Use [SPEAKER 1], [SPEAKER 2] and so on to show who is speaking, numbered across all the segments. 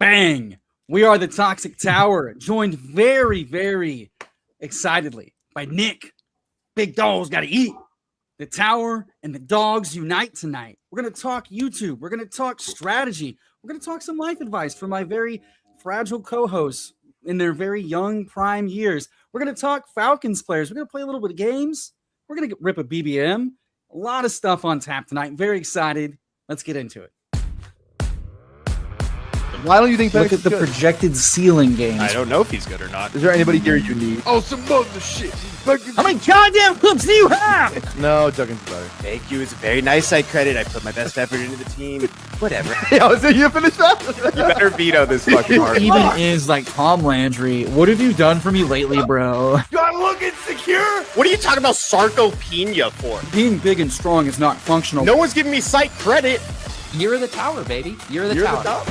[SPEAKER 1] Bang! We are the Toxic Tower, joined very, very excitedly by Nick. Big dogs got to eat. The Tower and the dogs unite tonight. We're going to talk YouTube. We're going to talk strategy. We're going to talk some life advice from my very fragile co-hosts in their very young prime years. We're going to talk Falcons players. We're going to play a little bit of games. We're going to rip a BBM. A lot of stuff on tap tonight. Very excited. Let's get into it.
[SPEAKER 2] Why don't you think
[SPEAKER 1] Look at the projected ceiling games.
[SPEAKER 3] I don't know if he's good or not.
[SPEAKER 2] Is there anybody here you need?
[SPEAKER 3] Oh, some other shit.
[SPEAKER 1] How many goddamn hoops do you have?
[SPEAKER 2] No, Duggan's better.
[SPEAKER 3] Thank you. It's a very nice side credit. I put my best effort into the team. Whatever.
[SPEAKER 2] Yeah, so you finish that?
[SPEAKER 3] You better veto this fucking part.
[SPEAKER 1] Even is like Tom Landry. What have you done for me lately, bro?
[SPEAKER 3] Do I look insecure? What are you talking about sarcopenia for?
[SPEAKER 1] Being big and strong is not functional.
[SPEAKER 3] No one's giving me site credit.
[SPEAKER 4] You're the tower, baby. You're the tower.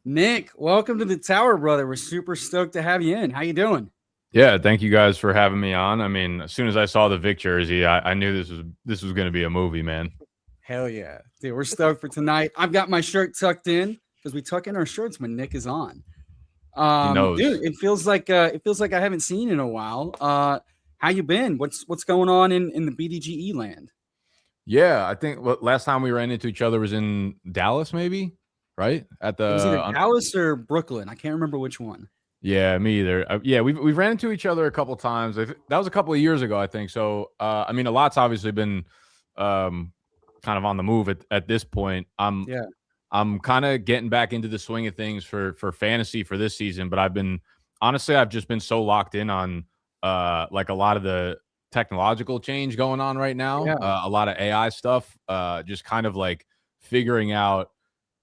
[SPEAKER 1] Nick, welcome to the Tower, brother. We're super stoked to have you in. How you doing?
[SPEAKER 5] Yeah, thank you guys for having me on. I mean, as soon as I saw the Vic jersey, I knew this was going to be a movie, man.
[SPEAKER 1] Hell yeah. Dude, we're stoked for tonight. I've got my shirt tucked in because we tuck in our shirts when Nick is on.
[SPEAKER 5] He knows.
[SPEAKER 1] Dude, it feels like I haven't seen you in a while. How you been? What's going on in the BDGE land?
[SPEAKER 5] Yeah, I think last time we ran into each other was in Dallas, maybe, right? At the
[SPEAKER 1] It was either Dallas or Brooklyn. I can't remember which one.
[SPEAKER 5] Yeah, me either. Yeah, we've ran into each other a couple times. That was a couple of years ago, I think. So, I mean, a lot's obviously been kind of on the move at this point. I'm kind of getting back into the swing of things for fantasy for this season, but I've just been so locked in on like a lot of the technological change going on right now. A lot of AI stuff, just kind of like figuring out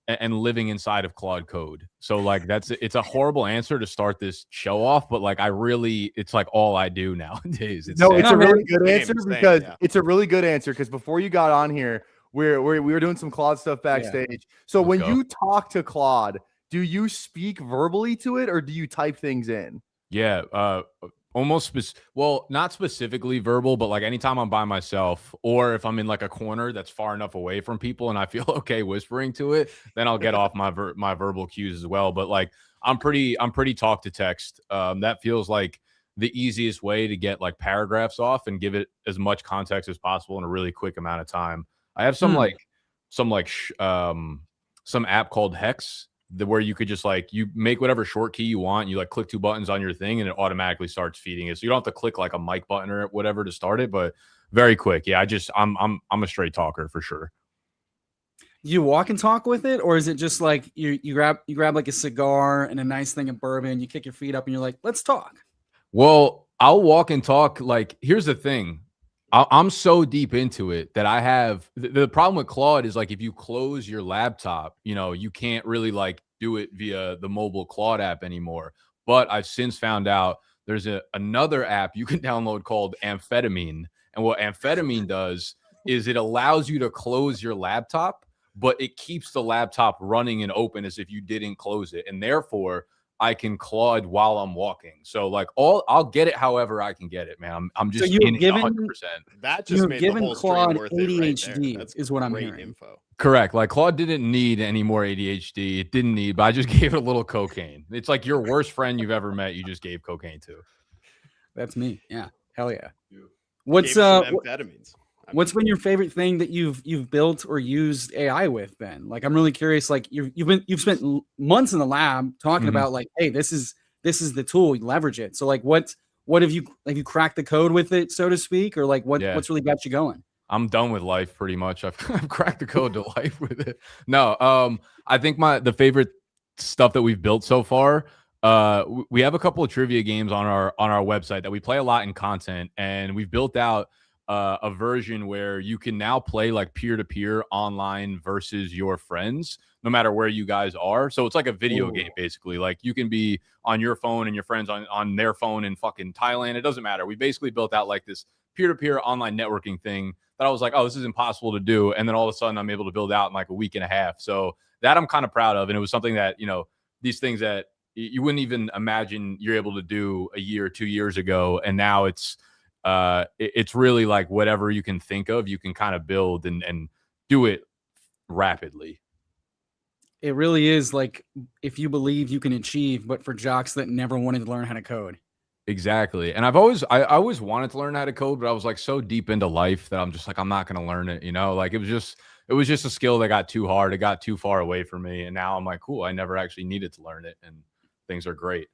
[SPEAKER 5] and living inside of Claude code. So like it's a horrible answer to start this show off, but like it's like all I do nowadays.
[SPEAKER 2] It's a really good answer because it's a really good answer because before you got on here, we were doing some Claude stuff backstage. Yeah. So when you talk to Claude, do you speak verbally to it or do you type things in?
[SPEAKER 5] Yeah, not specifically verbal, but like anytime I'm by myself or if I'm in like a corner that's far enough away from people and I feel okay whispering to it, then I'll get off my verbal cues as well. But like I'm pretty talk to text. That feels like the easiest way to get like paragraphs off and give it as much context as possible in a really quick amount of time. I have some app called Hex where you could just like you make whatever short key you want. You like click two buttons on your thing and it automatically starts feeding it. So you don't have to click like a mic button or whatever to start it, but very quick. Yeah, I'm a straight talker for sure.
[SPEAKER 1] You walk and talk with it, or is it just like you grab like a cigar and a nice thing of bourbon, you kick your feet up and you're like, let's talk?
[SPEAKER 5] Well, I'll walk and talk. Like, here's the thing. I'm so deep into it that I have the problem with Claude is like if you close your laptop, you can't really like do it via the mobile Claude app anymore. But I've since found out there's another app you can download called Amphetamine. And what Amphetamine does is it allows you to close your laptop, but it keeps the laptop running and open as if you didn't close it. And therefore, I can Claude while I'm walking. So like I'll get it however I can get it, man. I'm just in it 100%.
[SPEAKER 3] That just made the whole
[SPEAKER 1] Claude
[SPEAKER 3] worth
[SPEAKER 1] ADHD
[SPEAKER 3] right
[SPEAKER 1] is what I'm
[SPEAKER 3] great
[SPEAKER 1] hearing.
[SPEAKER 3] Info.
[SPEAKER 5] Correct. Like Claude didn't need any more ADHD. It didn't need, but I just gave it a little cocaine. It's like your worst friend you've ever met. You just gave cocaine to.
[SPEAKER 1] That's me. Yeah. Hell yeah.
[SPEAKER 3] What's amphetamines?
[SPEAKER 1] What's been your favorite thing that you've built or used AI with, Ben? Like, I'm really curious. Like, you've spent months in the lab talking about like, hey, this is the tool. You leverage it. So like, what have you cracked the code with it, so to speak, or like what's really got you going?
[SPEAKER 5] I'm done with life pretty much. I've cracked the code to life with it. No, I think the favorite stuff that we've built so far. We have a couple of trivia games on our website that we play a lot in content, and we've built out a version where you can now play like peer-to-peer online versus your friends, no matter where you guys are. So it's like a video game, basically. Like you can be on your phone and your friends on their phone in fucking Thailand. It doesn't matter. We basically built out like this peer-to-peer online networking thing that I was like, oh, this is impossible to do. And then all of a sudden I'm able to build out in like a week and a half. So that I'm kind of proud of. And it was something that, these things that you wouldn't even imagine you're able to do a year or 2 years ago. And now it's really like whatever you can think of, you can kind of build and do it rapidly.
[SPEAKER 1] it really is like if you believe you can achieve, but for jocks that never wanted to learn how to code.
[SPEAKER 5] Exactly. And I always wanted to learn how to code, but I was like so deep into life that I'm just like, I'm not going to learn it. Like it was just a skill that got too hard. It got too far away from me. And now I'm like, cool, I never actually needed to learn it. And things are great.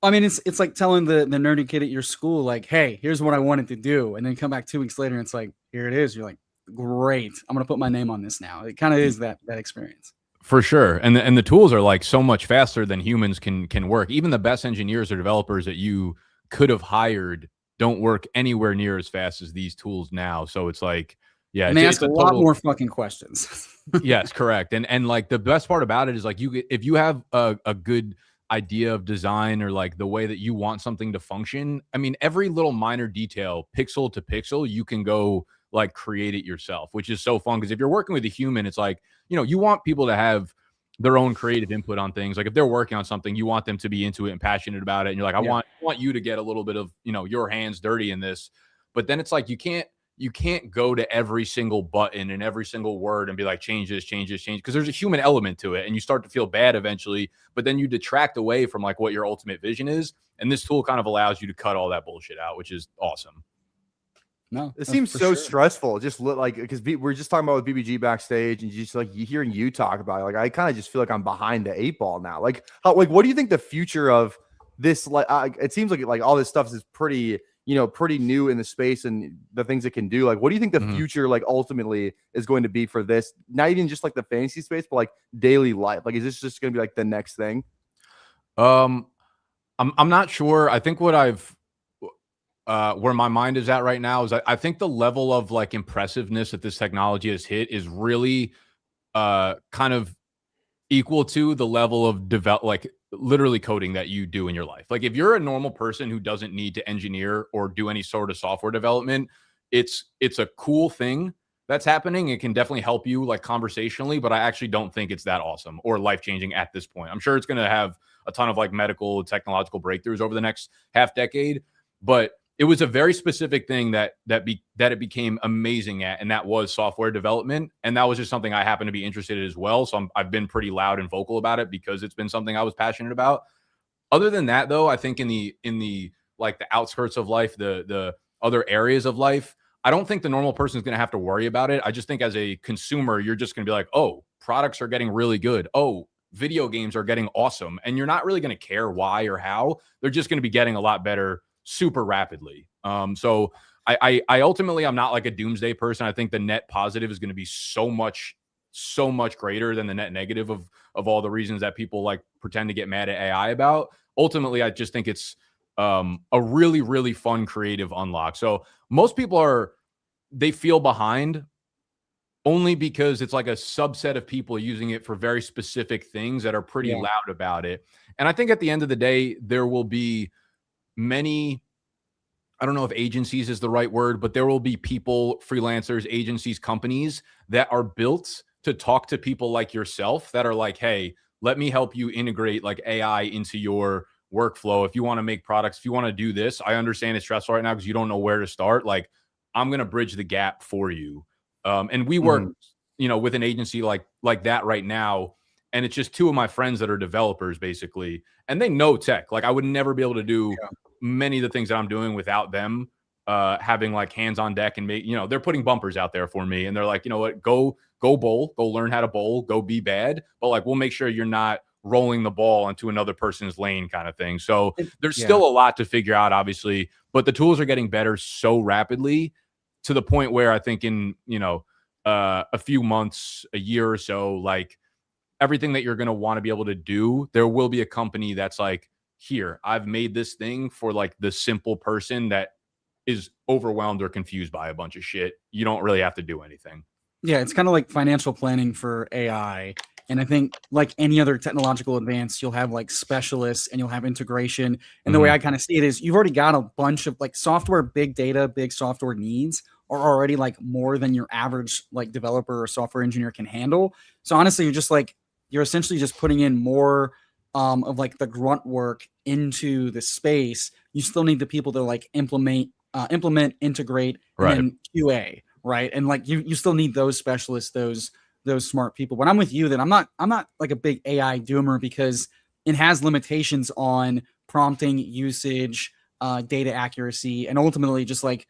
[SPEAKER 1] I mean, it's like telling the nerdy kid at your school, like, hey, here's what I wanted to do. And then come back 2 weeks later and it's like, here it is. You're like, great. I'm going to put my name on this now. It kind of is that experience.
[SPEAKER 5] For sure. And the tools are like so much faster than humans can work. Even the best engineers or developers that you could have hired don't work anywhere near as fast as these tools now. So it's like, yeah,
[SPEAKER 1] and they ask a lot more fucking questions.
[SPEAKER 5] Yes, correct. And like the best part about it is like if you have a good idea of design or like the way that you want something to function, I mean, every little minor detail, pixel to pixel, you can go like create it yourself, which is so fun. Because if you're working with a human, it's like, you want people to have their own creative input on things. Like if they're working on something, you want them to be into it and passionate about it. And you're like, I want you to get a little bit of, your hands dirty in this. But then it's like, you can't go to every single button and every single word and be like, change this, because there's a human element to it. And you start to feel bad eventually, but then you detract away from like what your ultimate vision is. And this tool kind of allows you to cut all that bullshit out, which is awesome.
[SPEAKER 2] No, it seems so stressful. Just like, because we're just talking about with BBG backstage, and just like hearing you talk about it, like I kind of just feel like I'm behind the 8 ball now. Like, what do you think the future of this? Like, it seems like all this stuff is pretty new in the space and the things it can do. Like, what do you think the future, like, ultimately is going to be for this? Not even just like the fantasy space, but like daily life. Like, is this just going to be like the next thing?
[SPEAKER 5] I'm not sure. I think what where my mind is at right now is I think the level of like impressiveness that this technology has hit is really kind of equal to the level of literally coding that you do in your life. Like if you're a normal person who doesn't need to engineer or do any sort of software development, it's a cool thing that's happening. It can definitely help you like conversationally, but I actually don't think it's that awesome or life-changing at this point. I'm sure it's going to have a ton of like medical technological breakthroughs over the next half decade, but it was a very specific thing that it became amazing at, and that was software development. And that was just something I happen to be interested in as well. So I've been pretty loud and vocal about it because it's been something I was passionate about. Other than that, though, I think in the like the outskirts of life, the other areas of life, I don't think the normal person is going to have to worry about it. I just think as a consumer, you're just going to be like, oh, products are getting really good. Oh, video games are getting awesome. And you're not really going to care why or how. They're just going to be getting a lot better super rapidly. So I ultimately, I'm not like a doomsday person. I think the net positive is going to be so much greater than the net negative of all the reasons that people like pretend to get mad at AI about. Ultimately, I just think it's a really, really fun creative unlock. So most people they feel behind only because it's like a subset of people using it for very specific things that are pretty loud about it. And I think at the end of the day, there will be many, I don't know if agencies is the right word, but there will be people, freelancers, agencies, companies that are built to talk to people like yourself that are like, hey, let me help you integrate like AI into your workflow. If you want to make products, if you want to do this, I understand it's stressful right now because you don't know where to start. Like, I'm going to bridge the gap for you. And we work, with an agency like that right now. And it's just two of my friends that are developers basically, and they know tech. Like I would never be able to do many of the things that I'm doing without them having like hands on deck and make, they're putting bumpers out there for me. And they're like, you know what, go bowl, go learn how to bowl, go be bad. But like, we'll make sure you're not rolling the ball into another person's lane kind of thing. So there's still a lot to figure out, obviously, but the tools are getting better so rapidly to the point where I think in, a few months, a year or so, like everything that you're going to want to be able to do, there will be a company that's like, here, I've made this thing for like the simple person that is overwhelmed or confused by a bunch of shit. You don't really have to do anything.
[SPEAKER 1] Yeah, it's kind of like financial planning for AI. And I think like any other technological advance, you'll have like specialists and you'll have integration. And the way I kind of see it is you've already got a bunch of like software, big data, big software needs are already like more than your average like developer or software engineer can handle. So honestly, you're essentially just putting in more of like the grunt work into the space. You still need the people to like implement, integrate, and then QA, right? And like you still need those specialists, those those smart people. But I'm with you that I'm not like a big AI doomer because it has limitations on prompting, usage, data accuracy, and ultimately just like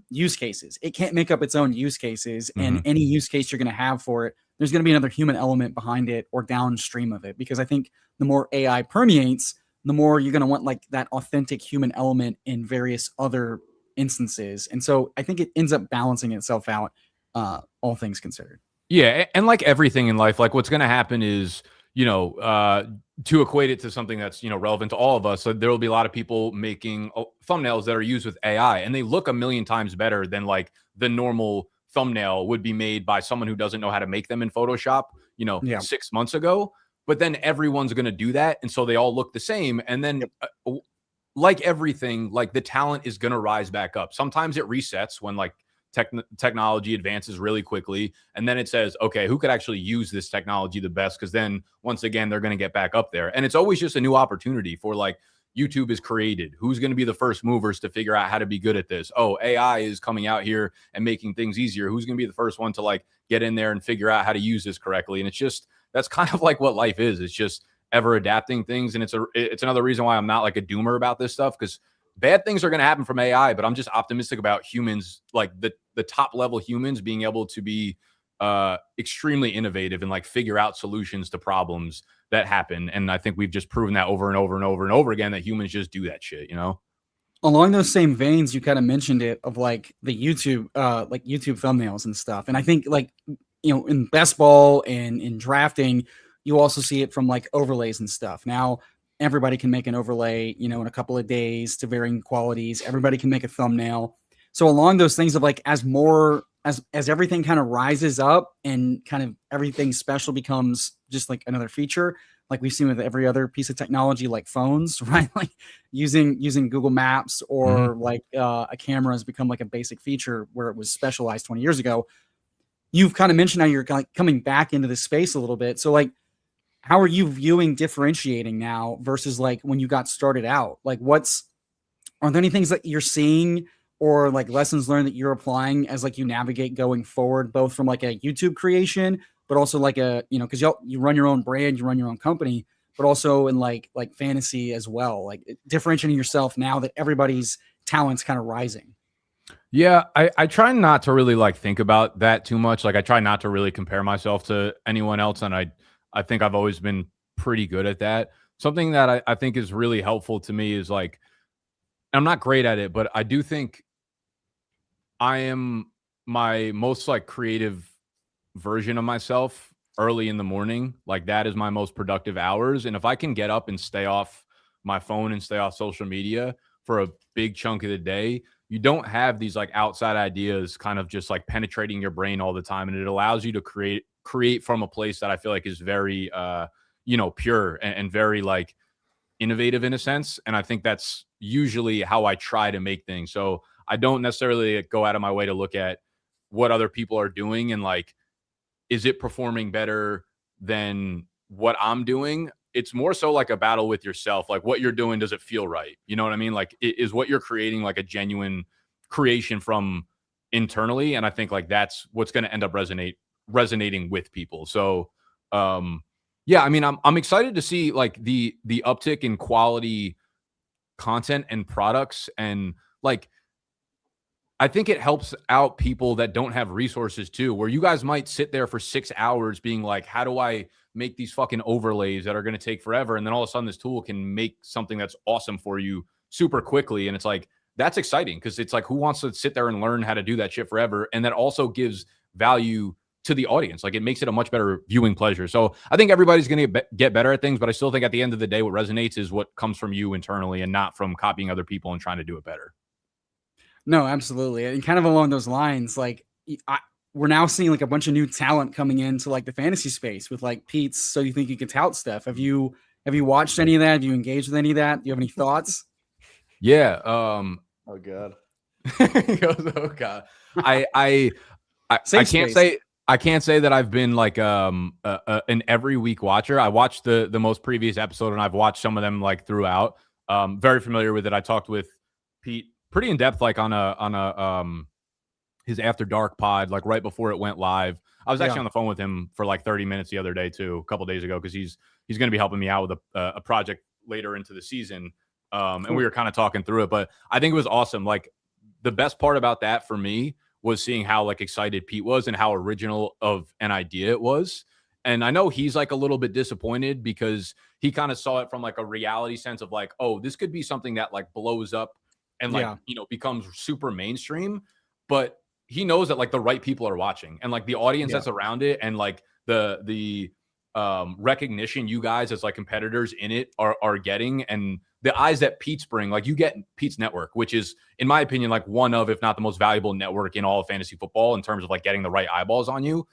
[SPEAKER 1] use cases. It can't make up its own use cases, and any use case you're going to have for it, there's going to be another human element behind it or downstream of it. Because I think the more AI permeates, the more you're going to want like that authentic human element in various other instances. And so I think it ends up balancing itself out, all things considered.
[SPEAKER 5] Yeah. And like everything in life, like what's going to happen is, you know, to equate it to something that's, you know, relevant to all of us. So there will be a lot of people making thumbnails that are used with AI, and they look a million times better than like the normal thumbnail would be made by someone who doesn't know how to make them in Photoshop, you know, 6 months ago. But then everyone's going to do that. And so they all look the same. And then like everything, like the talent is going to rise back up. Sometimes it resets when like technology advances really quickly. And then it says, okay, who could actually use this technology the best? Because then once again, they're going to get back up there. And it's always just a new opportunity for like YouTube is created. Who's going to be the first movers to figure out how to be good at this? Oh, AI is coming out here and making things easier. Who's going to be the first one to like get in there and figure out how to use this correctly? And it's just, that's kind of like what life is. It's just ever adapting things. And it's another reason why I'm not like a doomer about this stuff, because bad things are going to happen from AI, but I'm just optimistic about humans, like the top level humans being able to be extremely innovative and like figure out solutions to problems that happen. And I think we've just proven that over and over and over and over again, that humans just do that shit, you know?
[SPEAKER 1] Along those same veins, you kind of mentioned it of like the YouTube thumbnails and stuff. And I think like, you know, in best ball and in drafting, you also see it from like overlays and stuff. Now, everybody can make an overlay, you know, in a couple of days to varying qualities. Everybody can make a thumbnail. So along those things of like, as everything kind of rises up and kind of everything special becomes just like another feature, like we've seen with every other piece of technology, like phones, right? Like using Google Maps or like a camera has become like a basic feature where it was specialized 20 years ago. You've kind of mentioned how you're like coming back into this space a little bit. So like, how are you viewing differentiating now versus like when you got started out? Like are there any things that you're seeing or like lessons learned that you're applying as like you navigate going forward, both from like a YouTube creation, but also like a, you know, cause you run your own brand, you run your own company, but also in like fantasy as well, like differentiating yourself now that everybody's talent's kind of rising.
[SPEAKER 5] Yeah, I try not to really like think about that too much. Like I try not to really compare myself to anyone else. And I think I've always been pretty good at that. Something that I think is really helpful to me is like, I'm not great at it, but I do think I am my most like creative version of myself early in the morning. Like that is my most productive hours. And if I can get up and stay off my phone and stay off social media for a big chunk of the day, you don't have these like outside ideas kind of just like penetrating your brain all the time. And it allows you to create from a place that I feel like is very, you know, pure and very like innovative in a sense. And I think that's usually how I try to make things. So I don't necessarily go out of my way to look at what other people are doing and like, is it performing better than what I'm doing? It's more so like a battle with yourself. Like what you're doing, does it feel right? You know what I mean? Like is what you're creating like a genuine creation from internally? And I think like that's what's going to end up resonating with people. So yeah, I mean, I'm excited to see like the uptick in quality content and products. And like, I think it helps out people that don't have resources too, where you guys might sit there for 6 hours being like, how do I make these fucking overlays that are going to take forever? And then all of a sudden this tool can make something that's awesome for you super quickly. And it's like, that's exciting because it's like, who wants to sit there and learn how to do that shit forever? And that also gives value to the audience. Like it makes it a much better viewing pleasure. So I think everybody's going to get better at things, but I still think at the end of the day, what resonates is what comes from you internally and not from copying other people and trying to do it better.
[SPEAKER 1] No, absolutely. And kind of along those lines, like we're now seeing like a bunch of new talent coming into like the fantasy space with like Pete's So You Think You Can Tout stuff. Have you watched any of that? Have you engaged with any of that? Do you have any thoughts?
[SPEAKER 5] Yeah.
[SPEAKER 2] Oh God.
[SPEAKER 5] He goes, oh God. I can't say that I've been like an every week watcher. I watched the most previous episode and I've watched some of them like throughout. Very familiar with it. I talked with Pete pretty in depth, like on a his After Dark pod, like right before it went live. I was actually on the phone with him for like 30 minutes the other day too, a couple days ago, because he's going to be helping me out with a project later into the season. And we were kind of talking through it, but I think it was awesome. Like the best part about that for me was seeing how like excited Pete was and how original of an idea it was. And I know he's like a little bit disappointed because he kind of saw it from like a reality sense of like, oh, this could be something that like blows up and like, becomes super mainstream. But he knows that like the right people are watching and like the audience that's around it and like the recognition you guys as like competitors in it are getting, and the eyes that Pete's bring. Like you get Pete's network, which is in my opinion like one of, if not the most valuable network in all of fantasy football in terms of like getting the right eyeballs on you.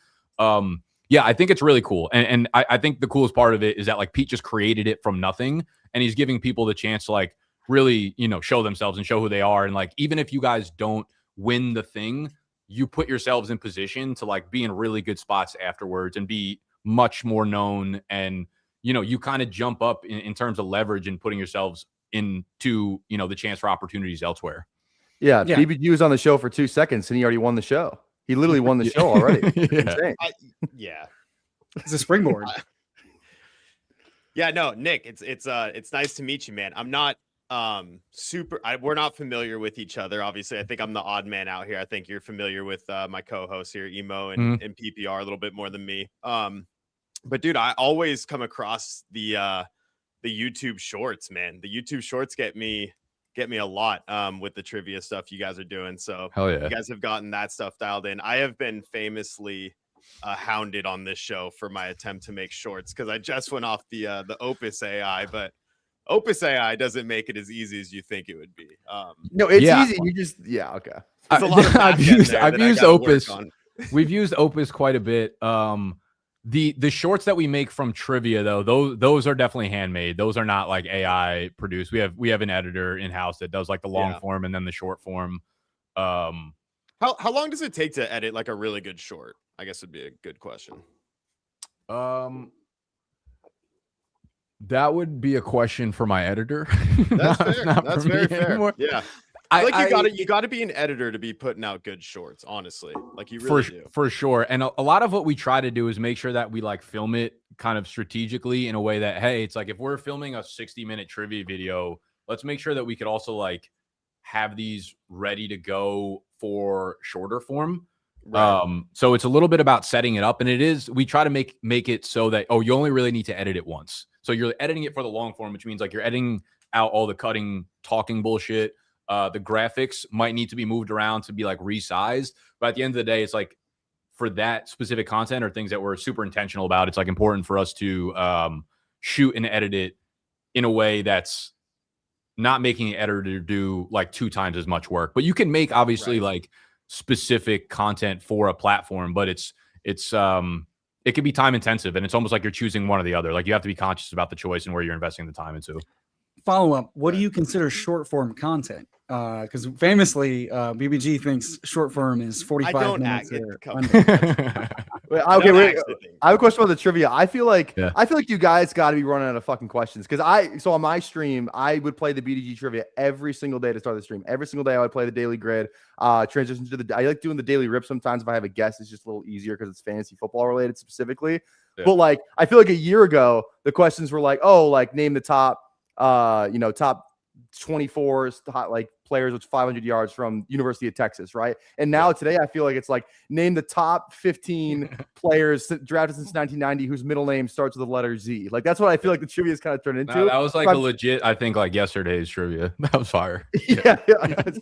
[SPEAKER 5] Yeah, I think it's really cool. And I think the coolest part of it is that like Pete just created it from nothing, and he's giving people the chance to like really, show themselves and show who they are. And like, even if you guys don't win the thing, you put yourselves in position to like be in really good spots afterwards and be much more known. And, you kind of jump up in terms of leverage and putting yourselves into, the chance for opportunities elsewhere.
[SPEAKER 2] Yeah. BBG was on the show for 2 seconds and he already won the show. He literally won the show already.
[SPEAKER 1] It's a springboard.
[SPEAKER 3] No, Nick, it's nice to meet you, man. I'm not we're not familiar with each other. Obviously, I think I'm the odd man out here. I think you're familiar with my co-hosts here, Emo and PPR, a little bit more than me. But dude, I always come across the YouTube shorts, man. The YouTube shorts get me a lot with the trivia stuff you guys are doing. So
[SPEAKER 5] hell yeah,
[SPEAKER 3] you guys have gotten that stuff dialed in. I have been famously hounded on this show for my attempt to make shorts because I just went off the Opus AI, but Opus AI doesn't make it as easy as you think it would be.
[SPEAKER 2] No, it's easy. You just okay.
[SPEAKER 5] I've used Opus. We've used Opus quite a bit. The shorts that we make from trivia though, those are definitely handmade. Those are not like AI produced. We have an editor in house that does like the long form and then the short form.
[SPEAKER 3] How long does it take to edit like a really good short? I guess would be a good question.
[SPEAKER 5] That would be a question for my editor.
[SPEAKER 3] That's fair. That's very fair. Anymore. Yeah. You got to be an editor to be putting out good shorts, honestly. Like you really do.
[SPEAKER 5] For sure. And a lot of what we try to do is make sure that we like film it kind of strategically in a way that, hey, it's like if we're filming a 60-minute trivia video, let's make sure that we could also like have these ready to go for shorter form. Right. So it's a little bit about setting it up, and we try to make it so that, you only really need to edit it once. So you're editing it for the long form, which means like you're editing out all the cutting, talking bullshit. The graphics might need to be moved around to be like resized, but at the end of the day, it's like for that specific content or things that we're super intentional about, it's like important for us to shoot and edit it in a way that's not making the editor do like 2 times as much work. But you can make obviously like specific content for a platform, but it can be time intensive, and it's almost like you're choosing one or the other. Like you have to be conscious about the choice and where you're investing the time into.
[SPEAKER 1] Follow up. What do you consider short form content? Because famously, BBG thinks short form is 45 minutes.
[SPEAKER 2] I have a question about the trivia. I feel like you guys got to be running out of fucking questions because on my stream I would play the BDG trivia every single day to start the stream. Every single day I would play the daily grid. Transition to I like doing the daily rip sometimes if I have a guest. It's just a little easier because it's fantasy football related specifically. Yeah. But like I feel like a year ago the questions were like, name the top top 24 like players with 500 yards from University of Texas, right? And now today I feel like it's like name the top 15 players drafted since 1990 whose middle name starts with the letter Z. Like that's what I feel like the trivia is kind of turned into.
[SPEAKER 5] No, that was like a legit, I think like yesterday's trivia. That was fire.
[SPEAKER 2] Yeah.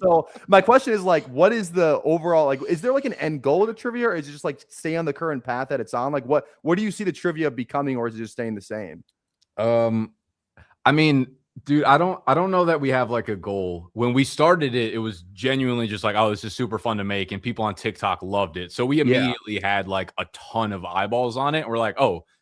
[SPEAKER 2] So my question is like, what is the overall, like, is there like an end goal of the trivia, or is it just like stay on the current path that it's on? Like what do you see the trivia becoming, or is it just staying the same?
[SPEAKER 5] I mean, dude, I don't know that we have like a goal. When we started it, it was genuinely just like, this is super fun to make, and people on TikTok loved it. So we immediately had like a ton of eyeballs on it. And we're like,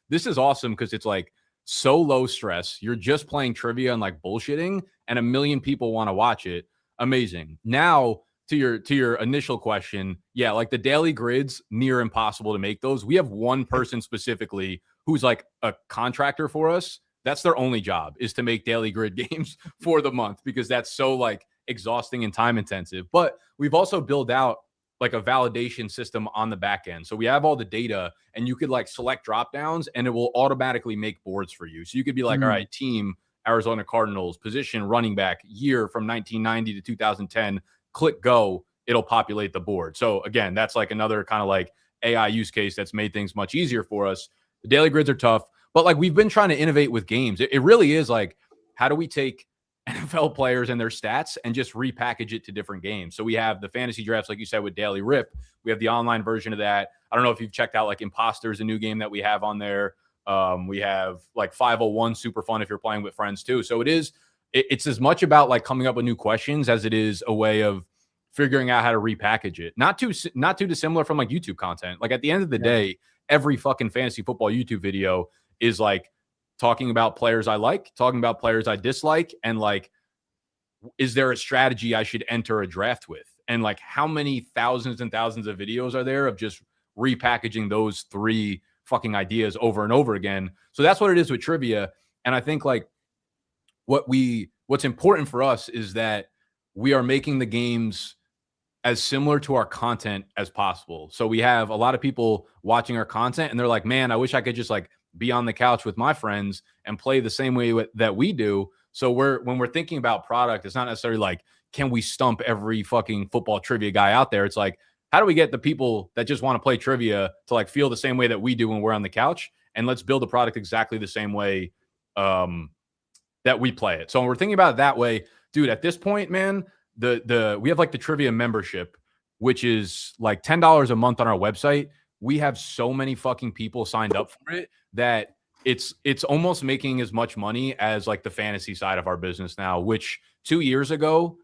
[SPEAKER 5] this is awesome because it's like so low stress. You're just playing trivia and like bullshitting, and 1 million people want to watch it. Amazing. Now to your initial question, like the daily grids, near impossible to make those. We have one person specifically who's like a contractor for us. That's their only job, is to make daily grid games for the month, because that's so like exhausting and time intensive. But we've also built out like a validation system on the back end. So we have all the data, and you could like select drop downs, and it will automatically make boards for you. So you could be like, all right, team Arizona Cardinals, position running back, year from 1990 to 2010, click go, it'll populate the board. So again, that's like another kind of like AI use case that's made things much easier for us. The daily grids are tough, but like we've been trying to innovate with games. It really is like, how do we take NFL players and their stats and just repackage it to different games? So we have the fantasy drafts, like you said, with Daily Rip. We have the online version of that. I don't know if you've checked out like Imposters, a new game that we have on there. We have like 501, super fun if you're playing with friends too. So it's as much about like coming up with new questions as it is a way of figuring out how to repackage it. Not too dissimilar from like YouTube content. Like at the end of the day, every fucking fantasy football YouTube video is like talking about players I like, talking about players I dislike, and like, is there a strategy I should enter a draft with? And like, how many thousands and thousands of videos are there of just repackaging those three fucking ideas over and over again? So that's what it is with trivia. And I think like what's important for us is that we are making the games as similar to our content as possible. So we have a lot of people watching our content and they're like, man, I wish I could just like be on the couch with my friends and play the same way that we do. So when we're thinking about product, it's not necessarily like, can we stump every fucking football trivia guy out there? It's like, how do we get the people that just want to play trivia to like feel the same way that we do when we're on the couch? And let's build a product exactly the same way that we play it. So when we're thinking about it that way, dude, at this point, man, we have like the trivia membership, which is like $10 a month on our website. We have so many fucking people signed up for it that it's almost making as much money as like the fantasy side of our business now, which 2 years ago,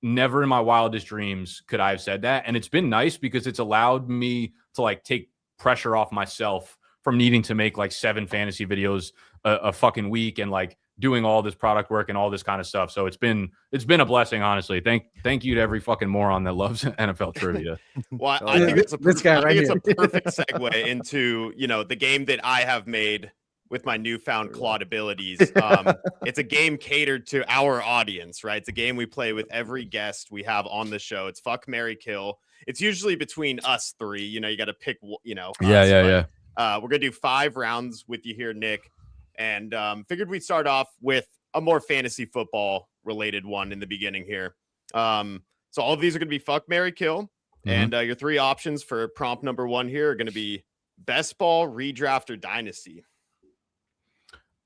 [SPEAKER 5] never in my wildest dreams could I have said that. And it's been nice because it's allowed me to like take pressure off myself from needing to make like 7 fantasy videos a fucking week and like doing all this product work and all this kind of stuff. So it's been a blessing, honestly. Thank you to every fucking moron that loves NFL trivia.
[SPEAKER 3] Well, I think it's a perfect segue into, you know, the game that I have made with my newfound Claude abilities. It's a game catered to our audience, right? It's a game we play with every guest we have on the show. It's Fuck, Marry, Kill. It's usually between us three. You know, you got to pick, you know.
[SPEAKER 5] Yeah.
[SPEAKER 3] We're going to do 5 rounds with you here, Nick. And figured we'd start off with a more fantasy football related one in the beginning here. So all of these are going to be Fuck, Marry, Kill. And your 3 options for prompt number 1 here are going to be best ball, redraft, or dynasty.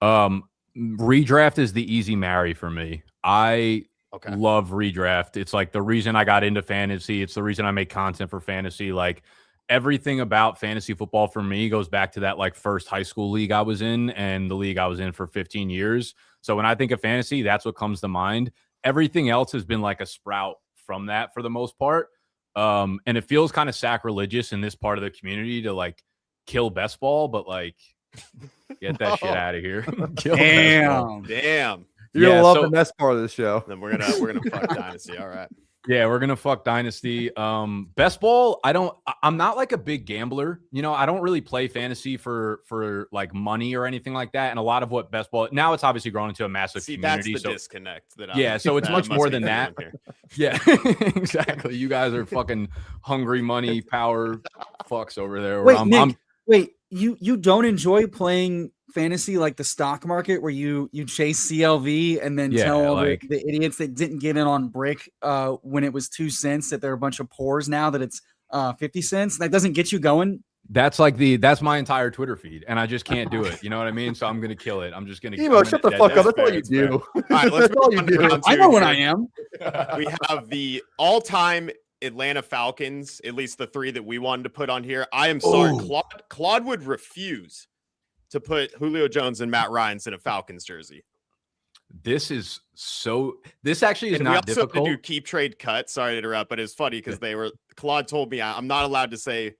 [SPEAKER 5] Redraft is the easy marry for me. I love redraft. It's like the reason I got into fantasy. It's the reason I make content for fantasy. Like everything about fantasy football for me goes back to that like first high school league I was in and the league I was in for 15 years. So when I think of fantasy, that's what comes to mind. Everything else has been like a sprout from that for the most part. And it feels kind of sacrilegious in this part of the community to like kill best ball, but like get that shit out of here.
[SPEAKER 3] Damn.
[SPEAKER 2] You're gonna love the best part of the show.
[SPEAKER 3] Then we're gonna fuck dynasty. All right.
[SPEAKER 5] Yeah, we're gonna fuck dynasty. Best ball, I'm not like a big gambler. You know, I don't really play fantasy for like money or anything like that. And a lot of what best ball now, it's obviously grown into a massive community.
[SPEAKER 3] That's the disconnect.
[SPEAKER 5] So it's much more than that. Yeah, exactly. You guys are fucking hungry money power fucks over there.
[SPEAKER 1] Wait, Nick, wait, you don't enjoy playing fantasy like the stock market where you chase CLV and then tell the idiots that didn't get in on brick when it was 2 cents that they're a bunch of pores now that it's 50 cents. That doesn't get you going.
[SPEAKER 5] That's my entire Twitter feed, and I just can't do it. You know what I mean? So I'm gonna kill it. I'm just gonna.
[SPEAKER 2] Shut the fuck up. That's all you do.
[SPEAKER 3] All right, let's
[SPEAKER 2] all you do.
[SPEAKER 1] I know what I am.
[SPEAKER 3] We have the all-time Atlanta Falcons, at least the 3 that we wanted to put on here. I am sorry, Claude would refuse to put Julio Jones and Matt Ryan's in a Falcons jersey.
[SPEAKER 5] This actually is not difficult.
[SPEAKER 3] We also have to do keep, trade, cut. Sorry to interrupt, but it's funny because Claude told me I'm not allowed to say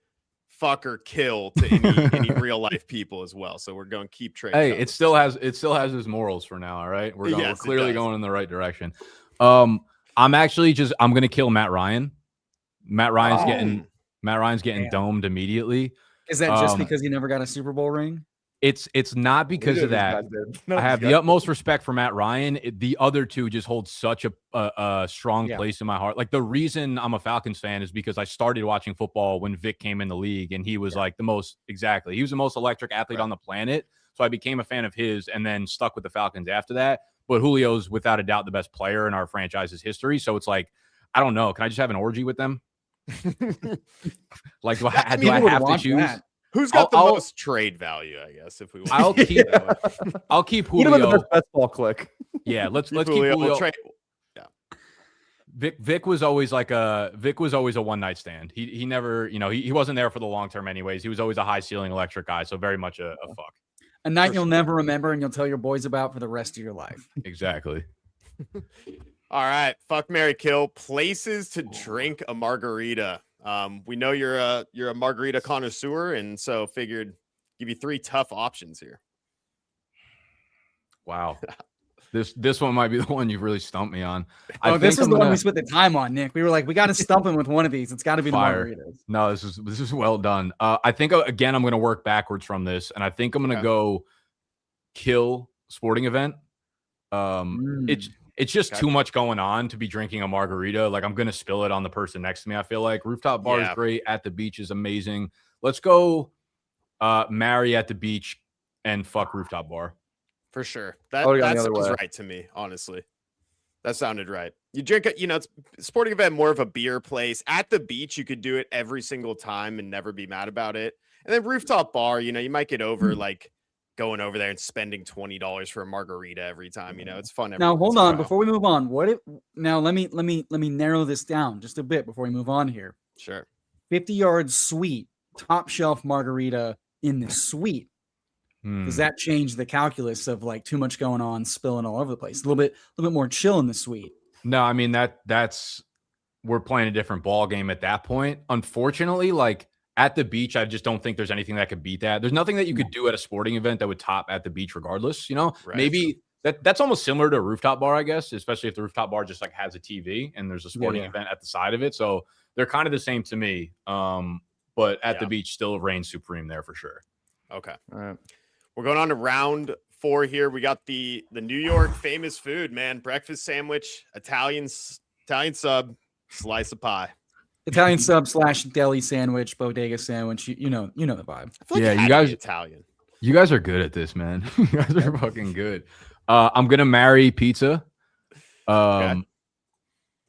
[SPEAKER 3] fuck or kill to any real life people as well. So we're going keep, trade.
[SPEAKER 5] Hey,
[SPEAKER 3] cut.
[SPEAKER 5] it still has its morals for now. All right, we're clearly going in the right direction. I'm gonna kill Matt Ryan. Matt Ryan's getting domed immediately.
[SPEAKER 1] Is that just because he never got a Super Bowl ring?
[SPEAKER 5] It's not because of that. I have the utmost respect for Matt Ryan. The other two just hold such a strong place in my heart. Like the reason I'm a Falcons fan is because I started watching football when Vic came in the league, and he was like he was the most electric athlete on the planet. So I became a fan of his and then stuck with the Falcons after that. But Julio's without a doubt the best player in our franchise's history. So it's like, I don't know. Can I just have an orgy with them? Like, do I have to choose?
[SPEAKER 3] That. Who's got the most trade value? I guess if we want.
[SPEAKER 5] I'll keep Julio.
[SPEAKER 2] The best ball click.
[SPEAKER 5] Yeah, let's keep Julio.
[SPEAKER 3] Yeah.
[SPEAKER 5] Vic was always a one night stand. He never, he wasn't there for the long term anyways. He was always a high ceiling electric guy. So very much a fuck.
[SPEAKER 1] A night you'll never remember and you'll tell your boys about for the rest of your life.
[SPEAKER 5] Exactly.
[SPEAKER 3] All right, fuck, marry, kill. Places to drink a margarita. We know you're a margarita connoisseur, and so figured give you 3 tough options here.
[SPEAKER 5] Wow. This one might be the one you've really stumped me on.
[SPEAKER 1] This is the one we spent the time on, Nick. We were like, we got to stump him with one of these. It's got to be the margaritas.
[SPEAKER 5] No, this is well done. I think again I'm going to work backwards from this, and I think I'm going to go kill sporting event. It's just too much going on to be drinking a margarita. Like I'm going to spill it on the person next to me. I feel like rooftop bar is great. At the beach is amazing. Let's go marry at the beach and fuck rooftop bar.
[SPEAKER 3] For sure. That sounds right to me, honestly. That sounded right. You drink it, it's sporting event, more of a beer place. At the beach, you could do it every single time and never be mad about it. And then rooftop bar, you might get over like going over there and spending $20 for a margarita every time. It's fun.
[SPEAKER 1] Now hold on, before we move on. Let me narrow this down just a bit before we move on here.
[SPEAKER 3] Sure.
[SPEAKER 1] 50-yard suite, top shelf margarita in the suite. Does that change the calculus of like too much going on, spilling all over the place? A little bit more chill in the suite.
[SPEAKER 5] No, I mean that's we're playing a different ball game at that point. Unfortunately, like at the beach, I just don't think there's anything that could beat that. There's nothing that you could do at a sporting event that would top at the beach, regardless. Right. Maybe that's almost similar to a rooftop bar, I guess, especially if the rooftop bar just like has a TV and there's a sporting event at the side of it. So they're kind of the same to me. But at the beach still reigns supreme there for sure.
[SPEAKER 3] Okay. All right. We're going on to round 4 here. We got the New York famous food, man. Breakfast sandwich, Italian sub, slice of pie.
[SPEAKER 1] Italian sub / deli sandwich, bodega sandwich. You know the vibe.
[SPEAKER 3] I feel like
[SPEAKER 5] you guys
[SPEAKER 3] Italian.
[SPEAKER 5] You guys are good at this, man. You guys are fucking good. I'm gonna marry pizza. I've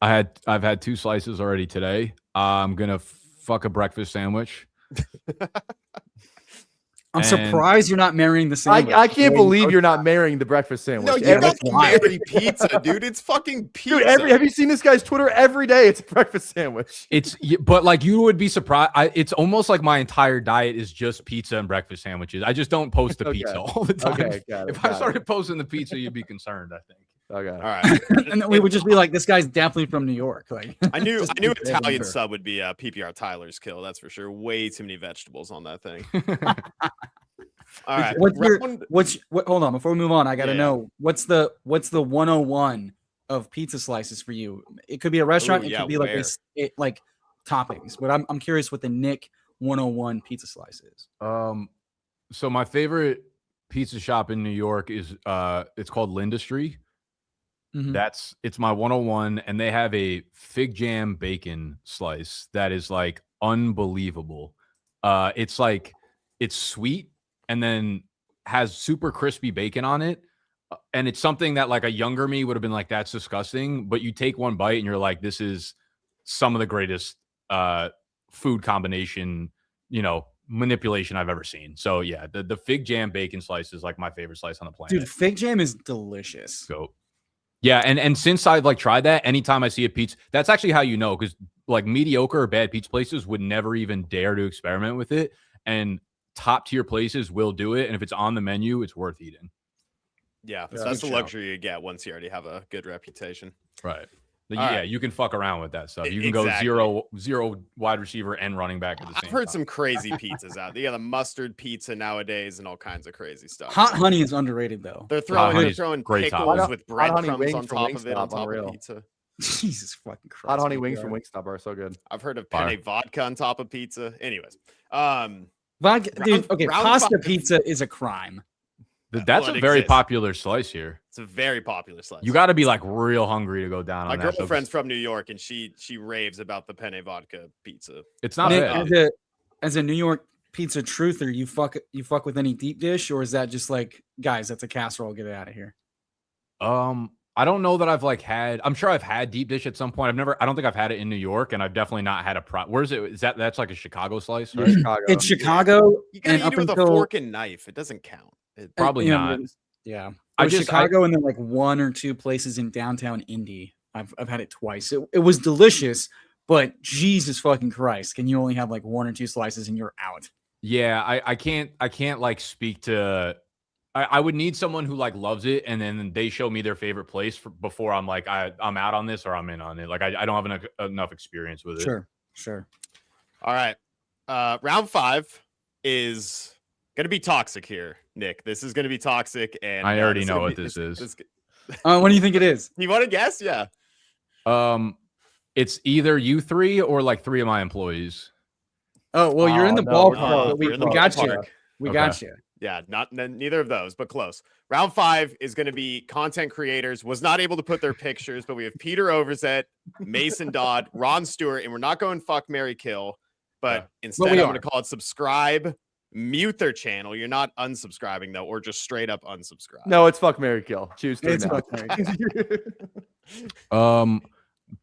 [SPEAKER 5] had 2 slices already today. I'm gonna fuck a breakfast sandwich.
[SPEAKER 1] I'm surprised you're not marrying the sandwich.
[SPEAKER 2] I can't believe you're not marrying the breakfast sandwich.
[SPEAKER 3] No, you got to marry pizza, dude. It's fucking pizza.
[SPEAKER 2] Dude, have you seen this guy's Twitter? Every day it's a breakfast sandwich.
[SPEAKER 5] But like you would be surprised. It's almost like my entire diet is just pizza and breakfast sandwiches. I just don't post the pizza all the time.
[SPEAKER 2] Okay,
[SPEAKER 5] if I started posting the pizza, you'd be concerned, I think.
[SPEAKER 2] Okay.
[SPEAKER 3] All right.
[SPEAKER 1] And then we would just be like, this guy's definitely from New York. Like
[SPEAKER 3] I knew Italian sub would be PPR Tyler's kill. That's for sure. Way too many vegetables on that thing. All right.
[SPEAKER 1] Hold on, before we move on, I gotta know what's the 101 of pizza slices for you. It could be a restaurant, it could be like toppings, but I'm curious what the Nick 101 pizza slice is.
[SPEAKER 5] So my favorite pizza shop in New York is it's called Lindustry.
[SPEAKER 1] Mm-hmm.
[SPEAKER 5] It's my 101, and they have a fig jam bacon slice that is like unbelievable. It's sweet and then has super crispy bacon on it. And it's something that like a younger me would have been like, that's disgusting. But you take one bite and you're like, this is some of the greatest food combination, manipulation I've ever seen. So yeah, the fig jam bacon slice is like my favorite slice on the planet.
[SPEAKER 1] Dude, fig jam is delicious.
[SPEAKER 5] So yeah, and since I've like tried that, anytime I see a pizza, that's actually how you know, because like mediocre or bad pizza places would never even dare to experiment with it. And top tier places will do it. And if it's on the menu, it's worth eating.
[SPEAKER 3] Yeah, that's the luxury you get once you already have a good reputation.
[SPEAKER 5] Right. You can fuck around with that stuff. You can go zero wide receiver and running back at the same time.
[SPEAKER 3] I've heard some crazy pizzas out. They got a mustard pizza nowadays and all kinds of crazy stuff.
[SPEAKER 1] Hot honey is underrated though.
[SPEAKER 3] They're throwing pickles with breadcrumbs on top of it on top of pizza.
[SPEAKER 1] Jesus fucking Christ.
[SPEAKER 2] Hot honey wings from Wingstop are so good.
[SPEAKER 3] I've heard of penne vodka on top of pizza. Anyways,
[SPEAKER 1] Vodka, dude. Okay,
[SPEAKER 3] round
[SPEAKER 1] pasta
[SPEAKER 3] 5.
[SPEAKER 1] pizza is a crime.
[SPEAKER 5] That's
[SPEAKER 3] Well,
[SPEAKER 5] a
[SPEAKER 3] it
[SPEAKER 5] very
[SPEAKER 3] exists.
[SPEAKER 5] popular slice here.
[SPEAKER 3] It's a very popular slice.
[SPEAKER 5] You got to be like real hungry to go down
[SPEAKER 3] My
[SPEAKER 5] on that. So
[SPEAKER 3] girlfriend's from New York, and she raves about the penne vodka pizza.
[SPEAKER 5] it's not
[SPEAKER 1] Nick,
[SPEAKER 5] bad.
[SPEAKER 1] as a New York pizza truther, you fuck with any deep dish, or is that just like, guys, that's a casserole, get it out of here?
[SPEAKER 5] I don't know that I've like had. I'm sure I've had deep dish at some point. I don't think I've had it in New York, and I've definitely not had Where's it? That's like a Chicago slice, right?
[SPEAKER 2] Chicago.
[SPEAKER 1] It's Chicago,
[SPEAKER 3] You gotta
[SPEAKER 1] and
[SPEAKER 3] eat
[SPEAKER 1] up
[SPEAKER 3] it with
[SPEAKER 1] until
[SPEAKER 3] a fork and knife. It doesn't count.
[SPEAKER 5] Probably
[SPEAKER 1] you know,
[SPEAKER 5] not.
[SPEAKER 1] Yeah,
[SPEAKER 5] I
[SPEAKER 1] Chicago, and then like 1 or 2 places in downtown Indy. I've had it twice. It was delicious, but Jesus fucking Christ, can you only have like 1 or 2 slices and you're out?
[SPEAKER 5] Yeah, I can't like speak to. I would need someone who like loves it, and then they show me their favorite place before I'm like I'm out on this or I'm in on it. Like I don't have enough experience with it.
[SPEAKER 1] Sure.
[SPEAKER 3] All right. Round 5 is gonna be toxic here, Nick. This is gonna be toxic, and
[SPEAKER 5] I already know what this is.
[SPEAKER 1] What do you think it is?
[SPEAKER 3] You want to guess? Yeah.
[SPEAKER 5] It's either you 3 or like 3 of my employees.
[SPEAKER 1] Oh well, you're in the
[SPEAKER 2] no,
[SPEAKER 1] ballpark. But
[SPEAKER 3] you're
[SPEAKER 1] we
[SPEAKER 3] in the
[SPEAKER 1] got you.
[SPEAKER 3] ballpark.
[SPEAKER 1] We
[SPEAKER 5] Okay.
[SPEAKER 1] got you.
[SPEAKER 3] Yeah, neither of those, but close. Round 5 is going to be content creators. Was not able to put their pictures, but we have Peter Overzet, Mason Dodd, Ron Stewart, and we're not going fuck, marry, kill, but instead I'm going to call it subscribe, mute their channel. You're not unsubscribing though, or just straight up unsubscribe.
[SPEAKER 2] No, it's fuck, marry, kill. Choose 3
[SPEAKER 1] It's
[SPEAKER 2] now.
[SPEAKER 1] fuck, marry,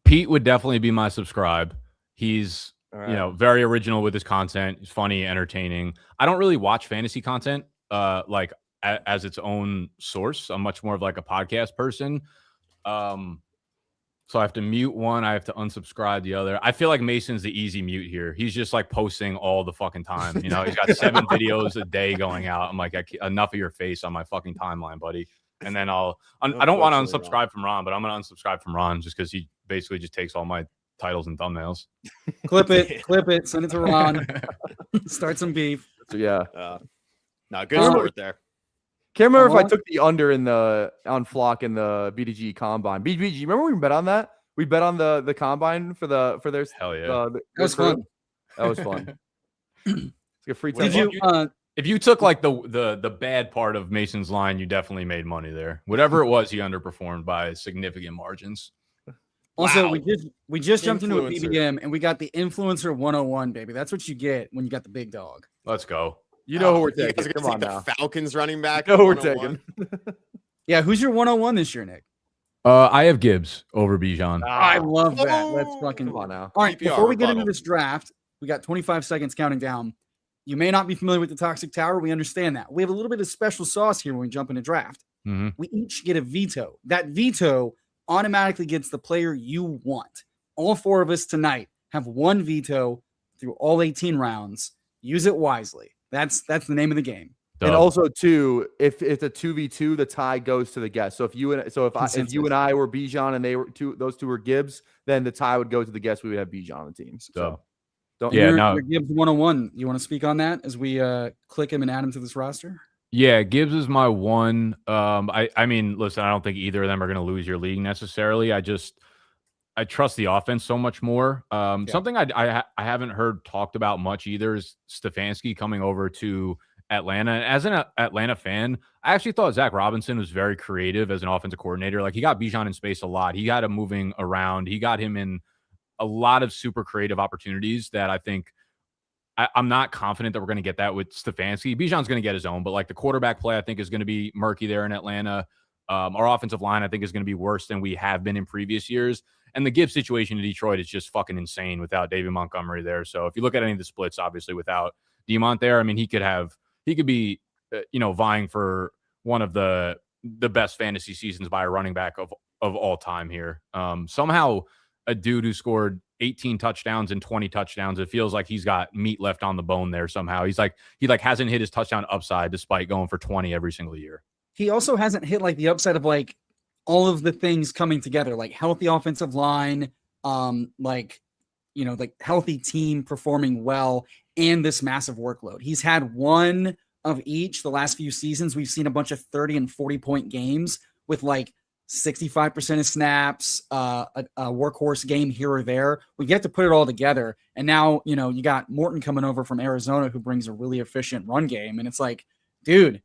[SPEAKER 5] Pete would definitely be my subscribe. He's
[SPEAKER 2] All right.
[SPEAKER 5] very original with his content. He's funny, entertaining. I don't really watch fantasy content like as its own source. I'm much more of like a podcast person. So I have to mute one. I have to unsubscribe the other. I feel like Mason's the easy mute here. He's just like posting all the fucking time. He's got 7 videos a day going out. I'm like, enough of your face on my fucking timeline, buddy. And then I don't want to unsubscribe from Ron, but I'm going to unsubscribe from Ron just because he basically just takes all my titles and thumbnails.
[SPEAKER 1] clip it, send it to Ron. Start some beef.
[SPEAKER 2] So, yeah.
[SPEAKER 3] No, good sport there.
[SPEAKER 2] Can't remember if I took the under on Flock in the BDGE combine. BDGE, remember we bet on that? We bet on the combine for their
[SPEAKER 5] Hell yeah.
[SPEAKER 1] That was fun.
[SPEAKER 2] That was fun. It's a free
[SPEAKER 1] Did
[SPEAKER 2] time.
[SPEAKER 1] you?
[SPEAKER 5] If you took like the bad part of Mason's line, you definitely made money there. Whatever it was, he underperformed by significant margins.
[SPEAKER 1] Also,
[SPEAKER 3] Wow.
[SPEAKER 1] we just jumped into a
[SPEAKER 3] Influencer.
[SPEAKER 1] BBM and we got the influencer 101, baby. That's what you get when you got the big dog.
[SPEAKER 5] Let's go.
[SPEAKER 2] You know who we're
[SPEAKER 3] You guys
[SPEAKER 2] taking.
[SPEAKER 3] are
[SPEAKER 2] Come
[SPEAKER 3] gonna
[SPEAKER 2] on
[SPEAKER 3] take
[SPEAKER 2] now.
[SPEAKER 3] the Falcons running back.
[SPEAKER 2] You know who we're
[SPEAKER 3] 101?
[SPEAKER 2] taking.
[SPEAKER 1] Yeah, who's your 101 this year, Nick?
[SPEAKER 5] I have Gibbs over Bijan.
[SPEAKER 1] I love that. Let's fucking
[SPEAKER 2] Come on now.
[SPEAKER 1] All right,
[SPEAKER 3] PPR
[SPEAKER 1] before we get into
[SPEAKER 3] rebuttal.
[SPEAKER 1] this draft, we got 25 seconds counting down. You may not be familiar with the Toxic Tower. We understand that. We have a little bit of special sauce here when we jump into draft.
[SPEAKER 5] Mm-hmm.
[SPEAKER 1] We each get a veto. That veto automatically gets the player you want. All 4 of us tonight have 1 veto through all 18 rounds. Use it wisely. That's the name of the game.
[SPEAKER 2] And also, too, if it's a 2v2, the tie goes to the guest. So if you and I were Bijan and those two were Gibbs, then the tie would go to the guest. We would have Bijan on the team. So don't.
[SPEAKER 5] Yeah,
[SPEAKER 1] Your Gibbs 101. You want to speak on that as we click him and add him to this roster?
[SPEAKER 5] Yeah, Gibbs is my one. I mean, listen, I don't think either of them are going to lose your league necessarily. I trust the offense so much more. Something I haven't heard talked about much either is Stefanski coming over to Atlanta. And as an Atlanta fan, I actually thought Zach Robinson was very creative as an offensive coordinator. Like, he got Bijan in space a lot. He got him moving around. He got him in a lot of super creative opportunities that I think I'm not confident that we're going to get that with Stefanski. Bijan's going to get his own, but like the quarterback play, I think is going to be murky there in Atlanta. Our offensive line, I think, is going to be worse than we have been in previous years. And the Gibbs situation in Detroit is just fucking insane without David Montgomery there. So if you look at any of the splits, obviously without Demont there, I mean, he could be, vying for one of the best fantasy seasons by a running back of all time here. Somehow a dude who scored 18 touchdowns and 20 touchdowns, it feels like he's got meat left on the bone there somehow. He hasn't hit his touchdown upside despite going for 20 every single year.
[SPEAKER 1] He also hasn't hit like the upside of like all of the things coming together, like healthy offensive line, like healthy team performing well, and this massive workload. He's had one of each the last few seasons. We've seen a bunch of 30 and 40 point games with like 65% of snaps, a workhorse game here or there. We get to put it all together. And now, you got Morton coming over from Arizona who brings a really efficient run game. And it's like, dude,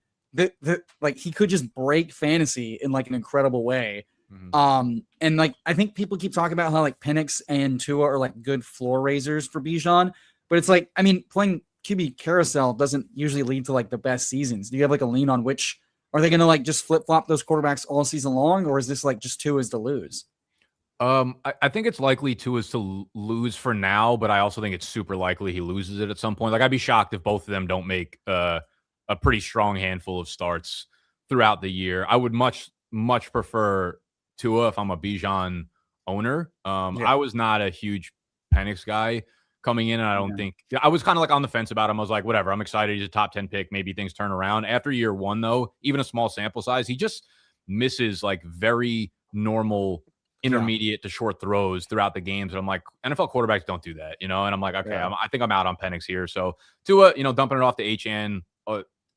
[SPEAKER 1] like he could just break fantasy in like an incredible way. Mm-hmm. And like, I think people keep talking about how like Penix and Tua are like good floor raisers for Bijan, but it's like, I mean, playing QB carousel doesn't usually lead to like the best seasons. Do you have like a lean on which are they going to like just flip flop those quarterbacks all season long? Or is this like just Tua's to lose?
[SPEAKER 5] I think it's likely Tua's to lose for now, but I also think it's super likely he loses it at some point. Like I'd be shocked if both of them don't make a pretty strong handful of starts throughout the year. I would much prefer Tua if I'm a Bijan owner. I was not a huge Penix guy coming in, and I don't think I was kind of like on the fence about him. I was like, whatever, I'm excited. He's a top 10 pick. Maybe things turn around. After year one, though, even a small sample size, he just misses like very normal intermediate to short throws throughout the games. And I'm like, NFL quarterbacks don't do that, And I'm like, okay, I think I'm out on Penix here. So Tua, dumping it off to HN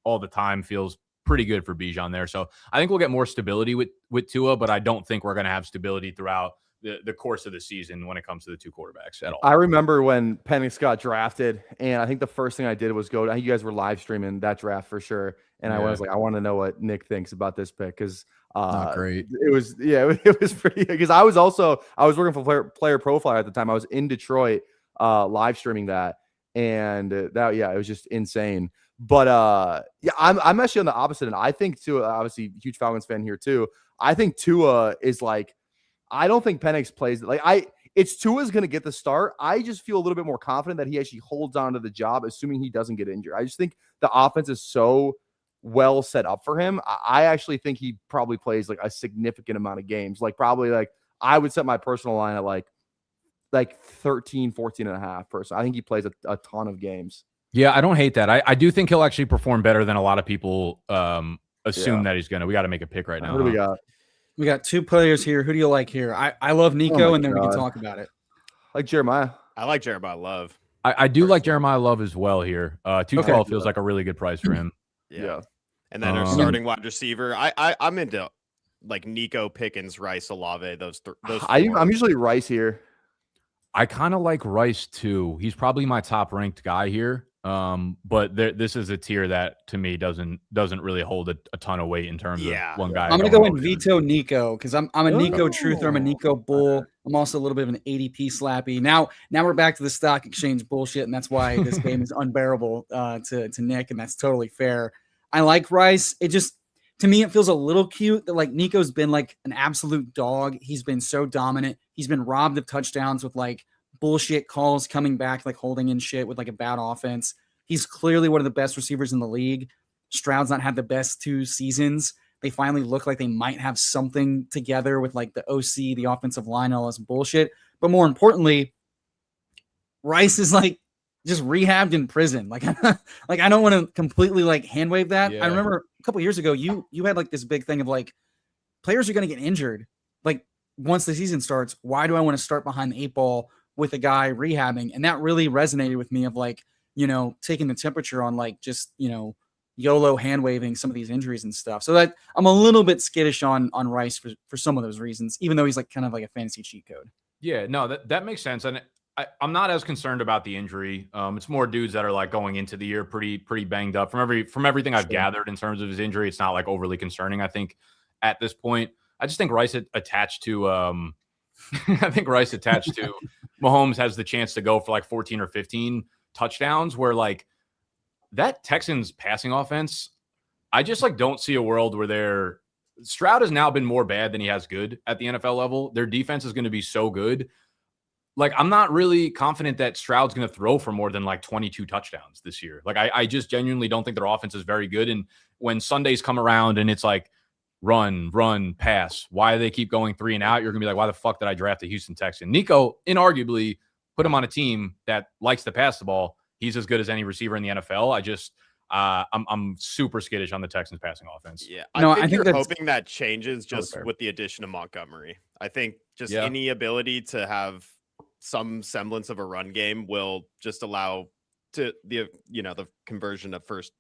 [SPEAKER 5] all the time feels pretty good for Bijan there. So I think we'll get more stability with Tua, but I don't think we're going to have stability throughout the course of the season when it comes to the two quarterbacks at all.
[SPEAKER 2] I remember when Penix got drafted, and I think the first thing I did was I think you guys were live streaming that draft for sure. And I was like, I want to know what Nick thinks about this pick because
[SPEAKER 5] not great.
[SPEAKER 2] It was pretty because I was working for Player Profile at the time. I was in Detroit live streaming that, and it was just insane. But I'm actually on the opposite end. I think Tua, obviously huge Falcons fan here too. I think Tua is like, I don't think Penix plays it's Tua's going to get the start. I just feel a little bit more confident that he actually holds on to the job, assuming he doesn't get injured. I just think the offense is so well set up for him. I actually think he probably plays like a significant amount of games. Like probably like I would set my personal line at like 13, 14 and a half person. I think he plays a ton of games.
[SPEAKER 5] Yeah, I don't hate that. I do think he'll actually perform better than a lot of people assume that he's going to. We got to make a pick right now.
[SPEAKER 2] What do we got?
[SPEAKER 1] We got two players here. Who do you like here? I love Nico, and then we can talk about it.
[SPEAKER 2] Like Jeremiah.
[SPEAKER 3] I like Jeremiah Love.
[SPEAKER 5] I do like Jeremiah Love as well here. 212 feels like a really good price for him.
[SPEAKER 3] Yeah. And then our starting wide receiver. I'm into like Nico, Pickens, Rice, Olave. Those
[SPEAKER 2] I'm usually Rice here.
[SPEAKER 5] I kind of like Rice too. He's probably my top ranked guy here. But this is a tier that to me doesn't really hold a ton of weight in terms of one guy.
[SPEAKER 1] I'm gonna go and veto Nico because I'm a Nico truther. I'm a Nico bull. I'm also a little bit of an ADP slappy. Now we're back to the stock exchange bullshit, and that's why this game is unbearable to Nick, and that's totally fair. I like Rice. It just to me it feels a little cute that like Nico's been like an absolute dog. He's been so dominant. He's been robbed of touchdowns with like bullshit calls coming back, like holding in shit with like a bad offense. He's clearly one of the best receivers in the league. Stroud's not had the best 2 seasons. They finally look like they might have something together with like the OC, the offensive line, all this bullshit. But more importantly, Rice is like just rehabbed in prison. Like I don't want to completely like hand wave that. Yeah. I remember a couple years ago, you had like this big thing of like players are going to get injured. Like once the season starts, why do I want to start behind the 8 ball with a guy rehabbing? And that really resonated with me of like, taking the temperature on like just, YOLO hand waving some of these injuries and stuff. So that I'm a little bit skittish on Rice for some of those reasons, even though he's like kind of like a fantasy cheat code.
[SPEAKER 5] Yeah, no, that makes sense. And I'm not as concerned about the injury. It's more dudes that are like going into the year pretty banged up. From everything I've gathered in terms of his injury, it's not like overly concerning. I think at this point, I just think Rice attached to Mahomes has the chance to go for like 14 or 15 touchdowns where like that Texans passing offense, I just like don't see a world where Stroud has now been more bad than he has good at the NFL level. Their defense is going to be so good. Like, I'm not really confident that Stroud's going to throw for more than like 22 touchdowns this year. Like, I just genuinely don't think their offense is very good. And when Sundays come around and it's like run, pass, why do they keep going 3 and out? You're going to be like, why the fuck did I draft a Houston Texan? Nico, inarguably, put him on a team that likes to pass the ball. He's as good as any receiver in the NFL. I'm super skittish on the Texans passing offense.
[SPEAKER 3] Yeah, I think you're hoping that changes just with the addition of Montgomery. I think just any ability to have some semblance of a run game will just allow to the conversion of first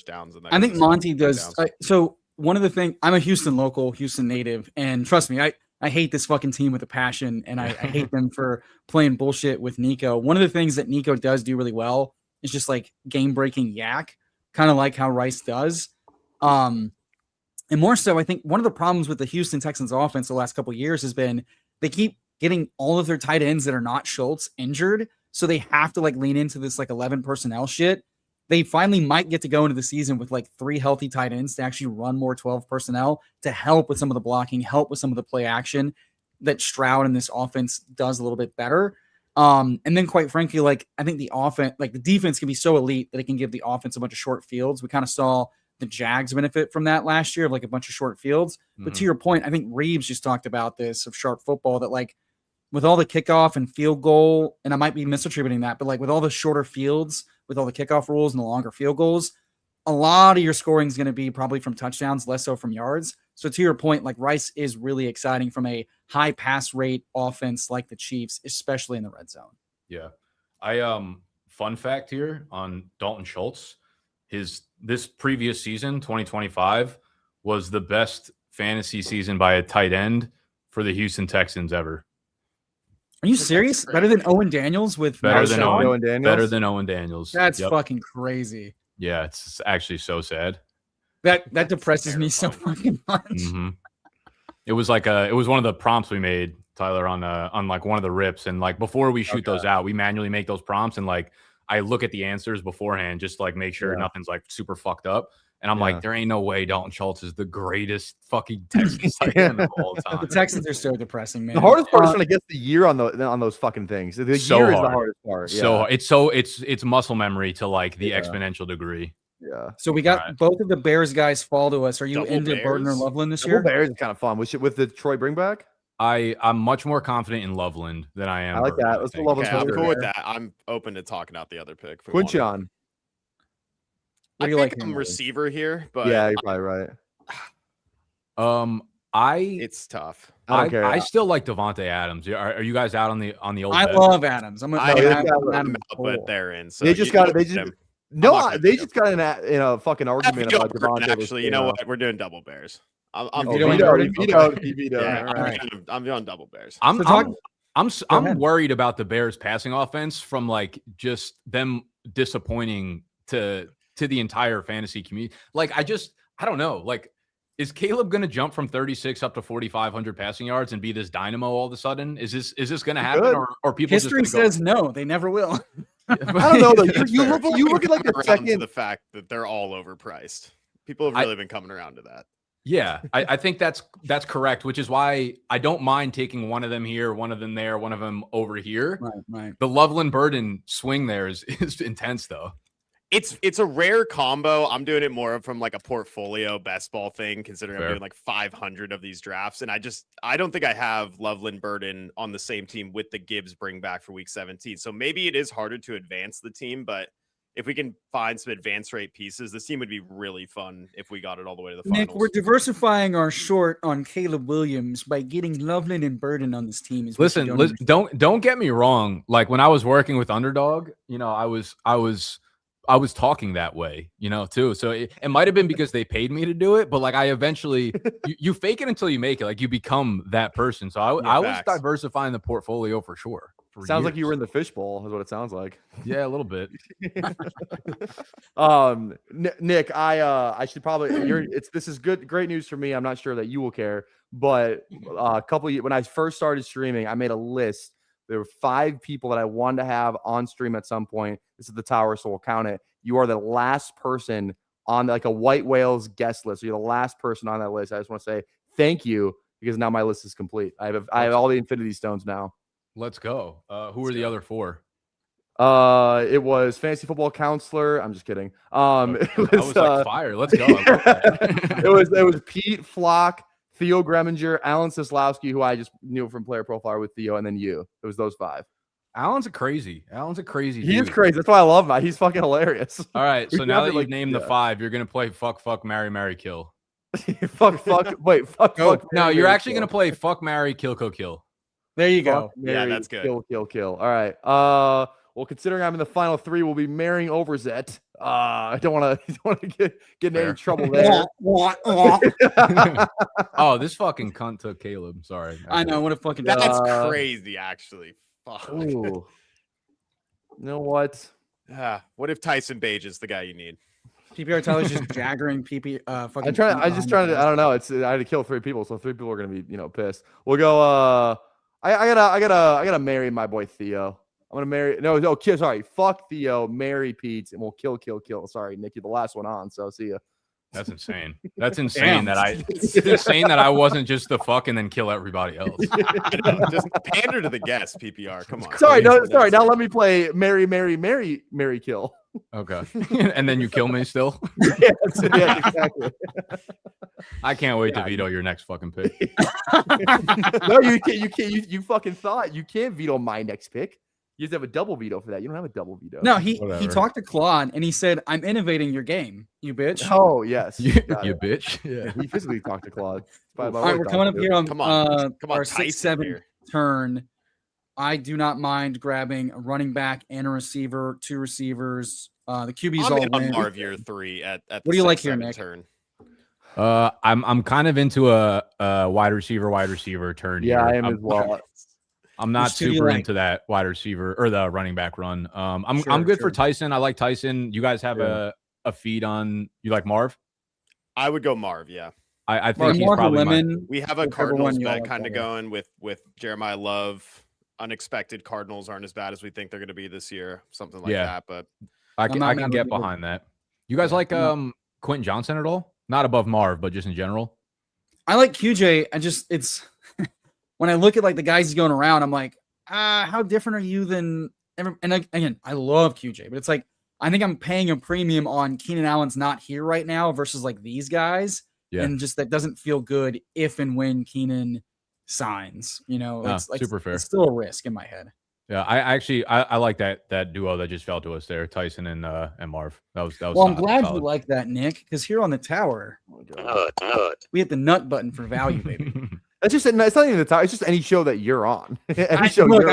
[SPEAKER 3] downs. And
[SPEAKER 1] I think Monty does. So one of the things, I'm a Houston local, Houston native, and trust me, I hate this fucking team with a passion, and I hate them for playing bullshit with Nico. One of the things that Nico does do really well is just like game-breaking yak, kind of like how Rice does. And more so, I think one of the problems with the Houston Texans offense the last couple of years has been they keep getting all of their tight ends that are not Schultz injured, so they have to like lean into this like 11 personnel shit. They finally might get to go into the season with like 3 healthy tight ends to actually run more 12 personnel to help with some of the blocking, help with some of the play action that Stroud in this offense does a little bit better. And then quite frankly, like I think the offense, like the defense can be so elite that it can give the offense a bunch of short fields. We kind of saw the Jags benefit from that last year of like a bunch of short fields. But to your point, I think Reeves just talked about this of sharp football that like with all the kickoff and field goal, and I might be misattributing that, but like with all the shorter fields, with all the kickoff rules and the longer field goals, a lot of your scoring is going to be probably from touchdowns, less so from yards. So to your point, like Rice is really exciting from a high pass rate offense like the Chiefs, especially in the red zone.
[SPEAKER 5] Yeah. Fun fact here on Dalton Schultz, this previous season, 2025, was the best fantasy season by a tight end for the Houston Texans ever.
[SPEAKER 1] Are you serious? Better than Owen Daniels with
[SPEAKER 5] better than
[SPEAKER 2] Owen Daniels?
[SPEAKER 5] Better than Owen Daniels.
[SPEAKER 1] That's fucking crazy.
[SPEAKER 5] Yeah, it's actually so sad.
[SPEAKER 1] That depresses me so fucking much.
[SPEAKER 5] Mm-hmm. It was one of the prompts we made, Tyler, on like one of the rips, and like before we shoot those out, we manually make those prompts, and like I look at the answers beforehand just to like make sure nothing's like super fucked up. And I'm like, there ain't no way Dalton Schultz is the greatest fucking Texans tight end of all time.
[SPEAKER 1] The Texans are so depressing, man.
[SPEAKER 2] The hardest part is trying to get the year on those fucking things. The year is the hardest part.
[SPEAKER 5] So it's muscle memory to like the exponential degree.
[SPEAKER 2] Yeah.
[SPEAKER 1] So we got both of the Bears guys fall to us. Are you into Burton or Loveland this year?
[SPEAKER 2] Bears is kind of fun. With the Troy bringback?
[SPEAKER 5] I'm much more confident in Loveland than I am.
[SPEAKER 2] I like
[SPEAKER 5] Burton,
[SPEAKER 2] that. Let's go Loveland.
[SPEAKER 3] I'm cool with that. I'm open to talking out the other pick.
[SPEAKER 2] Quinchon.
[SPEAKER 1] What do you
[SPEAKER 3] think
[SPEAKER 1] like?
[SPEAKER 3] I'm receiver here, but
[SPEAKER 2] yeah, you're probably right.
[SPEAKER 3] It's tough.
[SPEAKER 2] I
[SPEAKER 5] still like Devontae Adams. Are you guys out on the old?
[SPEAKER 1] I love Adams. I'm
[SPEAKER 3] but they're in. So
[SPEAKER 2] they just got in a fucking argument about Devontae.
[SPEAKER 3] Actually, you know what? We're doing double Bears. I'm
[SPEAKER 2] doing
[SPEAKER 3] double Bears.
[SPEAKER 5] I'm worried about the Bears passing offense from like just them disappointing to the entire fantasy community. Like I don't know. Like, is Caleb going to jump from 36 up to 4,500 passing yards and be this dynamo all of a sudden? Is this going to happen, or people?
[SPEAKER 1] History says no, they never will.
[SPEAKER 2] I don't know though. You look at like the second
[SPEAKER 3] to the fact that they're all overpriced. People have really been coming around to that.
[SPEAKER 5] Yeah, I think that's correct, which is why I don't mind taking one of them here, one of them there, one of them over here.
[SPEAKER 1] Right.
[SPEAKER 5] The Loveland Burden swing there is intense though.
[SPEAKER 3] It's a rare combo. I'm doing it more from like a portfolio best ball thing, considering I'm doing like 500 of these drafts. And I don't think I have Loveland Burden on the same team with the Gibbs bring back for week 17. So maybe it is harder to advance the team, but if we can find some advance rate pieces, this team would be really fun if we got it all the way to the finals.
[SPEAKER 1] Nick, we're diversifying our short on Caleb Williams by getting Loveland and Burden on this team.
[SPEAKER 5] Listen, don't get me wrong. Like when I was working with Underdog, I was talking that way, too. So it might have been because they paid me to do it, but like I eventually, you fake it until you make it. Like you become that person. So I was diversifying the portfolio for sure.
[SPEAKER 2] Sounds like you were in the fishbowl, is what it sounds like.
[SPEAKER 5] Yeah, a little bit.
[SPEAKER 2] Nick, I should probably. This is great news for me. I'm not sure that you will care, but when I first started streaming, I made a list. There were 5 people that I wanted to have on stream at some point. This is the tower, so we'll count it. You are the last person on like a White Whales guest list. So you're the last person on that list. I just want to say thank you because now my list is complete. I have all the Infinity Stones now.
[SPEAKER 5] Let's go. Who are the other 4?
[SPEAKER 2] It was Fantasy Football Counselor. I'm just kidding.
[SPEAKER 5] It was like fire. Let's go.
[SPEAKER 2] It was Pete Flock, Theo Greminger, Alan Sislowski, who I just knew from Player Profiler with Theo, and then you. It was those 5.
[SPEAKER 5] Alan's a crazy
[SPEAKER 2] He is crazy. That's why I love him. He's fucking hilarious.
[SPEAKER 5] All right. So now that you've named the 5, you're gonna play fuck, marry, kill.
[SPEAKER 2] fuck.
[SPEAKER 5] No, you're actually gonna play fuck, marry, kill, kill.
[SPEAKER 1] There you go.
[SPEAKER 3] Yeah, that's good.
[SPEAKER 2] Kill. All right. Well, considering I'm in the final 3, we'll be marrying Overzet. I don't want to get in any trouble there.
[SPEAKER 5] Oh, this fucking cunt took Caleb. Sorry.
[SPEAKER 1] I know. What a fucking.
[SPEAKER 3] That's crazy, actually. Fuck.
[SPEAKER 2] Ooh. You know what?
[SPEAKER 3] What if Tyson Bage is the guy you need?
[SPEAKER 1] PPR Tyler's just jaggering PP. Fucking.
[SPEAKER 2] I'm just trying to. I don't know. I had to kill 3 people, so 3 people are gonna be pissed. We'll go. I gotta marry my boy Theo. I'm gonna marry. No, kill. Sorry, fuck Theo. Marry Pete, and we'll kill. Sorry, Nick, you're the last one on. So see ya.
[SPEAKER 5] That's insane. That's insane. It's insane that I wasn't just the fuck and then kill everybody else.
[SPEAKER 3] Just pander to the guests, PPR. Come on.
[SPEAKER 2] Sorry. Now let me play marry, kill.
[SPEAKER 5] Okay. And then you kill me still?
[SPEAKER 2] Yeah, exactly.
[SPEAKER 5] I can't wait to veto your next fucking pick.
[SPEAKER 2] No, you can't. You fucking thought you can't veto my next pick. You just have a double veto for that. You don't have a double veto.
[SPEAKER 1] No, he talked to Claude and he said, "I'm innovating your game, you bitch."
[SPEAKER 2] Oh yes,
[SPEAKER 5] you bitch. Yeah,
[SPEAKER 2] he physically talked to Claude.
[SPEAKER 1] All right, we're coming up here on
[SPEAKER 3] come on,
[SPEAKER 1] our
[SPEAKER 3] Tyson
[SPEAKER 1] 6-7
[SPEAKER 3] here.
[SPEAKER 1] turn. I do not mind grabbing a running back and a receiver, 2 receivers. The QBs
[SPEAKER 3] I'm
[SPEAKER 1] all
[SPEAKER 3] in on
[SPEAKER 1] win.
[SPEAKER 3] Marv year 3 at the
[SPEAKER 1] What do you like
[SPEAKER 3] 6-7
[SPEAKER 1] here, Nick?
[SPEAKER 3] turn.
[SPEAKER 5] I'm kind of into a wide receiver turn.
[SPEAKER 2] Yeah,
[SPEAKER 5] here.
[SPEAKER 2] I am as well.
[SPEAKER 5] I'm not
[SPEAKER 1] Which two do you
[SPEAKER 5] super
[SPEAKER 1] like?
[SPEAKER 5] into that wide receiver or the running back run. I'm good for Tyson. I like Tyson. You guys have a feed on. You like Marv?
[SPEAKER 3] I would go Marv. Yeah,
[SPEAKER 5] I think he's
[SPEAKER 1] Marv or
[SPEAKER 5] probably
[SPEAKER 1] Lemon.
[SPEAKER 3] we have a
[SPEAKER 1] Whichever
[SPEAKER 3] Cardinals
[SPEAKER 1] one you all
[SPEAKER 3] bet
[SPEAKER 1] like
[SPEAKER 3] kind of
[SPEAKER 1] better.
[SPEAKER 3] going with Jeremiah Love. Unexpected Cardinals aren't as bad as we think they're going to be this year. Something like that, but
[SPEAKER 5] I
[SPEAKER 1] not
[SPEAKER 5] can
[SPEAKER 1] mad
[SPEAKER 5] get
[SPEAKER 1] with you.
[SPEAKER 5] behind that. You guys like Quentin Johnson at all? Not above Marv, but just in general.
[SPEAKER 1] I like QJ. It's when I look at like the guys he's going around, I'm like, how different are you than? And again, I love QJ, but it's like I think I'm paying a premium on Keenan Allen's not here right now versus like these guys, and just that doesn't feel good if and when Keenan signs. It's like
[SPEAKER 5] super fair.
[SPEAKER 1] It's still a risk in my head.
[SPEAKER 5] Yeah, I like that duo that just fell to us there, Tyson and Marv. That was
[SPEAKER 1] Well, I'm
[SPEAKER 5] solid,
[SPEAKER 1] glad
[SPEAKER 5] solid.
[SPEAKER 1] you like that, Nick, because here on the tower, we hit the nut button for value, baby.
[SPEAKER 2] That's just it's not even the tower. It's just any show that you're on.
[SPEAKER 1] I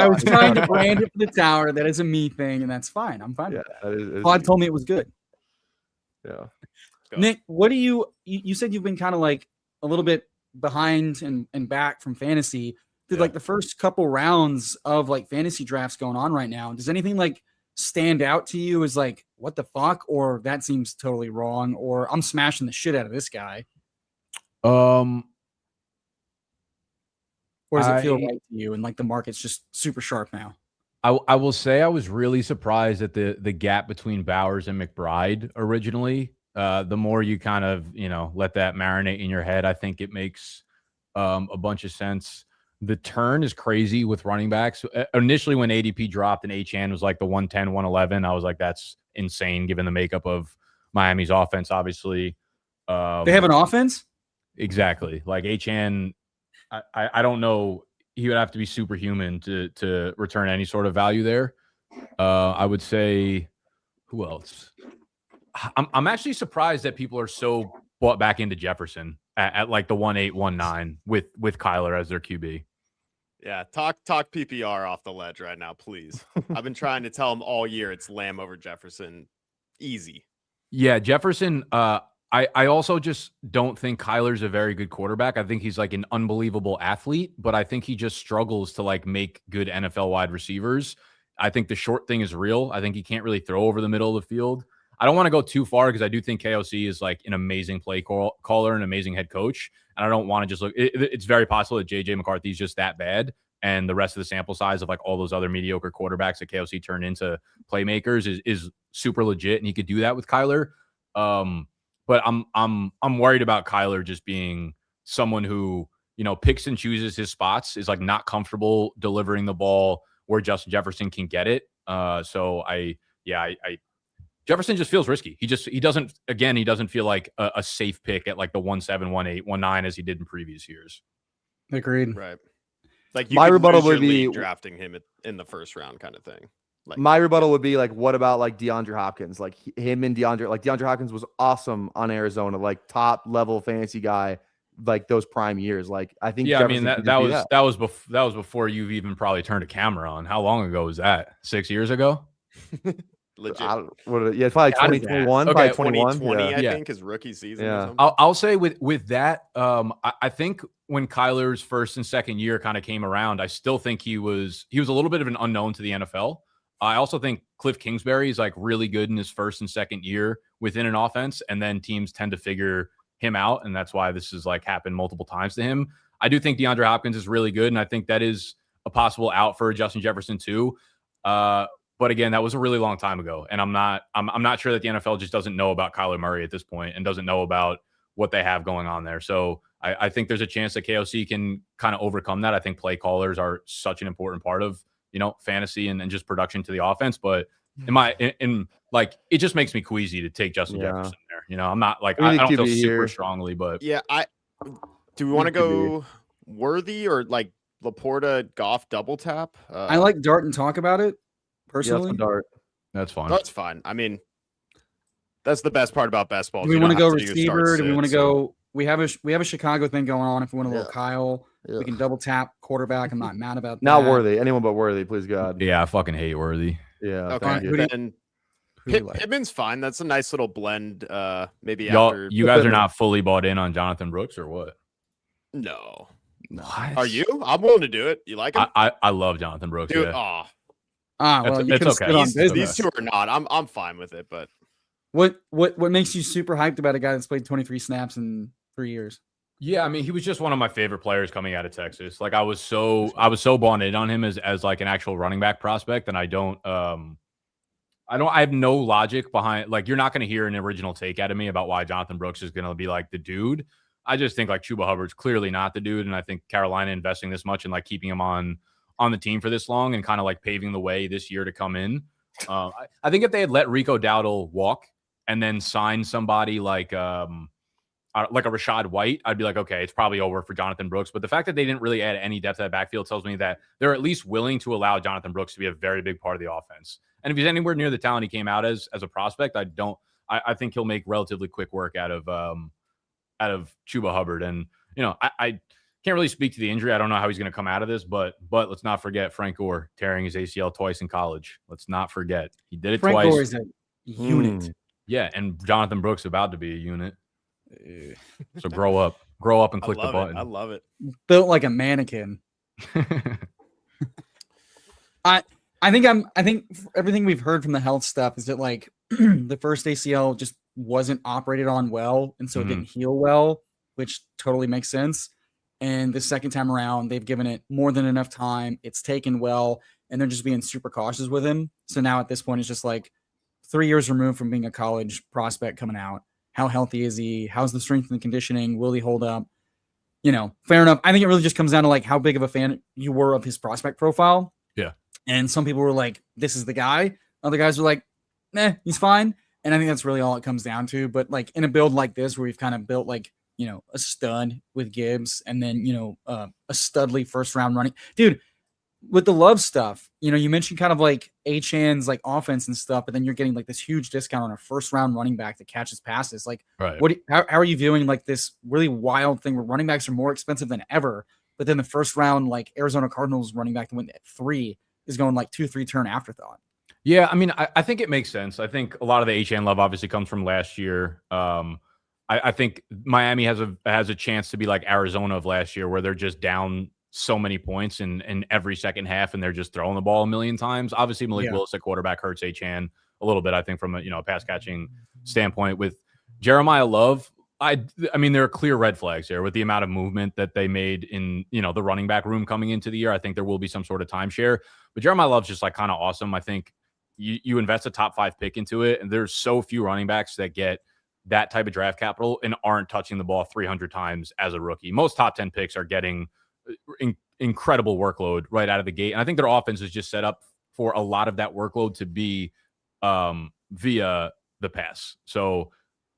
[SPEAKER 1] was trying to brand it for the tower. That is a me thing, and that's fine. I'm fine with that. Claude told me it was good.
[SPEAKER 2] Yeah.
[SPEAKER 1] Nick, what do you said you've been kind of like a little bit behind and back from fantasy. Did like the first couple rounds of like fantasy drafts going on right now, does anything like stand out to you as like, what the fuck? Or that seems totally wrong, or I'm smashing the shit out of this guy? Or does it feel right to you and like the market's just super sharp now?
[SPEAKER 5] I will say I was really surprised at the gap between Bowers and McBride originally. The more you kind of, let that marinate in your head, I think it makes a bunch of sense. The turn is crazy with running backs. Initially, when ADP dropped and Achane was like the 110, 111, I was like, that's insane given the makeup of Miami's offense, obviously.
[SPEAKER 1] They have an offense?
[SPEAKER 5] Exactly. Like Achane, I don't know. He would have to be superhuman to return any sort of value there. I would say, who else? I'm actually surprised that people are so bought back into Jefferson at like the 1.8, 1.9 with Kyler as their QB.
[SPEAKER 3] Yeah, talk PPR off the ledge right now, please. I've been trying to tell him all year it's Lamb over Jefferson. Easy.
[SPEAKER 5] Yeah, Jefferson. I also just don't think Kyler's a very good quarterback. I think he's like an unbelievable athlete, but I think he just struggles to like make good NFL wide receivers. I think the short thing is real. I think he can't really throw over the middle of the field. I don't want to go too far because I do think KOC is like an amazing play caller, an amazing head coach. And I don't want to just look, it's very possible that JJ McCarthy is just that bad. And the rest of the sample size of like all those other mediocre quarterbacks that KOC turned into playmakers is super legit. And he could do that with Kyler. But I'm worried about Kyler just being someone who, picks and chooses his spots, is like not comfortable delivering the ball where Justin Jefferson can get it. Jefferson just feels risky. He doesn't feel like a safe pick at like the 1.7, 1.8, 1.9 as he did in previous years.
[SPEAKER 1] Agreed.
[SPEAKER 3] Right. Like
[SPEAKER 2] my rebuttal would be
[SPEAKER 3] drafting him in the first round kind of thing. Like,
[SPEAKER 2] my rebuttal would be like, what about like DeAndre Hopkins? Like him and DeAndre Hopkins was awesome on Arizona, like top level fantasy guy, like those prime years. Like I think, Jefferson
[SPEAKER 5] that was before you've even probably turned a camera on. How long ago was that? 6 years ago?
[SPEAKER 3] legit.
[SPEAKER 2] Yeah, probably 2021.
[SPEAKER 5] Okay,
[SPEAKER 2] probably 21.
[SPEAKER 3] 2020, I think, his rookie season.
[SPEAKER 2] Yeah.
[SPEAKER 5] I'll say with that, I think when Kyler's first and second year kind of came around, I still think he was a little bit of an unknown to the NFL. I also think Cliff Kingsbury is like really good in his first and second year within an offense, and then teams tend to figure him out, and that's why this has like happened multiple times to him. I do think DeAndre Hopkins is really good, and I think that is a possible out for Justin Jefferson too. But again, that was a really long time ago, and I'm not sure that the NFL just doesn't know about Kyler Murray at this point and doesn't know about what they have going on there. So I think there's a chance that KOC can kind of overcome that. I think play callers are such an important part of fantasy and just production to the offense. But like it just makes me queasy to take Justin Jefferson there. I'm not like I don't feel super strongly, but
[SPEAKER 3] yeah. Do we want to go Worthy or like Laporta Goff double tap?
[SPEAKER 1] I like Dart and talk about it personally.
[SPEAKER 2] Yeah, Dart.
[SPEAKER 5] That's fine.
[SPEAKER 3] That's fine. I mean, that's the best part about best ball.
[SPEAKER 1] Do we want to go receiver? Do we want to go? We have a Chicago thing going on. If we want a little Kyle, we can double tap quarterback. I'm not mad about that.
[SPEAKER 2] Not Worthy. Anyone but Worthy, please God.
[SPEAKER 5] Yeah, I fucking hate Worthy.
[SPEAKER 2] Yeah.
[SPEAKER 3] Okay. Then Pittman's fine. That's a nice little blend. Maybe after
[SPEAKER 5] you guys are not fully bought in on Jonathan Brooks or what?
[SPEAKER 3] No.
[SPEAKER 5] What?
[SPEAKER 3] Are you? I'm willing to do it. You like him?
[SPEAKER 5] I love Jonathan Brooks.
[SPEAKER 3] Dude,
[SPEAKER 5] yeah.
[SPEAKER 1] Well,
[SPEAKER 5] it's okay.
[SPEAKER 3] These two are not. I'm fine with it, but
[SPEAKER 1] what makes you super hyped about a guy that's played 23 snaps in 3 years?
[SPEAKER 5] Yeah, I mean, he was just one of my favorite players coming out of Texas. Like I was so bought in on him as like an actual running back prospect, and I have no logic behind, like, you're not going to hear an original take out of me about why Jonathan Brooks is going to be like the dude. I just think like Chuba Hubbard's clearly not the dude, and I think Carolina investing this much and like keeping him on the team for this long and kind of like paving the way this year to come in. I think if they had let Rico Dowdle walk and then sign somebody like a Rashad White, I'd be like, okay, it's probably over for Jonathan Brooks. But the fact that they didn't really add any depth to that backfield tells me that they're at least willing to allow Jonathan Brooks to be a very big part of the offense. And if he's anywhere near the talent he came out as a prospect, I think he'll make relatively quick work out of Chuba Hubbard. And I can't really speak to the injury. I don't know how he's going to come out of this, but let's not forget Frank Gore tearing his ACL twice in college. Let's not forget he did it twice.
[SPEAKER 1] Frank Gore is a unit.
[SPEAKER 5] Yeah, and Jonathan Brooks about to be a unit. So grow up and click the button.
[SPEAKER 3] I love it.
[SPEAKER 1] Built like a mannequin. I think everything we've heard from the health stuff is that like the first ACL just wasn't operated on well, and so it didn't heal well, which totally makes sense. And the second time around, they've given it more than enough time. It's taken well, and they're just being super cautious with him. So now at this point, it's just like 3 years removed from being a college prospect coming out. How healthy is he? How's the strength and the conditioning? Will he hold up? Fair enough. I think it really just comes down to like how big of a fan you were of his prospect profile.
[SPEAKER 5] Yeah. And
[SPEAKER 1] some people were like, this is the guy. Other guys were like, nah, he's fine. And I think that's really all it comes down to. But like in a build like this, where we've kind of built like, a stud with Gibbs and then, a studly first round running. Dude, with the Love stuff, you mentioned kind of like Achan's like offense and stuff, but then you're getting like this huge discount on a first round running back that catches passes. Like,
[SPEAKER 5] right.
[SPEAKER 1] How are you viewing like this really wild thing where running backs are more expensive than ever, but then the first round, like Arizona Cardinals running back that went at 3 is going like 2-3 turn afterthought?
[SPEAKER 5] Yeah, I mean, I think it makes sense. I think a lot of the Achan love obviously comes from last year. I think Miami has a chance to be like Arizona of last year, where they're just down so many points in every second half, and they're just throwing the ball a million times. Obviously, Malik Willis at quarterback hurts Achan a little bit, I think, from a pass catching standpoint. With Jeremiah Love, I mean, there are clear red flags there with the amount of movement that they made in the running back room coming into the year. I think there will be some sort of timeshare, but Jeremiah Love's just like kind of awesome. I think you invest a top 5 pick into it, and there's so few running backs that get that type of draft capital and aren't touching the ball 300 times as a rookie. Most top 10 picks are getting incredible workload right out of the gate. And I think their offense is just set up for a lot of that workload to be via the pass. So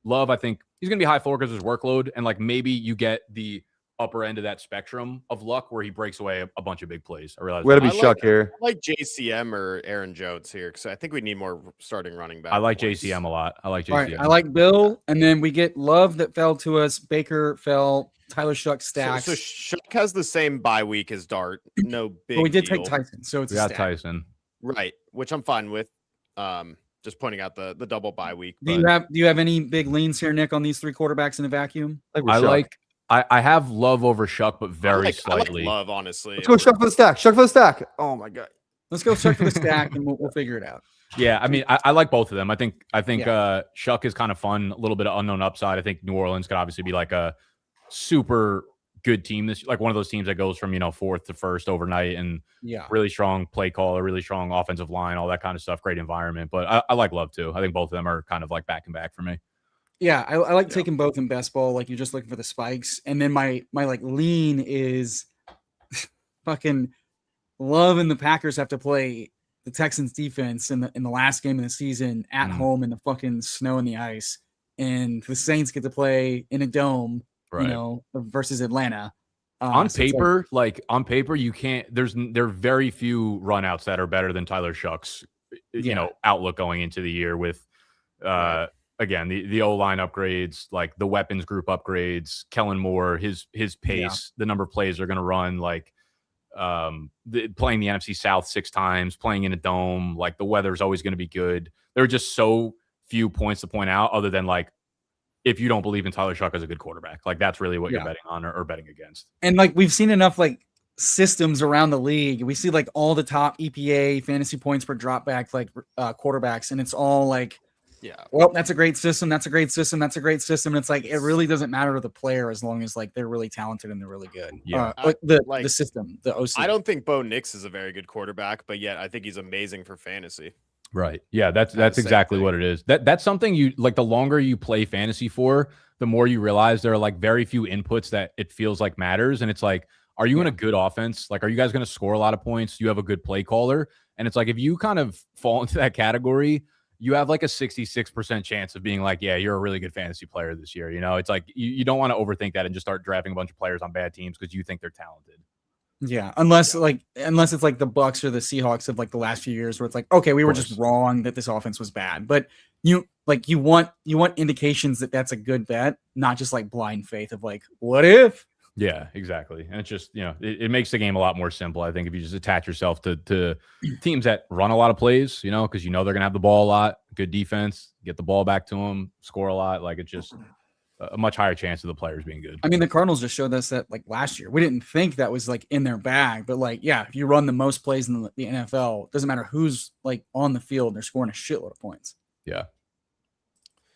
[SPEAKER 5] Love, I think he's going to be high floor because of his workload. And like maybe you get the upper end of that spectrum of luck where he breaks away a bunch of big plays. I realize
[SPEAKER 2] we're going to be Shuck here.
[SPEAKER 3] I like JCM or Aaron Jones here because I think we need more starting running back.
[SPEAKER 5] I like JCM a lot. I like JCM.
[SPEAKER 1] All right, I like Bill. And then we get Love that fell to us. Baker fell. Tyler Shuck stacks.
[SPEAKER 3] So Shuck has the same bye week as Dart. No big
[SPEAKER 1] but we did
[SPEAKER 3] deal.
[SPEAKER 1] take Tyson. So it's
[SPEAKER 5] we got Tyson.
[SPEAKER 3] Right, which I'm fine with. just pointing out the double bye week.
[SPEAKER 1] Do you have any big leans here, Nick, on these 3 quarterbacks in a vacuum?
[SPEAKER 5] I have Love over Shuck, but very slightly.
[SPEAKER 3] I like Love, honestly.
[SPEAKER 2] Let's go Shuck for the stack. Shuck for the stack. Oh my god.
[SPEAKER 1] Let's go Shuck for the stack, and we'll figure it out.
[SPEAKER 5] Yeah, I mean, I like both of them. I think Shuck is kind of fun, a little bit of unknown upside. I think New Orleans could obviously be like a super good team, this like one of those teams that goes from 4th to 1st overnight, and really strong play call, a really strong offensive line, all that kind of stuff. Great environment, but I like Love too. I think both of them are kind of like back and back for me.
[SPEAKER 1] Yeah, I like taking both in best ball. Like, you're just looking for the spikes, and then my like lean is fucking Love, and the Packers have to play the Texans defense in the last game of the season at home in the fucking snow and the ice, and the Saints get to play in a dome, versus Atlanta.
[SPEAKER 5] On paper, you can't. There are very few runouts that are better than Tyler Shuck's, outlook going into the year with, again, the O-line upgrades, like the weapons group upgrades, Kellen Moore, his pace, the number of plays they're going to run, like playing the NFC South 6 times, playing in a dome, like the weather's always going to be good. There are just so few points to point out, other than like, if you don't believe in Tyler Shuck as a good quarterback, like that's really what you're betting on or betting against.
[SPEAKER 1] And like, we've seen enough like systems around the league. We see like all the top EPA fantasy points per dropback, like quarterbacks. And it's all like, well, that's a great system. That's a great system. That's a great system. And it's like, it really doesn't matter to the player as long as like they're really talented and they're really good.
[SPEAKER 5] Yeah.
[SPEAKER 1] The system, the OC.
[SPEAKER 3] I don't think Bo Nix is a very good quarterback, but yet I think he's amazing for fantasy.
[SPEAKER 5] Right. Yeah, that's exactly what it is. That's something you like. The longer you play fantasy for, the more you realize there are like very few inputs that it feels like matters. And it's like, are you in a good offense? Like, are you guys going to score a lot of points? Do you have a good play caller? And it's like, if you kind of fall into that category, you have like a 66% chance of being like, yeah, you're a really good fantasy player this year. It's like, you don't want to overthink that and just start drafting a bunch of players on bad teams because you think they're talented.
[SPEAKER 1] Yeah, unless it's like the Bucks or the Seahawks of like the last few years, where it's like, okay, we were just wrong that this offense was bad, but you want indications that that's a good bet, not just like blind faith of like, what if?
[SPEAKER 5] Yeah, exactly. And it's just, it makes the game a lot more simple, I think, if you just attach yourself to teams that run a lot of plays, because they're going to have the ball a lot, good defense, get the ball back to them, score a lot. Like, it's just a much higher chance of the players being good.
[SPEAKER 1] I mean, the Cardinals just showed us that like last year. We didn't think that was like in their bag, but like, yeah, if you run the most plays in the NFL, it doesn't matter who's like on the field, they're scoring a shitload of points.
[SPEAKER 5] Yeah.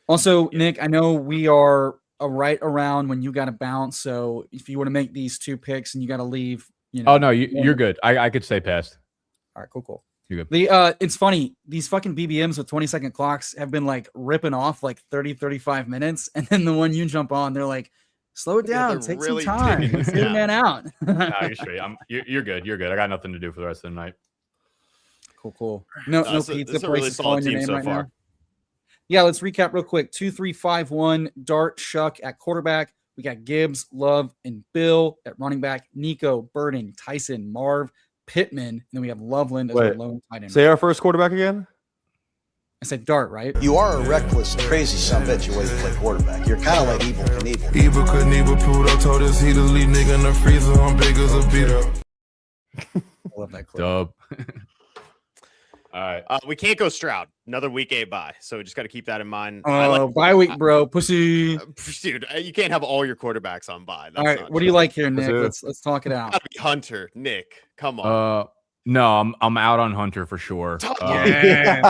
[SPEAKER 1] Also, Nick, I know we are right around when you got to bounce. So if you want to make these 2 picks and you got to leave,
[SPEAKER 5] Oh no, you're good. I could stay past.
[SPEAKER 1] All right, cool.
[SPEAKER 5] You're good.
[SPEAKER 1] It's funny. These fucking BBMs with 20-second clocks have been like ripping off like 30, 35 minutes. And then the one you jump on, they're like, slow it down. Take really some time. Get a man out.
[SPEAKER 5] No, you're straight. You're good. You're good. I got nothing to do for the rest of the night.
[SPEAKER 1] Cool. No pizza
[SPEAKER 3] places really calling your name so far.
[SPEAKER 1] Now. Yeah, let's recap real quick. 2-3-5-1, Dart, Shuck at quarterback. We got Gibbs, Love, and Bill at running back. Nico, Burden, Tyson, Marv, Pittman, and then we have Loveland as our lone tight end.
[SPEAKER 2] Say our first quarterback again.
[SPEAKER 1] I said Dart, right?
[SPEAKER 6] You are a reckless, crazy son of a bitch the way you play quarterback. You're kind of like Evil Knievel.
[SPEAKER 7] Evil Knievel pulled up, told us he the lead nigga in the freezer. I'm big as a beater.
[SPEAKER 1] I love that clip.
[SPEAKER 5] Dub. All right.
[SPEAKER 3] We can't go Stroud. Another week 8 bye. So we just got to keep that in mind.
[SPEAKER 1] Bye week, bro. Pussy.
[SPEAKER 3] Dude, you can't have all your quarterbacks on bye.
[SPEAKER 1] All right. What do you like here, Nick? Let's talk it out.
[SPEAKER 3] Hunter, Nick. Come on.
[SPEAKER 5] No, I'm out on Hunter for sure.
[SPEAKER 3] Get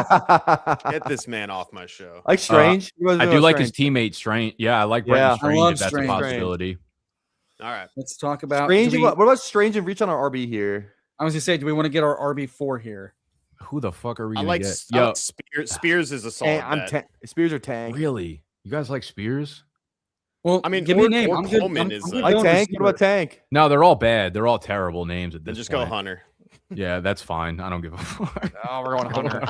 [SPEAKER 3] this man off my show.
[SPEAKER 2] Like Strange.
[SPEAKER 5] I do like his teammate Strange. Yeah, I like Brendan Strange if that's a possibility.
[SPEAKER 3] All right.
[SPEAKER 1] Let's talk about
[SPEAKER 2] Strange. What about Strange and reach on our RB here?
[SPEAKER 1] I was gonna say, do we want to get our RB4 here?
[SPEAKER 5] Who the fuck are we
[SPEAKER 3] gonna
[SPEAKER 5] get?
[SPEAKER 3] I like Spears is a solid bet.
[SPEAKER 2] Spears or Tank.
[SPEAKER 5] Really? You guys like Spears?
[SPEAKER 1] Well,
[SPEAKER 3] I mean,
[SPEAKER 1] give me a name.
[SPEAKER 3] I'm good.
[SPEAKER 2] Like Tank. What about Tank?
[SPEAKER 5] No, they're all bad. They're all terrible names at this
[SPEAKER 3] point. Just
[SPEAKER 5] go
[SPEAKER 3] Hunter.
[SPEAKER 5] Yeah, that's fine. I don't give a fuck.
[SPEAKER 2] Oh, we're going Hunter.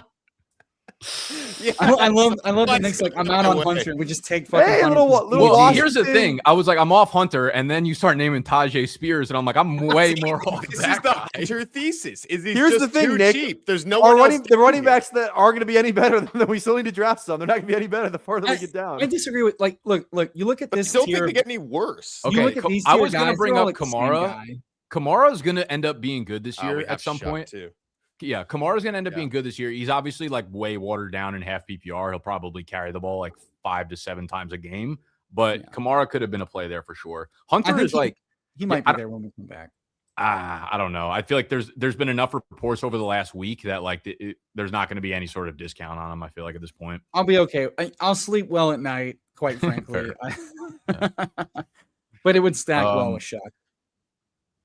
[SPEAKER 1] Yeah, I love the Nick's like, I'm out on Hunter. We just take fucking
[SPEAKER 5] little here's the thing. I was like, I'm off Hunter, and then you start naming Tajay Spears, and I'm like, I'm way more off.
[SPEAKER 3] This is the Hunter thesis. Here's
[SPEAKER 2] the thing, Nick.
[SPEAKER 3] Cheap. There's no one
[SPEAKER 2] the running backs that are going to be any better than we still need to draft some. They're not going to be any better the farther we get down.
[SPEAKER 1] I disagree with look. You look at this.
[SPEAKER 3] I don't think they get any worse.
[SPEAKER 5] Okay, I was going to bring up Kamara. Kamara is going to end up being good this year at some point.
[SPEAKER 3] Too.
[SPEAKER 5] Yeah, Kamara's going to end up being good this year. He's obviously like way watered down in half PPR. He'll probably carry the ball like 5 to 7 times a game, but Kamara could have been a play there for sure. Hunter is
[SPEAKER 1] he might be there when we come back.
[SPEAKER 5] I don't know. I feel like there's been enough reports over the last week that like there's not going to be any sort of discount on him. I feel like at this point,
[SPEAKER 1] I'll be okay. I'll sleep well at night, quite frankly. But it would stack well with Shock.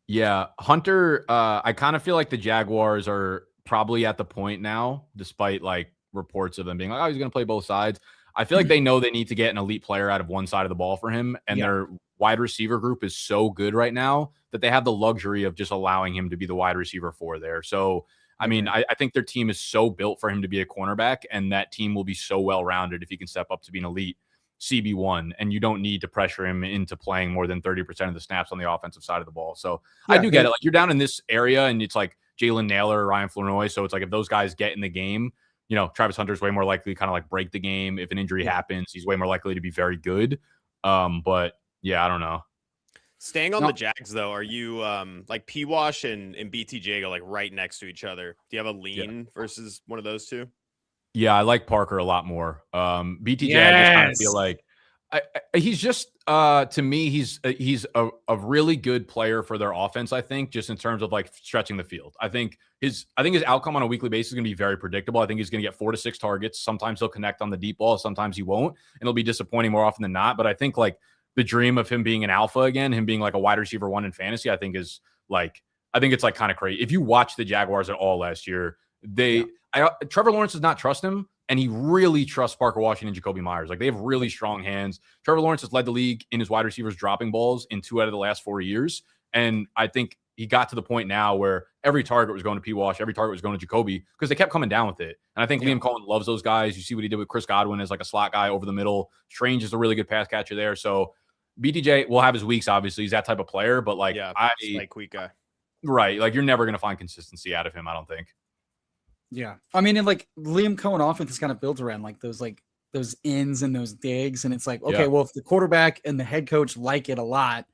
[SPEAKER 5] Yeah, Hunter. I kind of feel like the Jaguars are probably at the point now, despite like reports of them being like, "Oh, he's going to play both sides." I feel like they know they need to get an elite player out of one side of the ball for him, and their wide receiver group is so good right now that they have the luxury of just allowing him to be the wide receiver 4 there. So, I mean, I think their team is so built for him to be a cornerback, and that team will be so well-rounded if he can step up to be an elite CB1, and you don't need to pressure him into playing more than 30% of the snaps on the offensive side of the ball. So I do get it. Like, you're down in this area, and it's like Jalen Naylor or Ryan Flournoy. So it's like if those guys get in the game, you know, Travis Hunter's way more likely to kind of like break the game. If an injury happens, he's way more likely to be very good. But yeah, I don't know.
[SPEAKER 3] Staying on the Jags, though, are you like P-Wash and BTJ go like right next to each other? Do you have a lean versus one of those two?
[SPEAKER 5] Yeah, I like Parker a lot more. BTJ, I just kind of feel like he's just to me, he's a really good player for their offense. I think just in terms of like stretching the field. I think his outcome on a weekly basis is going to be very predictable. I think he's going to get 4 to 6 targets. Sometimes he'll connect on the deep ball. Sometimes he won't, and it'll be disappointing more often than not. But I think like the dream of him being an alpha again, him being like a wide receiver 1 in fantasy, I think it's like kind of crazy. If you watch the Jaguars at all last year, Trevor Lawrence does not trust him, and he really trusts Parker Washington and Jacoby Myers. Like, they have really strong hands. Trevor Lawrence has led the league in his wide receivers dropping balls in 2 out of the last 4 years. And I think he got to the point now where every target was going to P-Wash, every target was going to Jacoby, because they kept coming down with it. And I think Liam Cohen loves those guys. You see what he did with Chris Godwin as like a slot guy over the middle. Strange is a really good pass catcher there. So BTJ will have his weeks, obviously. He's that type of player, but like,
[SPEAKER 3] like weak guy.
[SPEAKER 5] Right. Like, you're never going to find consistency out of him, I don't think.
[SPEAKER 1] Yeah. I mean, and like Liam Cohen offense is kind of built around like those ins and those digs. And it's like, okay, well, if the quarterback and the head coach like it a lot,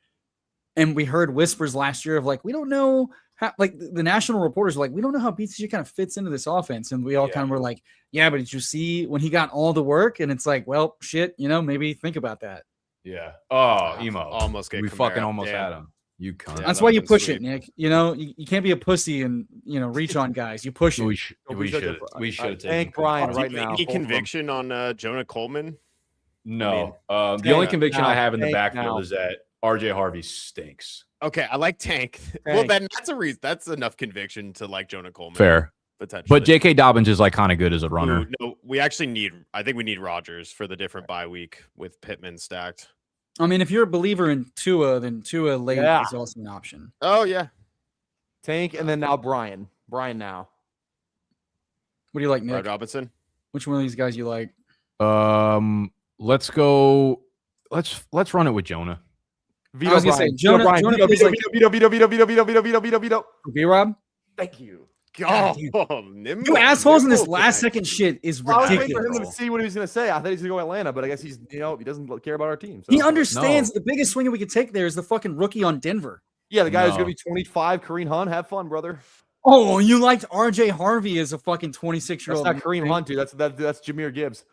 [SPEAKER 1] and we heard whispers last year of like, we don't know how, like the national reporters were like, we don't know how BTJ kind of fits into this offense. And we all kind of were like, yeah, but did you see when he got all the work? And it's like, well, shit, you know, maybe think about that.
[SPEAKER 5] Yeah. Oh, emo.
[SPEAKER 3] Almost
[SPEAKER 5] we fucking almost had him. You cunt.
[SPEAKER 1] That's why you push it, Nick. You know, you can't be a pussy and, you know, reach on guys. You push it.
[SPEAKER 5] We should
[SPEAKER 2] thank Brian right now.
[SPEAKER 3] Any conviction on Jonah Coleman?
[SPEAKER 5] No. The only conviction I have in the backfield is that RJ Harvey stinks.
[SPEAKER 3] Okay, I like Tank. Well, then that's a reason. That's enough conviction to like Jonah Coleman.
[SPEAKER 5] Fair.
[SPEAKER 3] Potentially.
[SPEAKER 5] But J.K. Dobbins is like kind of good as a runner.
[SPEAKER 3] No, we actually I think we need Rodgers for the different bye week with Pittman stacked.
[SPEAKER 1] I mean, if you're a believer in Tua, then Tua late is also an option.
[SPEAKER 3] Oh, yeah.
[SPEAKER 2] Tank, and then now Brian. Brian now.
[SPEAKER 1] What do you like, Nick?
[SPEAKER 3] Brad Robinson.
[SPEAKER 1] Which one of these guys you like?
[SPEAKER 5] Let's go. Let's run it with Jonah.
[SPEAKER 1] I was going to say, Jonah
[SPEAKER 2] Vito.
[SPEAKER 1] B-Rob?
[SPEAKER 2] Thank you.
[SPEAKER 3] God,
[SPEAKER 1] you assholes in this last second shit is ridiculous.
[SPEAKER 2] I was waiting for him to see what he was going to say. I thought he was going to go Atlanta, but I guess he doesn't care about our team. So.
[SPEAKER 1] He understands the biggest swing we could take there is the fucking rookie on Denver.
[SPEAKER 2] Yeah, the guy who's going to be 25, Kareem Hunt. Have fun, brother.
[SPEAKER 1] Oh, you liked RJ Harvey as a fucking 26-year-old.
[SPEAKER 2] That's not Kareem Hunt, dude. That's Jahmyr Gibbs.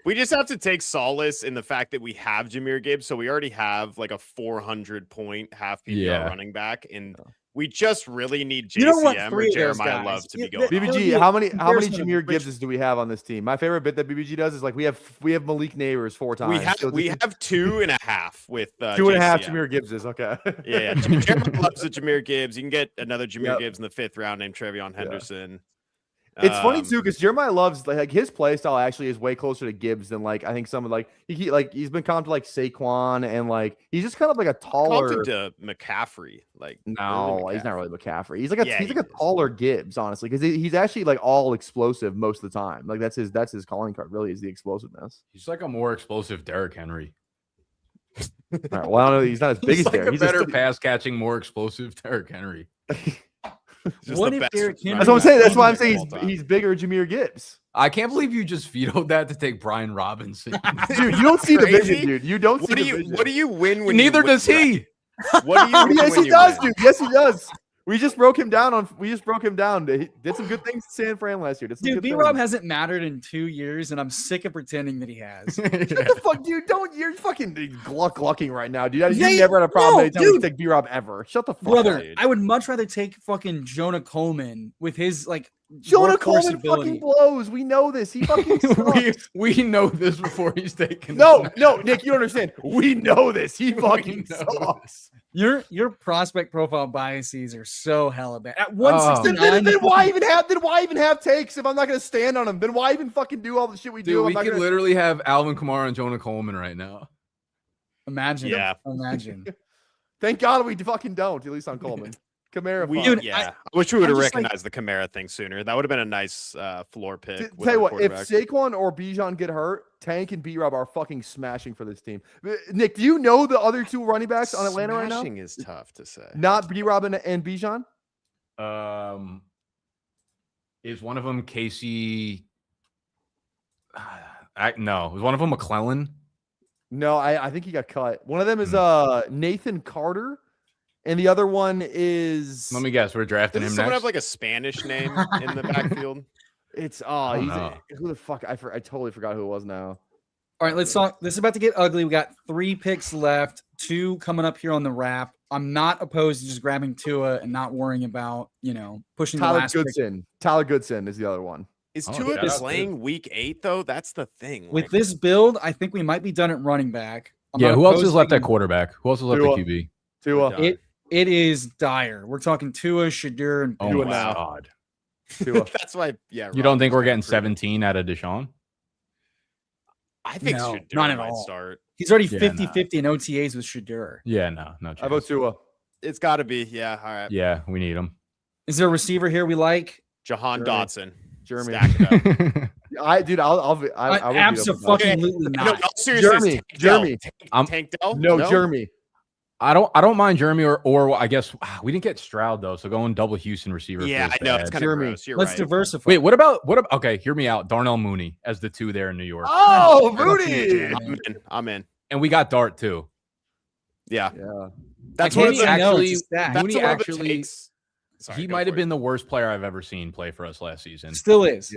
[SPEAKER 3] We just have to take solace in the fact that we have Jahmyr Gibbs, so we already have like a 400-point half PPR running back, and we just really need JCM or Jeremiah Love to be going.
[SPEAKER 2] BBG, how many Jahmyr Gibbses do we have on this team? My favorite bit that BBG does is like we have Malik Neighbors 4 times.
[SPEAKER 3] We have 2.5 with
[SPEAKER 2] 2.5 Jahmyr Gibbses. Okay.
[SPEAKER 3] Yeah. Jeremiah Love's a Jahmyr Gibbs. You can get another Jahmyr Gibbs in the 5th round named Trevion Henderson.
[SPEAKER 2] It's funny too because Jeremiah Love's like his play style actually is way closer to Gibbs than like I think some of like he's been compared to like Saquon and like he's just kind of like a taller
[SPEAKER 3] to McCaffrey. Like
[SPEAKER 2] no, he's not really McCaffrey. He's like a taller Gibbs honestly because he's actually like all explosive most of the time. Like that's his calling card really is the explosiveness.
[SPEAKER 5] He's like a more explosive Derrick Henry.
[SPEAKER 2] Right, well, I don't know. He's not as big as
[SPEAKER 5] like
[SPEAKER 2] Derrick.
[SPEAKER 5] He's a better pass catching, more explosive Derrick Henry.
[SPEAKER 1] What if Derrick Henry?
[SPEAKER 2] That's what I'm saying. That's why I'm saying he's bigger Jahmyr Gibbs.
[SPEAKER 5] I can't believe you just vetoed that to take Brian Robinson.
[SPEAKER 2] Dude, you don't see the vision, dude. You don't see the vision.
[SPEAKER 3] What do you win when
[SPEAKER 5] Neither does he.
[SPEAKER 3] What do you win
[SPEAKER 2] Yes, he does, dude. Yes, he does. We just broke him down. He did some good things in San Fran last year.
[SPEAKER 1] Dude, B-Rob hasn't mattered in 2 years, and I'm sick of pretending that he has.
[SPEAKER 2] Shut the fuck, dude! You're fucking glucking right now, dude. You never had a problem anytime you take B-Rob ever. Shut the fuck
[SPEAKER 1] brother,
[SPEAKER 2] up, dude.
[SPEAKER 1] I would much rather take fucking Jonah Coleman with his
[SPEAKER 2] Jonah Coleman fucking blows. We know this. He fucking sucks.
[SPEAKER 5] we know this before he's taken.
[SPEAKER 2] No, Nick, you don't understand. We know this. He fucking sucks.
[SPEAKER 1] Your prospect profile biases are so hella bad. At 169,
[SPEAKER 2] then why even have takes if I'm not going to stand on him? Then why even fucking do all the shit we do?
[SPEAKER 5] We could literally have Alvin Kamara and Jonah Coleman right now.
[SPEAKER 1] Imagine.
[SPEAKER 2] Thank God we fucking don't. At least on Coleman. Kamara.
[SPEAKER 3] I wish we would have recognized the Kamara thing sooner. That would have been a nice floor pick.
[SPEAKER 2] Tell you what, if Saquon or Bijan get hurt, Tank and B-Rob are fucking smashing for this team. Nick, do you know the other two running backs on Atlanta right now?
[SPEAKER 3] Smashing is tough to say.
[SPEAKER 2] Not B-Rob and Bijan?
[SPEAKER 5] Is one of them Casey? No. Is one of them McClellan?
[SPEAKER 2] No, I think he got cut. One of them is Nathan Carter. And the other one is.
[SPEAKER 5] Let me guess. We're drafting him next.
[SPEAKER 3] Someone have like a Spanish name in the backfield?
[SPEAKER 2] It's who the fuck? I totally forgot who it was now.
[SPEAKER 1] All right, let's talk. This is about to get ugly. We got 3 picks left, 2 coming up here on the wrap. I'm not opposed to just grabbing Tua and not worrying about pushing
[SPEAKER 2] Tyler
[SPEAKER 1] the last
[SPEAKER 2] Goodson.
[SPEAKER 1] Pick.
[SPEAKER 2] Tyler Goodson is the other one.
[SPEAKER 3] Is Tua playing week 8 though? That's the thing.
[SPEAKER 1] With this build, I think we might be done at running back.
[SPEAKER 5] Who else is left at quarterback? Who else is left at QB?
[SPEAKER 2] Tua.
[SPEAKER 1] It is dire. We're talking Tua, Shadur, and
[SPEAKER 5] Tua now. God.
[SPEAKER 2] Tua.
[SPEAKER 3] That's why. Yeah.
[SPEAKER 5] You don't think we're getting 17 out of Deshaun?
[SPEAKER 3] I think
[SPEAKER 1] no,
[SPEAKER 3] Shadur
[SPEAKER 1] not at
[SPEAKER 3] might
[SPEAKER 1] all.
[SPEAKER 3] start.
[SPEAKER 1] He's already 50-50 in OTAs with Shadur.
[SPEAKER 5] Yeah, no chance.
[SPEAKER 2] How about Tua?
[SPEAKER 3] It's got to be. Yeah. All right.
[SPEAKER 5] Yeah, we need him.
[SPEAKER 1] Is there a receiver here we like?
[SPEAKER 3] Jahan Dotson.
[SPEAKER 2] Jeremy.
[SPEAKER 3] Stack it up.
[SPEAKER 2] I
[SPEAKER 1] absolutely not.
[SPEAKER 3] No, seriously.
[SPEAKER 2] Jeremy.
[SPEAKER 3] Tank Dell?
[SPEAKER 2] No, Jeremy.
[SPEAKER 5] I don't mind Jeremy or I guess we didn't get Stroud though, so going double Houston receiver.
[SPEAKER 3] Yeah, I know it's kind of gross. You're
[SPEAKER 1] Let's
[SPEAKER 3] right.
[SPEAKER 1] diversify.
[SPEAKER 5] Wait, what about? Okay, hear me out. Darnell Mooney as the 2 there in New York.
[SPEAKER 2] Oh, Mooney!
[SPEAKER 3] I'm in.
[SPEAKER 5] And we got Dart too.
[SPEAKER 3] Yeah.
[SPEAKER 1] That's
[SPEAKER 5] Mooney
[SPEAKER 1] what
[SPEAKER 5] actually. He might have been the worst player I've ever seen play for us last season.
[SPEAKER 1] Still is.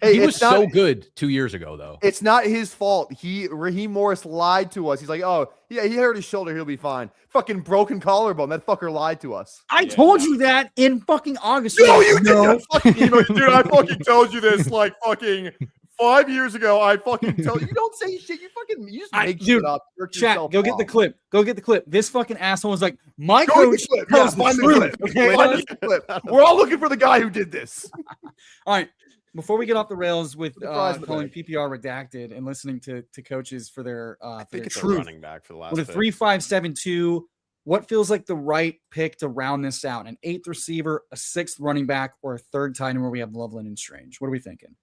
[SPEAKER 2] Hey,
[SPEAKER 5] he was so good 2 years ago, though.
[SPEAKER 2] It's not his fault. Raheem Morris lied to us. He's like, oh, yeah, he hurt his shoulder. He'll be fine. Fucking broken collarbone. That fucker lied to us.
[SPEAKER 1] I told you that in fucking August.
[SPEAKER 2] No, you didn't. Dude, I fucking told you this like fucking 5 years ago. I fucking told you. You don't say shit. You just make shit up.
[SPEAKER 1] Chat, go get the clip. Go get the clip. This fucking asshole was like, my coach tells the truth. Okay,
[SPEAKER 2] find the clip. We're all looking for the guy who did this.
[SPEAKER 1] All right. Before we get off the rails with calling PPR redacted and listening to coaches for their
[SPEAKER 3] I think it's
[SPEAKER 1] truth,
[SPEAKER 3] a running back for the last
[SPEAKER 1] with a 3-5-7-2, what feels like the right pick to round this out? An 8th receiver, a 6th running back, or a 3rd tight end where we have Loveland and Strange? What are we thinking?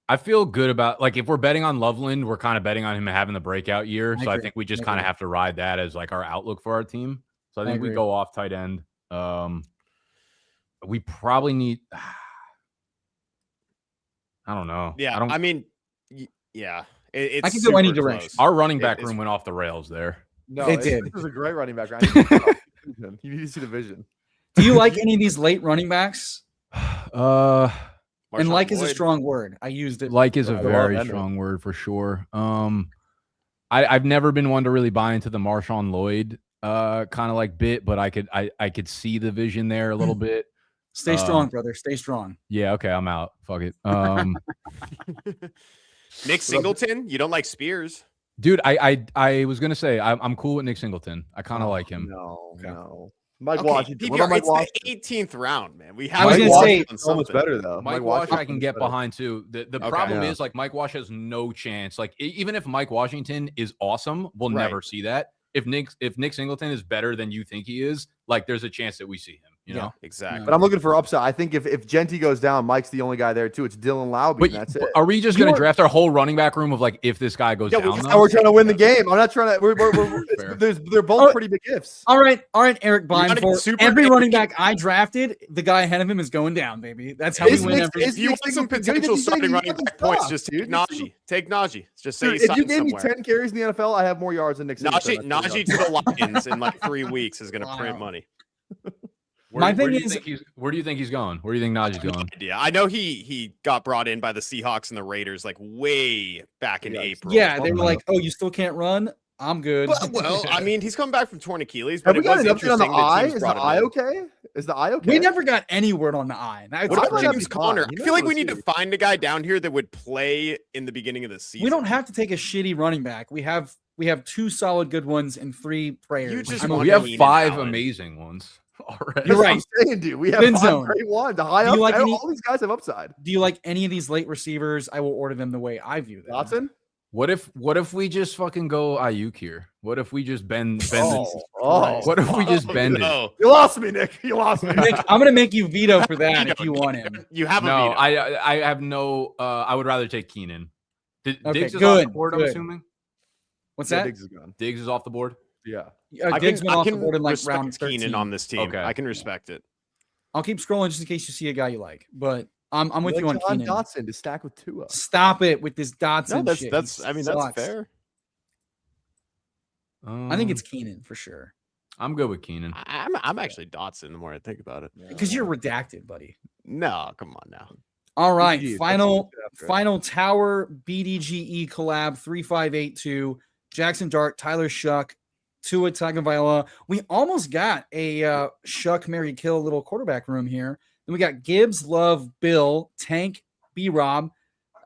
[SPEAKER 5] I feel good about if we're betting on Loveland, we're kind of betting on him having the breakout year. I think we just kind of have to ride that as our outlook for our team. So I think we go off tight end. We probably need. I don't know.
[SPEAKER 3] Yeah, I mean, yeah.
[SPEAKER 1] I can go any direction.
[SPEAKER 5] Our running back room went off the rails there.
[SPEAKER 2] No,
[SPEAKER 1] it did.
[SPEAKER 2] This was a great running back. You need to see the vision.
[SPEAKER 1] Do you like any of these late running backs? And
[SPEAKER 3] Marshawn
[SPEAKER 1] is a
[SPEAKER 3] Lloyd.
[SPEAKER 1] strong word. I used it.
[SPEAKER 5] Like is a very strong word for sure. I've never been one to really buy into the Marshawn Lloyd kind of bit, but I could see the vision there a little bit.
[SPEAKER 1] Stay strong, brother. Stay strong.
[SPEAKER 5] Yeah, okay, I'm out. Fuck it.
[SPEAKER 3] Nick Singleton? You don't like Spears?
[SPEAKER 5] Dude, I was gonna say I'm cool with Nick Singleton. I kind of like him.
[SPEAKER 2] No. Mike Washington.
[SPEAKER 3] PPR,
[SPEAKER 2] Mike
[SPEAKER 3] it's
[SPEAKER 2] Washington?
[SPEAKER 3] the 18th round, man. We
[SPEAKER 1] I
[SPEAKER 3] have
[SPEAKER 1] was
[SPEAKER 3] to
[SPEAKER 1] gonna say
[SPEAKER 3] on
[SPEAKER 2] it's almost
[SPEAKER 3] something.
[SPEAKER 2] better though.
[SPEAKER 5] Mike Wash I can get behind too. The problem
[SPEAKER 2] Yeah.
[SPEAKER 5] is Mike Wash has no chance. Even if Mike Washington is awesome, we'll never see that. If Nick Singleton is better than you think he is, there's a chance that we see him. You know
[SPEAKER 3] exactly.
[SPEAKER 2] But I'm looking for upside. I think if Genty goes down, Mike's the only guy there too. It's Dylan Laube.
[SPEAKER 5] But
[SPEAKER 2] That's it.
[SPEAKER 5] are we just going to draft our whole running back room of if this guy goes down?
[SPEAKER 2] That's how we're trying to win the game. I'm not trying to. They're both pretty big ifs.
[SPEAKER 1] All right, Eric Bine. For
[SPEAKER 3] super
[SPEAKER 1] every
[SPEAKER 3] big.
[SPEAKER 1] running back I drafted, the guy ahead of him is going down, baby. That's how we win.
[SPEAKER 3] If you want some potential starting running back points, just take Najee. Take Najee. Just say
[SPEAKER 2] if you gave me 10 carries in the NFL, I have more yards than Nick Singleton.
[SPEAKER 3] Najee to the Lions in 3 weeks is going to print money.
[SPEAKER 1] My thing
[SPEAKER 5] where do
[SPEAKER 1] is,
[SPEAKER 5] where do you think he's going? Where do you think Najee's going?
[SPEAKER 3] Yeah, I know he got brought in by the Seahawks and the Raiders like way back in April.
[SPEAKER 1] yeah, they were like, "Oh, you still can't run? I'm good."
[SPEAKER 3] Well, I mean, he's coming back from torn Achilles,
[SPEAKER 2] Have
[SPEAKER 3] but
[SPEAKER 2] we
[SPEAKER 3] it
[SPEAKER 2] got
[SPEAKER 3] was
[SPEAKER 2] an update on the
[SPEAKER 3] interesting that
[SPEAKER 2] eye?
[SPEAKER 3] teams
[SPEAKER 2] Is
[SPEAKER 3] brought
[SPEAKER 2] the
[SPEAKER 3] him
[SPEAKER 2] eye
[SPEAKER 3] in.
[SPEAKER 2] okay? Is the eye okay?
[SPEAKER 1] We never got any word on the eye. That's
[SPEAKER 3] What about
[SPEAKER 2] crazy.
[SPEAKER 3] James Conner?
[SPEAKER 2] You
[SPEAKER 3] I feel like
[SPEAKER 2] know
[SPEAKER 3] we need to
[SPEAKER 2] too.
[SPEAKER 3] find a guy down here that would play in the beginning of the season.
[SPEAKER 1] We don't have to take a shitty running back. We have 2 solid good ones and 3 prayers.
[SPEAKER 3] You just
[SPEAKER 1] I'm
[SPEAKER 3] want
[SPEAKER 5] We
[SPEAKER 1] okay.
[SPEAKER 5] have
[SPEAKER 3] Keenan
[SPEAKER 5] 5
[SPEAKER 3] Allen.
[SPEAKER 5] amazing ones already.
[SPEAKER 1] You're
[SPEAKER 2] That's what
[SPEAKER 1] right.
[SPEAKER 2] I'm saying, dude. We have
[SPEAKER 1] Spin
[SPEAKER 2] 5
[SPEAKER 1] zone.
[SPEAKER 2] great ones. The high
[SPEAKER 1] Do you like any-
[SPEAKER 2] all these guys have upside.
[SPEAKER 1] Do you like any of these late receivers? I will order them the way I view them.
[SPEAKER 2] Watson?
[SPEAKER 5] What if we just fucking go Ayuk here? What if we just bend
[SPEAKER 2] Oh,
[SPEAKER 5] what if we just bend it?
[SPEAKER 3] No,
[SPEAKER 2] You lost me, Nick. You lost me.
[SPEAKER 1] Nick, I'm gonna make you veto for that if you want him.
[SPEAKER 3] you have a
[SPEAKER 5] No,
[SPEAKER 3] veto.
[SPEAKER 5] I have no I would rather take Keenan.
[SPEAKER 1] Okay,
[SPEAKER 5] Diggs is off the
[SPEAKER 1] good,
[SPEAKER 5] board, I'm
[SPEAKER 1] good.
[SPEAKER 5] assuming.
[SPEAKER 1] What's
[SPEAKER 2] Yeah,
[SPEAKER 1] that?
[SPEAKER 2] Diggs is gone.
[SPEAKER 5] Diggs is off the board.
[SPEAKER 2] Yeah.
[SPEAKER 1] Diggs went off the board in like
[SPEAKER 3] respect
[SPEAKER 1] round 13.
[SPEAKER 3] Keenan on this team.
[SPEAKER 5] Okay.
[SPEAKER 3] I can respect it.
[SPEAKER 1] I'll keep scrolling just in case you see a guy you like. But I'm with you on
[SPEAKER 2] John
[SPEAKER 1] Keenan.
[SPEAKER 2] Dotson to stack with Tua.
[SPEAKER 1] Stop it with this Dotson
[SPEAKER 3] No,
[SPEAKER 1] shit.
[SPEAKER 3] that's
[SPEAKER 1] He
[SPEAKER 3] I mean
[SPEAKER 1] sucks.
[SPEAKER 3] that's fair.
[SPEAKER 1] I think it's Keenan for sure.
[SPEAKER 5] I'm good with Keenan.
[SPEAKER 3] I'm actually Dotson the more I think about it.
[SPEAKER 1] Because you're redacted, buddy.
[SPEAKER 3] No, come on now.
[SPEAKER 1] All right,
[SPEAKER 2] BDGE,
[SPEAKER 1] final tower BDGE collab 3582. Jackson Dart, Tyler Shuck, Tua Tagovailoa. We almost got a Shuck, Mary Kill little quarterback room here. Then we got Gibbs, Love, Bill, Tank, B-Rob.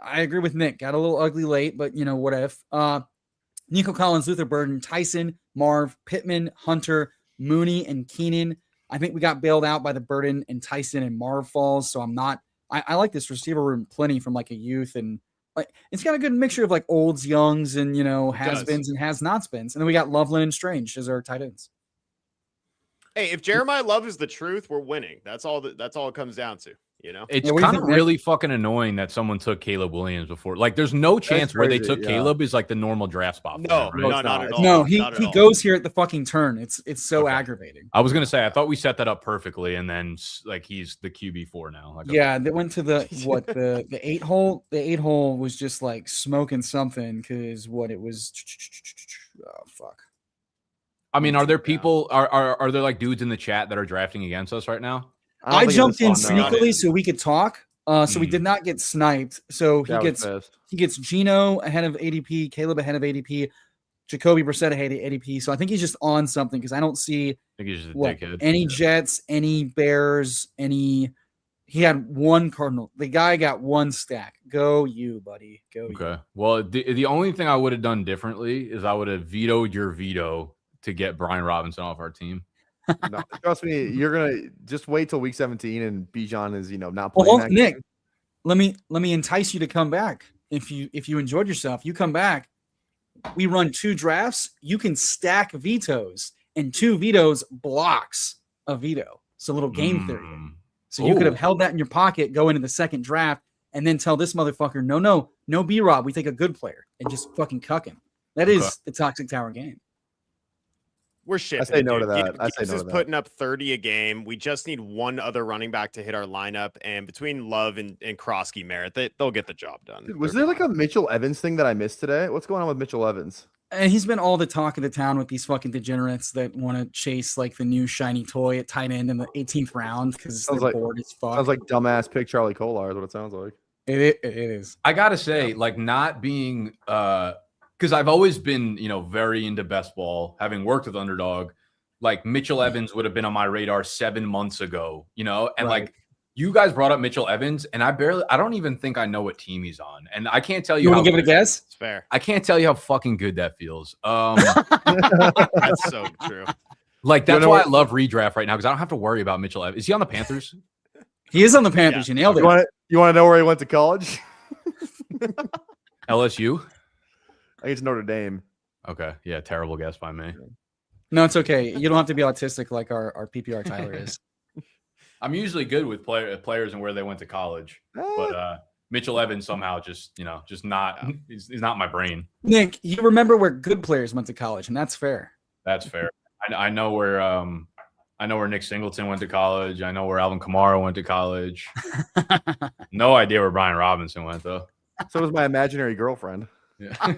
[SPEAKER 1] I agree with Nick. Got a little ugly late, but what if? Nico Collins, Luther Burden, Tyson, Marv, Pittman, Hunter, Mooney, and Keenan. I think we got bailed out by the Burden and Tyson and Marv falls, so I'm not. I like this receiver room plenty from like a youth and like it's got a good mixture of like olds, youngs, and has-beens and has-not-beens. And then we got Loveland and Strange as our tight ends.
[SPEAKER 3] Hey, if Jeremiah Love is the truth, we're winning. That's all it comes down to.
[SPEAKER 5] It's
[SPEAKER 1] what do you
[SPEAKER 5] kind of
[SPEAKER 1] think, Nick?
[SPEAKER 5] really fucking annoying that someone took Caleb Williams before. Like, there's no chance where they
[SPEAKER 2] crazy,
[SPEAKER 5] took
[SPEAKER 2] yeah.
[SPEAKER 5] Caleb is like the normal draft spot. For
[SPEAKER 3] No,
[SPEAKER 5] him,
[SPEAKER 3] no,
[SPEAKER 5] right?
[SPEAKER 3] not at all.
[SPEAKER 1] No, he
[SPEAKER 3] Not at all.
[SPEAKER 1] goes here at the fucking turn. It's so
[SPEAKER 5] Okay.
[SPEAKER 1] aggravating.
[SPEAKER 5] I was gonna say I thought we set that up perfectly, and then like he's the QB4 now. Like,
[SPEAKER 1] Yeah, they went to the 8 hole. The 8 hole was just like smoking something because it was. Oh fuck.
[SPEAKER 5] I mean, are there people? Are there like dudes in the chat that are drafting against us right now?
[SPEAKER 1] I jumped in
[SPEAKER 3] one, no.
[SPEAKER 1] sneakily so we could talk. So we did not get sniped. So he gets Gino ahead of ADP, Caleb ahead of ADP, Jacoby Brissett ahead of ADP. So I think he's just on something because I don't see
[SPEAKER 5] I think he's just a dickhead.
[SPEAKER 1] any Jets, any Bears, any. He had one Cardinal. The guy got one stack. Go you, buddy. Go you.
[SPEAKER 5] Okay. Well, the only thing I would have done differently is I would have vetoed your veto to get Brian Robinson off our team.
[SPEAKER 2] No, trust me, you're gonna just wait till week 17 and Bijan is not
[SPEAKER 1] Well,
[SPEAKER 2] playing. that
[SPEAKER 1] Nick,
[SPEAKER 2] game.
[SPEAKER 1] let me entice you to come back. If you enjoyed yourself, you come back. We run 2 drafts. You can stack vetoes, and 2 vetoes blocks a veto. It's a little game theory. So you could have held that in your pocket, go into the second draft, and then tell this motherfucker, no B-Rob. We take a good player and just fucking cuck him. That is the Toxic Tower game.
[SPEAKER 3] We're shit.
[SPEAKER 2] I say no to that. I say no
[SPEAKER 3] is
[SPEAKER 2] to that.
[SPEAKER 3] putting up 30 a game. We just need one other running back to hit our lineup, and between Love and Krosky Merritt, they'll get the job done.
[SPEAKER 2] Dude, was there like a Mitchell Evans thing that I missed today? What's going on with Mitchell Evans?
[SPEAKER 1] And he's been all the talk of the town with these fucking degenerates that want to chase like the new shiny toy at tight end in the 18th round because they're bored as fuck.
[SPEAKER 2] Sounds like dumbass pick Charlie Kolar is what it sounds like.
[SPEAKER 1] It is.
[SPEAKER 5] I gotta say, like, not being because I've always been, very into best ball, having worked with Underdog. Like Mitchell Evans would have been on my radar 7 months ago, and like you guys brought up Mitchell Evans, and I don't even think I know what team he's on, and I can't tell you.
[SPEAKER 1] You want to give it a guess?
[SPEAKER 3] It's fair.
[SPEAKER 5] I can't tell you how fucking good that feels.
[SPEAKER 3] That's so true.
[SPEAKER 5] Like that's why I love redraft right now because I don't have to worry about Mitchell Evans. Is he on the Panthers?
[SPEAKER 1] He is on the Panthers.
[SPEAKER 3] Yeah.
[SPEAKER 1] You nailed it.
[SPEAKER 2] You want to know where he went to college?
[SPEAKER 5] LSU?
[SPEAKER 2] I think it's Notre Dame.
[SPEAKER 5] Okay. Yeah, terrible guess by me.
[SPEAKER 1] No, it's okay. You don't have to be autistic like our PPR Tyler is.
[SPEAKER 5] I'm usually good with players and where they went to college, but Mitchell Evans somehow just not. He's not my brain.
[SPEAKER 1] Nick, you remember where good players went to college, and that's fair.
[SPEAKER 5] That's fair. I know where Nick Singleton went to college. I know where Alvin Kamara went to college. No idea where Brian Robinson went though.
[SPEAKER 2] So was my imaginary girlfriend.
[SPEAKER 5] Yeah.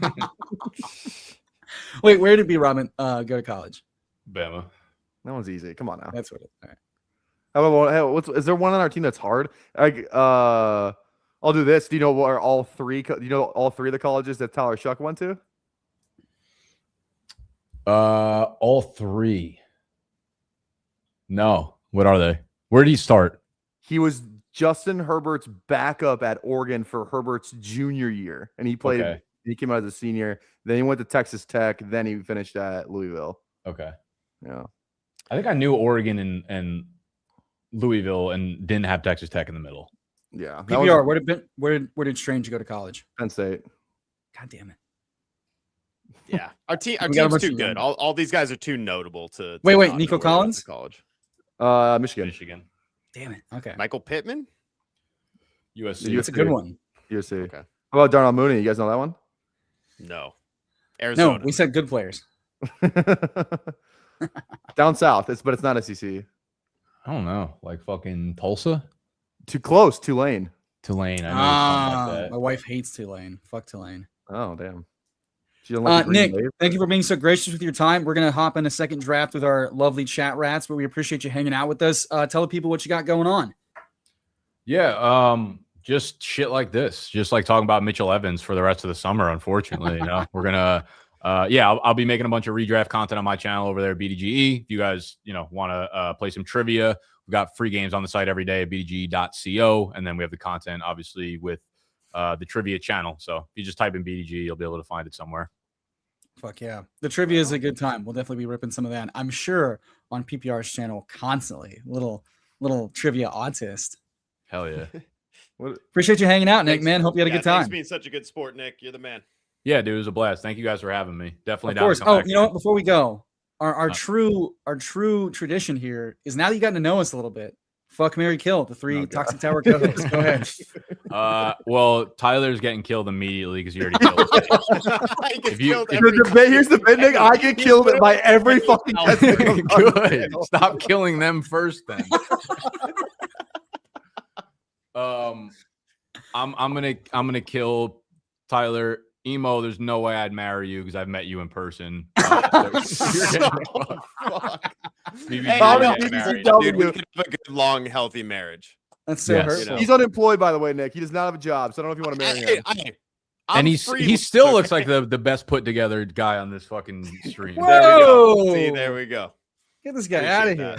[SPEAKER 1] Wait, where did B. Robin go to college?
[SPEAKER 5] Bama.
[SPEAKER 2] That one's easy. Come on now.
[SPEAKER 1] That's what it. All right.
[SPEAKER 2] Is there one on our team that's hard? I'll do this. Do you know where all three? Do you know all three of the colleges that Tyler Shuck went to?
[SPEAKER 5] All three. No. What are they? Where did he start?
[SPEAKER 2] He was Justin Herbert's backup at Oregon for Herbert's junior year, and he played.
[SPEAKER 5] Okay.
[SPEAKER 2] He came out as a senior. Then he went to Texas Tech. Then he finished at Louisville.
[SPEAKER 5] Okay.
[SPEAKER 2] Yeah.
[SPEAKER 5] I think I knew Oregon and Louisville and didn't have Texas Tech in the middle.
[SPEAKER 2] Yeah.
[SPEAKER 1] PPR. Where did Strange go to college?
[SPEAKER 2] Penn State.
[SPEAKER 1] God damn it.
[SPEAKER 3] Yeah, our team's too good. All these guys are too notable to
[SPEAKER 1] wait. Nico Collins,
[SPEAKER 3] college.
[SPEAKER 2] Michigan.
[SPEAKER 1] Damn it. Okay.
[SPEAKER 3] Michael Pittman,
[SPEAKER 5] USC.
[SPEAKER 1] That's a good one.
[SPEAKER 2] USC.
[SPEAKER 3] Okay.
[SPEAKER 2] How about Darnell Mooney? You guys know that one?
[SPEAKER 3] No. Arizona.
[SPEAKER 1] No, we said good players.
[SPEAKER 2] Down south, but it's not SEC.
[SPEAKER 5] I don't know. Like fucking Tulsa?
[SPEAKER 2] Too close. Tulane.
[SPEAKER 5] Tulane. I know something like that.
[SPEAKER 1] My wife hates Tulane. Fuck Tulane.
[SPEAKER 2] Oh, damn. She don't like the
[SPEAKER 1] Nick,
[SPEAKER 2] Green Wave.
[SPEAKER 1] thank you for being so gracious with your time. We're going to hop in a second draft with our lovely chat rats, but we appreciate you hanging out with us. Tell the people what you got going on.
[SPEAKER 5] Yeah, just shit like this. Just like talking about Mitchell Evans for the rest of the summer, unfortunately. You know, we're gonna I'll be making a bunch of redraft content on my channel over there at BDGE. If you guys, want to play some trivia, we've got free games on the site every day at bdge.co, and then we have the content obviously with the trivia channel. So if you just type in BDG, you'll be able to find it somewhere.
[SPEAKER 1] Fuck yeah. The trivia is a good time. We'll definitely be ripping some of that. I'm sure on PPR's channel constantly. Little trivia autist.
[SPEAKER 5] Hell yeah.
[SPEAKER 1] Appreciate you hanging out, Nick, man. Hope you had a good time.
[SPEAKER 3] Thanks for being such a good sport, Nick. You're the man.
[SPEAKER 5] Yeah, dude, it was a blast. Thank you guys for having me. Definitely.
[SPEAKER 1] Of course. Oh, you know what? Before we go, our true tradition here is now that you got to know us a little bit. Fuck, marry, kill, the three Toxic Tower co-hosts. Go ahead.
[SPEAKER 5] Well, Tyler's getting killed immediately because you already killed him.
[SPEAKER 2] Here's the bit, Nick. I get killed by every fucking
[SPEAKER 5] Good. Stop killing them first, then. I'm gonna kill Tyler. Emo, there's no way I'd marry you because I've met you in person.
[SPEAKER 3] Dude, we could have a good, long, healthy marriage.
[SPEAKER 1] That's so hurtful.
[SPEAKER 3] You know?
[SPEAKER 2] He's unemployed, by the way, Nick. He does not have a job, so I don't know if you want to marry him.
[SPEAKER 5] And he still looks like the best put together guy on this fucking stream.
[SPEAKER 1] Whoa!
[SPEAKER 3] There we go.
[SPEAKER 1] Get this guy out of here.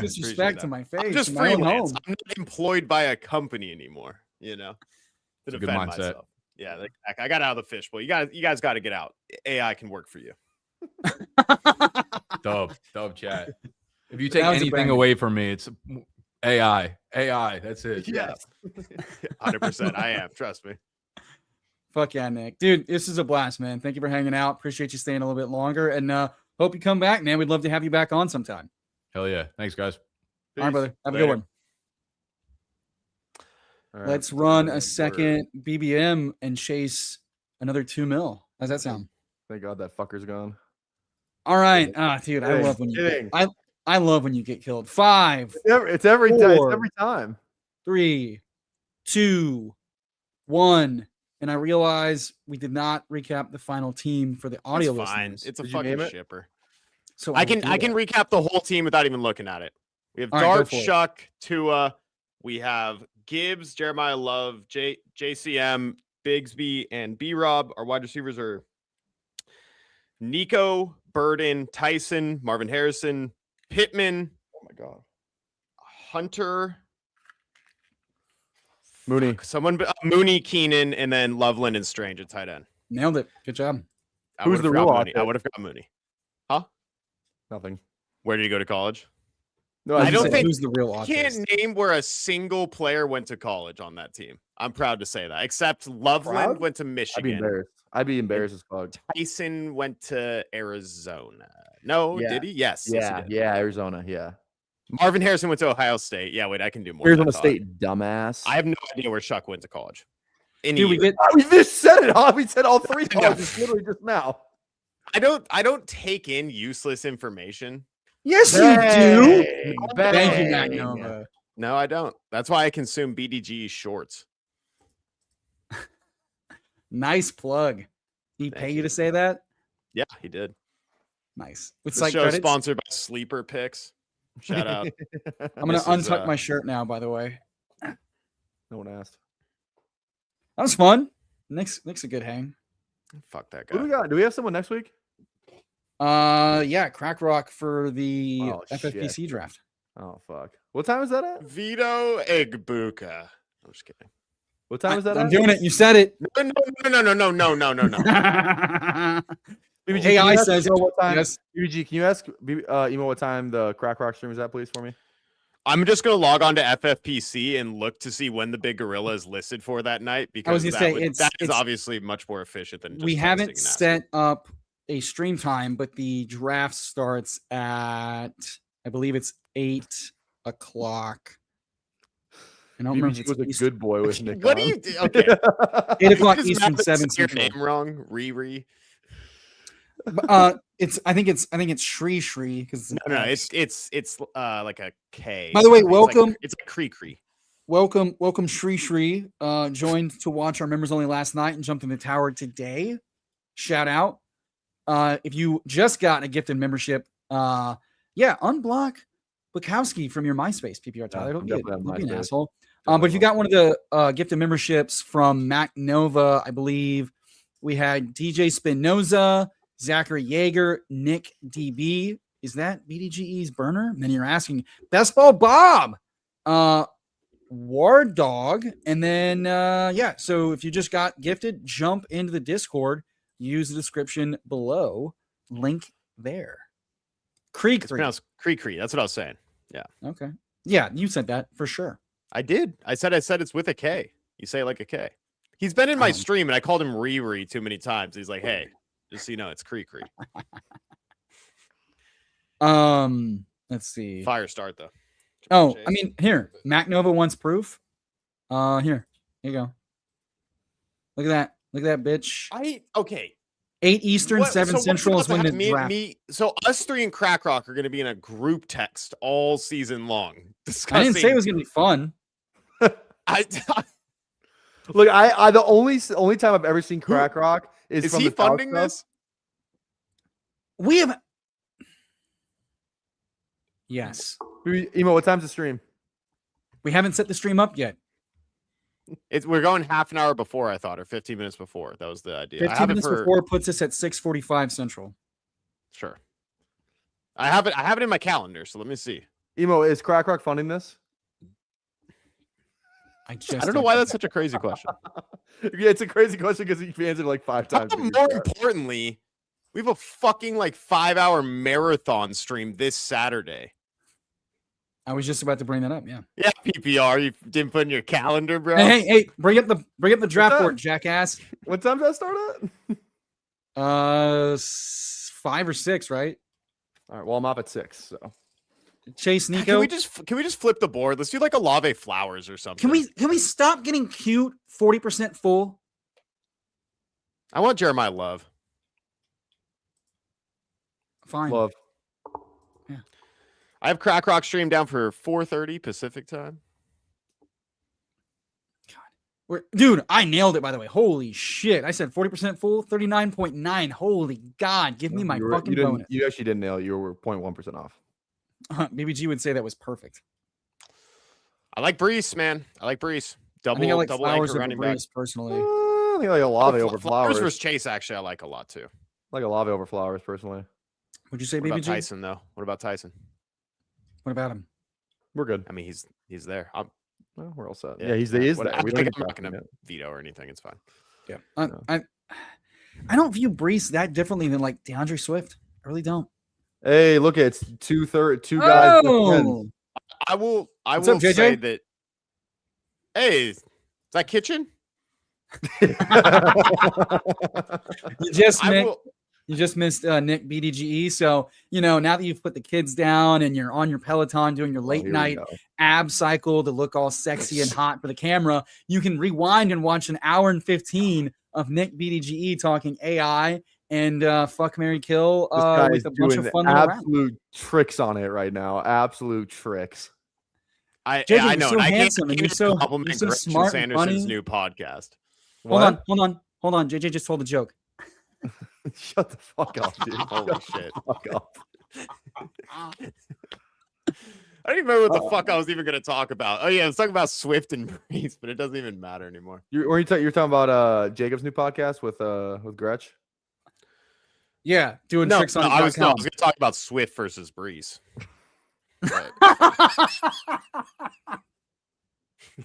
[SPEAKER 1] Disrespect to my face.
[SPEAKER 3] I'm just freelance. I'm not employed by a company anymore. To defend myself. Yeah, I got out of the fishbowl. You guys got to get out. AI can work for you.
[SPEAKER 5] Dub chat. If you take anything away from me, it's AI. That's it.
[SPEAKER 3] Yes. 100%. I am. Trust me.
[SPEAKER 1] Fuck yeah, Nick. Dude, this is a blast, man. Thank you for hanging out. Appreciate you staying a little bit longer. And hope you come back, man. We'd love to have you back on sometime.
[SPEAKER 5] Hell yeah. Thanks, guys.
[SPEAKER 1] All right, brother. Have a good one. All right. Let's run a second BBM and chase another 2 mil. How's that sound?
[SPEAKER 2] Thank God that fucker's gone.
[SPEAKER 1] All right. Dude, I love when I love when you get killed. 5.
[SPEAKER 2] It's every time. It's every time.
[SPEAKER 1] 3, 2, 1. And I realize we did not recap the final team for the audio listeners.
[SPEAKER 3] It's a fucking shipper.
[SPEAKER 1] So
[SPEAKER 3] I can recap the whole team without even looking at it. We have Dart, Shuck, Tua. We have Gibbs, Jeremiah Love, JCM, Bigsby, and B-Rob. Our wide receivers are Nico, Burden, Tyson, Marvin Harrison, Pittman.
[SPEAKER 2] Oh my God.
[SPEAKER 3] Hunter.
[SPEAKER 2] Mooney.
[SPEAKER 3] Mooney, Keenan, and then Loveland and Strange at tight end.
[SPEAKER 1] Nailed it. Good job.
[SPEAKER 2] Who's the real
[SPEAKER 3] Mooney? I would have got Mooney. Huh?
[SPEAKER 2] Nothing.
[SPEAKER 3] Where did he go to college?
[SPEAKER 2] No,
[SPEAKER 3] I don't think
[SPEAKER 1] who's the real autistic.
[SPEAKER 3] Can't name where a single player went to college on that team. I'm proud to say that. Except Loveland went to Michigan.
[SPEAKER 2] I'd be embarrassed as fuck.
[SPEAKER 3] Tyson went to Arizona. No, did he? Yes.
[SPEAKER 2] Yeah,
[SPEAKER 3] he did.
[SPEAKER 2] Arizona. Yeah.
[SPEAKER 3] Marvin Harrison went to Ohio State. Yeah, wait, I can do more.
[SPEAKER 2] Arizona State, dumbass.
[SPEAKER 3] I have no idea where Shuck went to college.
[SPEAKER 1] We
[SPEAKER 2] just said it, huh? We said all 3 colleges literally just now.
[SPEAKER 3] I don't take in useless information.
[SPEAKER 1] Yes, you do. Thank you, Matt Nova.
[SPEAKER 3] No, I don't. That's why I consume BDGE shorts.
[SPEAKER 1] Nice plug. Did he pay you to say that?
[SPEAKER 3] Yeah, he did.
[SPEAKER 1] Nice.
[SPEAKER 3] This show is sponsored by Sleeper Picks. Shout out.
[SPEAKER 1] I'm gonna untuck my shirt now. By the way,
[SPEAKER 2] no one asked.
[SPEAKER 1] That was fun. Nick's a good hang.
[SPEAKER 3] Fuck that guy.
[SPEAKER 2] Who do we got? Do we have someone next week?
[SPEAKER 1] Yeah, Crack Rock for the FFPC draft.
[SPEAKER 2] Oh fuck. What time is that at?
[SPEAKER 3] Vito Egbuka. I'm just kidding.
[SPEAKER 2] What time is that?
[SPEAKER 1] I'm doing it. You said it.
[SPEAKER 3] No.
[SPEAKER 2] BBG,
[SPEAKER 1] AI says
[SPEAKER 2] what time?
[SPEAKER 1] Yes.
[SPEAKER 2] BBG, can you ask Emo what time the Crack Rock stream is at, please, for me?
[SPEAKER 3] I'm just gonna log on to FFPC and look to see when the Big Gorilla is listed for that night, because that is obviously much more efficient than just
[SPEAKER 1] we haven't set up a stream time, but the draft starts at, I believe it's 8 o'clock. I don't remember.
[SPEAKER 2] Was a good boy with Nick.
[SPEAKER 3] What do you do? Okay.
[SPEAKER 1] 8 o'clock Eastern, 7 Central.
[SPEAKER 3] Your name wrong, Riri.
[SPEAKER 1] I think it's Shri because
[SPEAKER 3] it's like a K.
[SPEAKER 1] By the way, welcome.
[SPEAKER 3] It's like Cree.
[SPEAKER 1] Welcome Shri. Joined to watch our members only last night and jumped in the tower today. Shout out. If you just got a gifted membership, unblock Bukowski from your MySpace, PPR Tyler. Don't be an asshole. But if you got one of the gifted memberships from Mac Nova, I believe we had DJ Spinoza, Zachary Yeager, Nick DB. Is that BDGE's burner? Many are asking. Best Ball Bob, War Dog, and then so if you just got gifted, jump into the Discord. Use the description below. Link there. Creek.
[SPEAKER 3] It's pronounced Cree. That's what I was saying. Yeah.
[SPEAKER 1] Okay. Yeah, you said that for sure.
[SPEAKER 3] I did. I said it's with a K. You say it like a K. He's been in my stream and I called him Riri too many times. He's like, hey, just so you know, it's Cree.
[SPEAKER 1] Let's see.
[SPEAKER 3] Fire start though.
[SPEAKER 1] Oh, I mean, here, Mac Nova wants proof. Here you go. Look at that, bitch. 8 Eastern, 7 Central is when the draft.
[SPEAKER 3] So us three and Crack Rock are going to be in a group text all season long discussing.
[SPEAKER 1] I didn't say it was going to be fun.
[SPEAKER 2] Look, I the only time I've ever seen Crack Rock is from
[SPEAKER 3] he
[SPEAKER 2] the
[SPEAKER 3] funding this?
[SPEAKER 1] We have. Yes.
[SPEAKER 2] Emo, what time's the stream?
[SPEAKER 1] We haven't set the stream up yet.
[SPEAKER 3] We're going half an hour before, I thought, or 15 minutes before. That was the idea.
[SPEAKER 1] 15 minutes before puts us at 6:45 Central.
[SPEAKER 3] Sure. I have it in my calendar, so let me see.
[SPEAKER 2] Emo, is Crack Rock funding this?
[SPEAKER 1] I
[SPEAKER 3] don't know why that's such a crazy question.
[SPEAKER 2] Yeah, it's a crazy question because you've answered like 5 times.
[SPEAKER 3] More importantly, we have a fucking 5-hour marathon stream this Saturday.
[SPEAKER 2] I was just about to bring that up. Yeah.
[SPEAKER 3] Yeah, PPR. You didn't put in your calendar, bro.
[SPEAKER 1] Hey, bring up the draft board, jackass.
[SPEAKER 2] What time does that start
[SPEAKER 1] at? 5 or 6, right?
[SPEAKER 2] All right. Well, I'm up at 6. So.
[SPEAKER 1] Chase Nico.
[SPEAKER 3] Can we just flip the board? Let's do like a Lave Flowers or something.
[SPEAKER 1] Can we stop getting cute 40% full?
[SPEAKER 3] I want Jeremiah Love.
[SPEAKER 1] Fine.
[SPEAKER 2] Love.
[SPEAKER 1] Yeah.
[SPEAKER 3] I have Crack Rock stream down for 4:30 Pacific time.
[SPEAKER 1] God. Dude, I nailed it, by the way. Holy shit. I said 40% full, 39.9. Holy God. Give me my fucking bonus.
[SPEAKER 2] You actually didn't nail it. You were 0.1% off.
[SPEAKER 1] BBG would say that was perfect.
[SPEAKER 3] I like Brees, man. I like Brees.
[SPEAKER 1] I think I like Flowers over Brees, personally.
[SPEAKER 2] I think I like Olave over Flowers.
[SPEAKER 3] Versus Chase, actually, I like a lot, too.
[SPEAKER 2] I like Olave over Flowers, personally.
[SPEAKER 1] Would you say
[SPEAKER 3] BBG?
[SPEAKER 1] BBG?
[SPEAKER 3] Tyson, though. What about Tyson?
[SPEAKER 1] What about him?
[SPEAKER 2] We're good.
[SPEAKER 3] I mean, he's there.
[SPEAKER 2] Well, we're all set. Yeah, he's there.
[SPEAKER 3] We don't not going to veto or anything. It's fine.
[SPEAKER 1] Yeah. I don't view Brees that differently than like DeAndre Swift. I really don't.
[SPEAKER 2] Hey, look, it's two guys.
[SPEAKER 1] Oh.
[SPEAKER 3] I will
[SPEAKER 1] up,
[SPEAKER 3] say that. Hey, is that Kitchen?
[SPEAKER 1] You just missed Nick BDGE. So, now that you've put the kids down and you're on your Peloton doing your late night ab cycle to look all sexy and hot for the camera, you can rewind and watch an hour and 15 of Nick BDGE talking AI and fuck, marry, kill with a bunch of fun
[SPEAKER 2] absolute tricks on it right now. Absolute tricks.
[SPEAKER 3] I know.
[SPEAKER 1] So
[SPEAKER 3] I
[SPEAKER 1] handsome and you're so smart,
[SPEAKER 3] Sanderson's
[SPEAKER 1] funny.
[SPEAKER 3] new podcast.
[SPEAKER 1] Hold on. JJ just told a joke.
[SPEAKER 2] Shut the fuck up, dude.
[SPEAKER 3] Holy shit.
[SPEAKER 2] Fuck up.
[SPEAKER 3] I don't even remember what the fuck I was even going to talk about. Oh, yeah, I was talking about Swift and Breeze, but it doesn't even matter anymore.
[SPEAKER 2] You're talking about Jacob's new podcast with Gretch?
[SPEAKER 1] Yeah, doing tricks on
[SPEAKER 3] I was going to talk about Swift versus Breeze.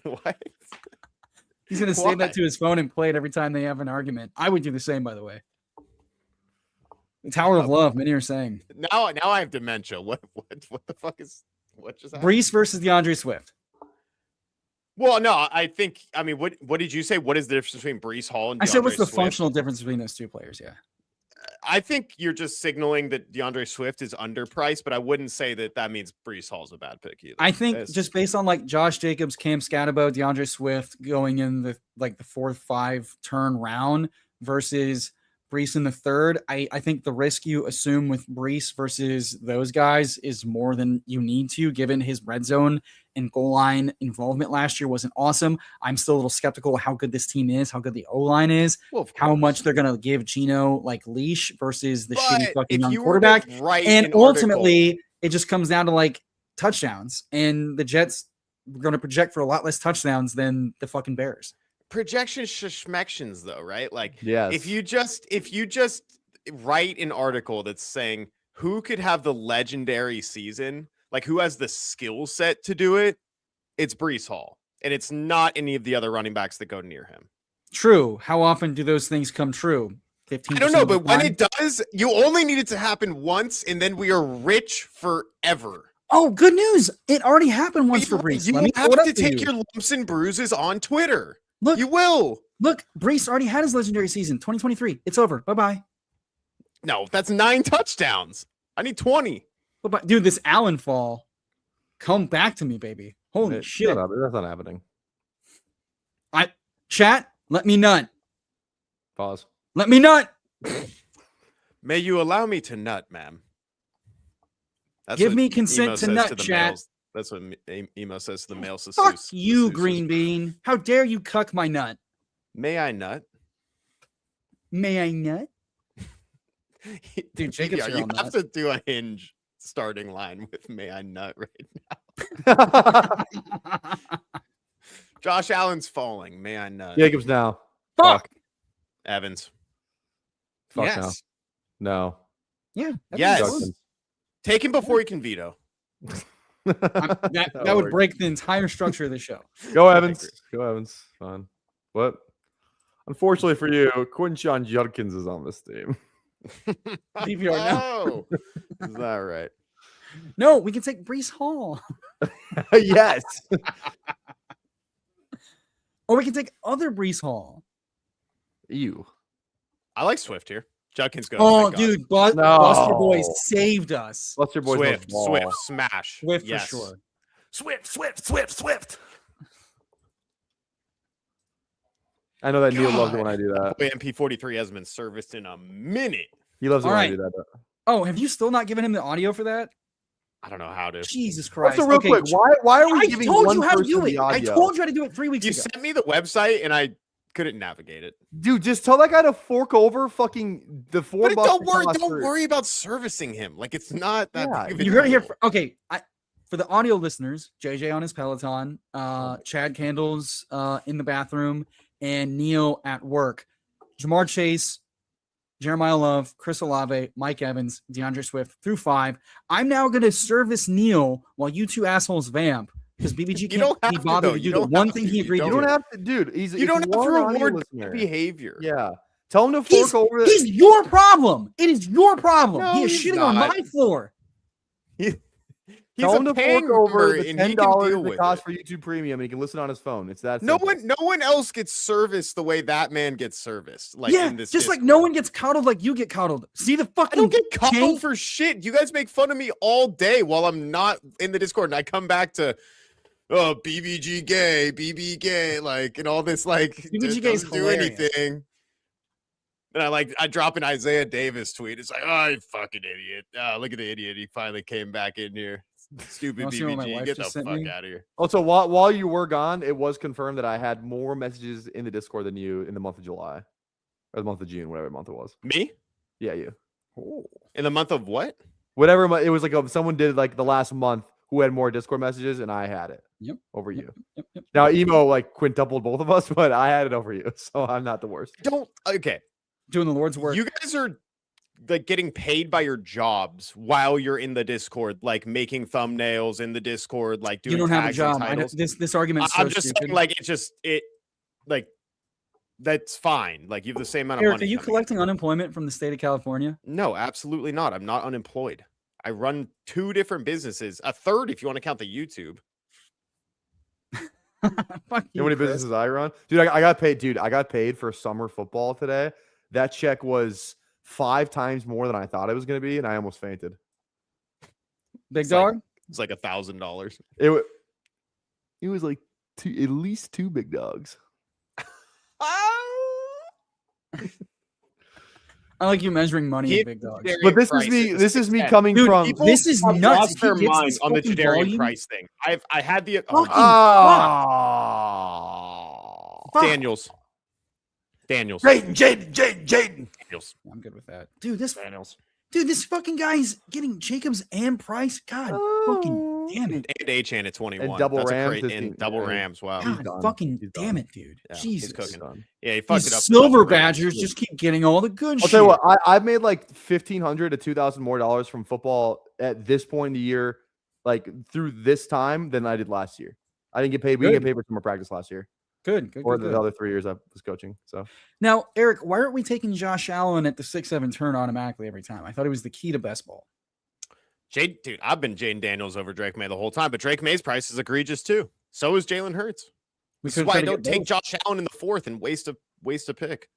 [SPEAKER 3] What?
[SPEAKER 1] He's going to save that to his phone and play it every time they have an argument. I would do the same, by the way. The Tower of Love, many are saying.
[SPEAKER 3] Now I have dementia. What the fuck is what just happened?
[SPEAKER 1] Brees versus DeAndre Swift.
[SPEAKER 3] Well, no, I mean, what did you say? What is the difference between Brees Hall and DeAndre
[SPEAKER 1] I said, what's the
[SPEAKER 3] Swift?
[SPEAKER 1] functional difference between those two players? Yeah.
[SPEAKER 3] I think you're just signaling that DeAndre Swift is underpriced, but I wouldn't say that means Brees Hall's a bad pick either.
[SPEAKER 1] I think just based on like Josh Jacobs, Cam Scatabo, DeAndre Swift going in the 4-5 turn round versus Brees in the third, I think the risk you assume with Brees versus those guys is more than you need to, given his red zone and goal line involvement last year wasn't awesome. I'm still a little skeptical of how good this team is, how good the O-line is, how much they're going to give Geno like leash versus the shitty fucking young quarterback. And ultimately, it just comes down to like touchdowns, and the Jets are going to project for a lot less touchdowns than the fucking Bears.
[SPEAKER 3] Projection schmections though, right? Like,
[SPEAKER 2] yes.
[SPEAKER 3] if you just write an article that's saying who could have the legendary season, like who has the skill set to do it, it's Brees Hall, and it's not any of the other running backs that go near him.
[SPEAKER 1] True. How often do those things come true? 15%.
[SPEAKER 3] I don't know, but when it does, you only need it to happen once, and then we are rich forever.
[SPEAKER 1] Oh, good news! It already happened once for Brees.
[SPEAKER 3] You have to take your lumps and bruises on Twitter.
[SPEAKER 1] Look,
[SPEAKER 3] you will.
[SPEAKER 1] Look, Brees already had his legendary season, 2023. It's over. Bye-bye.
[SPEAKER 3] No, that's 9 touchdowns. I need 20.
[SPEAKER 1] Bye-bye. Dude, this Allen fall. Come back to me, baby. Holy shit.
[SPEAKER 2] That's not happening.
[SPEAKER 1] Chat, let me nut.
[SPEAKER 2] Pause.
[SPEAKER 1] Let me nut.
[SPEAKER 3] May you allow me to nut, ma'am.
[SPEAKER 1] Give me consent to nut, chat.
[SPEAKER 3] Males. That's what Emo says to the male.
[SPEAKER 1] Fuck you, Green Bean. How dare you cuck my nut?
[SPEAKER 3] May I nut?
[SPEAKER 1] May I nut? Dude, Jacob's
[SPEAKER 3] you have to do a Hinge starting line with "May I nut" right now. Josh Allen's falling. May I nut?
[SPEAKER 2] Jacobs now.
[SPEAKER 1] Fuck.
[SPEAKER 3] Evans.
[SPEAKER 2] Fuck
[SPEAKER 1] yes.
[SPEAKER 2] No.
[SPEAKER 1] Yeah.
[SPEAKER 3] Yes. Take him before he can veto.
[SPEAKER 1] That would break the entire structure of the show.
[SPEAKER 2] Go Evans. Go Evans. Fine. What? Unfortunately for you, Quinshon Judkins is on this team.
[SPEAKER 1] DVR now.
[SPEAKER 3] Is that right?
[SPEAKER 1] No, we can take Brees Hall.
[SPEAKER 2] Yes.
[SPEAKER 1] Or we can take other Brees Hall.
[SPEAKER 2] Ew.
[SPEAKER 3] I like Swift here. Judkins goes.
[SPEAKER 1] Oh, dude, Buster Boy saved us.
[SPEAKER 2] Buster Boy,
[SPEAKER 3] Swift, smash.
[SPEAKER 1] Swift for sure.
[SPEAKER 3] Swift.
[SPEAKER 2] I know that Neil loves it when I do that.
[SPEAKER 3] MP43 hasn't been serviced in a minute.
[SPEAKER 2] He loves it when I do that.
[SPEAKER 1] Oh, have you still not given him the audio for that?
[SPEAKER 3] I don't know how to.
[SPEAKER 1] Jesus Christ.
[SPEAKER 2] Also, real quick, why are we giving one person the audio?
[SPEAKER 1] I told you how to do it 3 weeks ago.
[SPEAKER 3] You sent me the website, and I couldn't navigate it.
[SPEAKER 2] Dude, just tell that guy to fork over fucking the $4.
[SPEAKER 3] But don't worry about servicing him. Like, it's not that big of a
[SPEAKER 1] You're gonna hear. Okay, for the audio listeners, JJ on his Peloton, Chad Candles in the bathroom, and Neil at work. Jamar Chase, Jeremiah Love, Chris Olave, Mike Evans, DeAndre Swift through 5. I'm now going to service Neil while you two assholes vamp, because BBG can't be bothered to do the one thing he agreed to do.
[SPEAKER 2] You don't have to, dude.
[SPEAKER 3] You don't have to reward behavior.
[SPEAKER 2] Yeah. Tell him to fork over.
[SPEAKER 1] He's your problem. It is your problem.
[SPEAKER 3] No,
[SPEAKER 1] he is shitting on my floor.
[SPEAKER 2] Tell him to fork over the $10 it costs for YouTube Premium, and he can listen on his phone. It's that
[SPEAKER 3] simple. No one else gets serviced the way that man gets serviced. Like,
[SPEAKER 1] yeah,
[SPEAKER 3] in this
[SPEAKER 1] just Discord. Like no one gets coddled like you get coddled. See the fucking.
[SPEAKER 3] I don't get coddled for shit. You guys make fun of me all day while I'm not in the Discord, and I come back to, oh, BBG gay, BB gay, like, and all this, like,
[SPEAKER 1] BBG doesn't do
[SPEAKER 3] anything. And I drop an Isaiah Davis tweet. It's like, oh, you fucking idiot. Look at the idiot. He finally came back in here. Stupid BBG. Get the fuck out of here.
[SPEAKER 2] Also, while you were gone, it was confirmed that I had more messages in the Discord than you in the month of July. Or the month of June, whatever month it was.
[SPEAKER 3] Me?
[SPEAKER 2] Yeah, you.
[SPEAKER 3] Oh. In the month of what?
[SPEAKER 2] Whatever. It was like someone did like the last month. who had more Discord messages, and I had it over you.
[SPEAKER 1] Yep.
[SPEAKER 2] Now emo like quintupled both of us, but I had it over you, so I'm not the worst.
[SPEAKER 1] Doing the Lord's work.
[SPEAKER 3] You guys are like getting paid by your jobs while you're in the Discord, like making thumbnails in the Discord, like doing.
[SPEAKER 1] You don't have a
[SPEAKER 3] tags and
[SPEAKER 1] job. I know,
[SPEAKER 3] titles.
[SPEAKER 1] this argument.
[SPEAKER 3] I'm just saying, like that's fine. Like you have the same amount of
[SPEAKER 1] Eric,
[SPEAKER 3] money.
[SPEAKER 1] are you
[SPEAKER 3] coming
[SPEAKER 1] collecting unemployment from the state of California?
[SPEAKER 3] No, absolutely not. I'm not unemployed. I run 2 different businesses, a third if you want to count the YouTube.
[SPEAKER 1] Fuck
[SPEAKER 2] You know how many businesses I run? Dude, I got paid. Dude, I got paid for summer football today. That check was 5 times more than I thought it was going to be, and I almost fainted.
[SPEAKER 1] Big dog?
[SPEAKER 3] It's like $1,000.
[SPEAKER 2] It was like at least 2 big dogs.
[SPEAKER 1] I like you measuring money in big dogs.
[SPEAKER 2] But this is me coming
[SPEAKER 1] Dude,
[SPEAKER 2] from.
[SPEAKER 1] This is nuts.
[SPEAKER 3] Lost
[SPEAKER 1] If
[SPEAKER 3] their
[SPEAKER 1] he gets
[SPEAKER 3] mind
[SPEAKER 1] this
[SPEAKER 3] on the
[SPEAKER 1] fucking
[SPEAKER 3] Jadarian
[SPEAKER 1] volume-
[SPEAKER 3] Price thing. I had the Daniels.
[SPEAKER 2] Jaden.
[SPEAKER 3] Daniels.
[SPEAKER 1] I'm good with that. Dude, this
[SPEAKER 3] Daniels.
[SPEAKER 1] this fucking guy's getting Jacobs and Price. God fucking damn it.
[SPEAKER 3] And H-Chan at 21.
[SPEAKER 2] And double
[SPEAKER 3] That's a
[SPEAKER 2] Rams
[SPEAKER 3] great-
[SPEAKER 2] is
[SPEAKER 3] and
[SPEAKER 2] the-
[SPEAKER 3] double
[SPEAKER 2] yeah,
[SPEAKER 3] Rams. Wow.
[SPEAKER 1] God
[SPEAKER 2] done.
[SPEAKER 1] fucking
[SPEAKER 2] He's
[SPEAKER 1] damn
[SPEAKER 2] done.
[SPEAKER 1] it, dude.
[SPEAKER 3] Yeah,
[SPEAKER 1] Jesus.
[SPEAKER 3] he's cooking. Yeah, he fucked
[SPEAKER 1] These
[SPEAKER 3] it up.
[SPEAKER 1] silver
[SPEAKER 3] Double Rams.
[SPEAKER 1] badgers just keep getting all the good
[SPEAKER 2] I'll
[SPEAKER 1] shit.
[SPEAKER 2] tell you what, I've made like $1,500 to $2,000 more dollars from football at this point in the year, like through this time than I did last year. I didn't get paid. We didn't get paid for summer practice last year,
[SPEAKER 1] Good.
[SPEAKER 2] or the other 3 years I was coaching. So
[SPEAKER 1] Now, Eric, why aren't we taking Josh Allen at the 6-7 turn automatically every time? I thought he was the key to best ball.
[SPEAKER 3] Dude, I've been Jaden Daniels over Drake May the whole time, but Drake May's price is egregious too. So is Jalen Hurts. This is why I don't take Josh Allen in the 4th and waste a pick.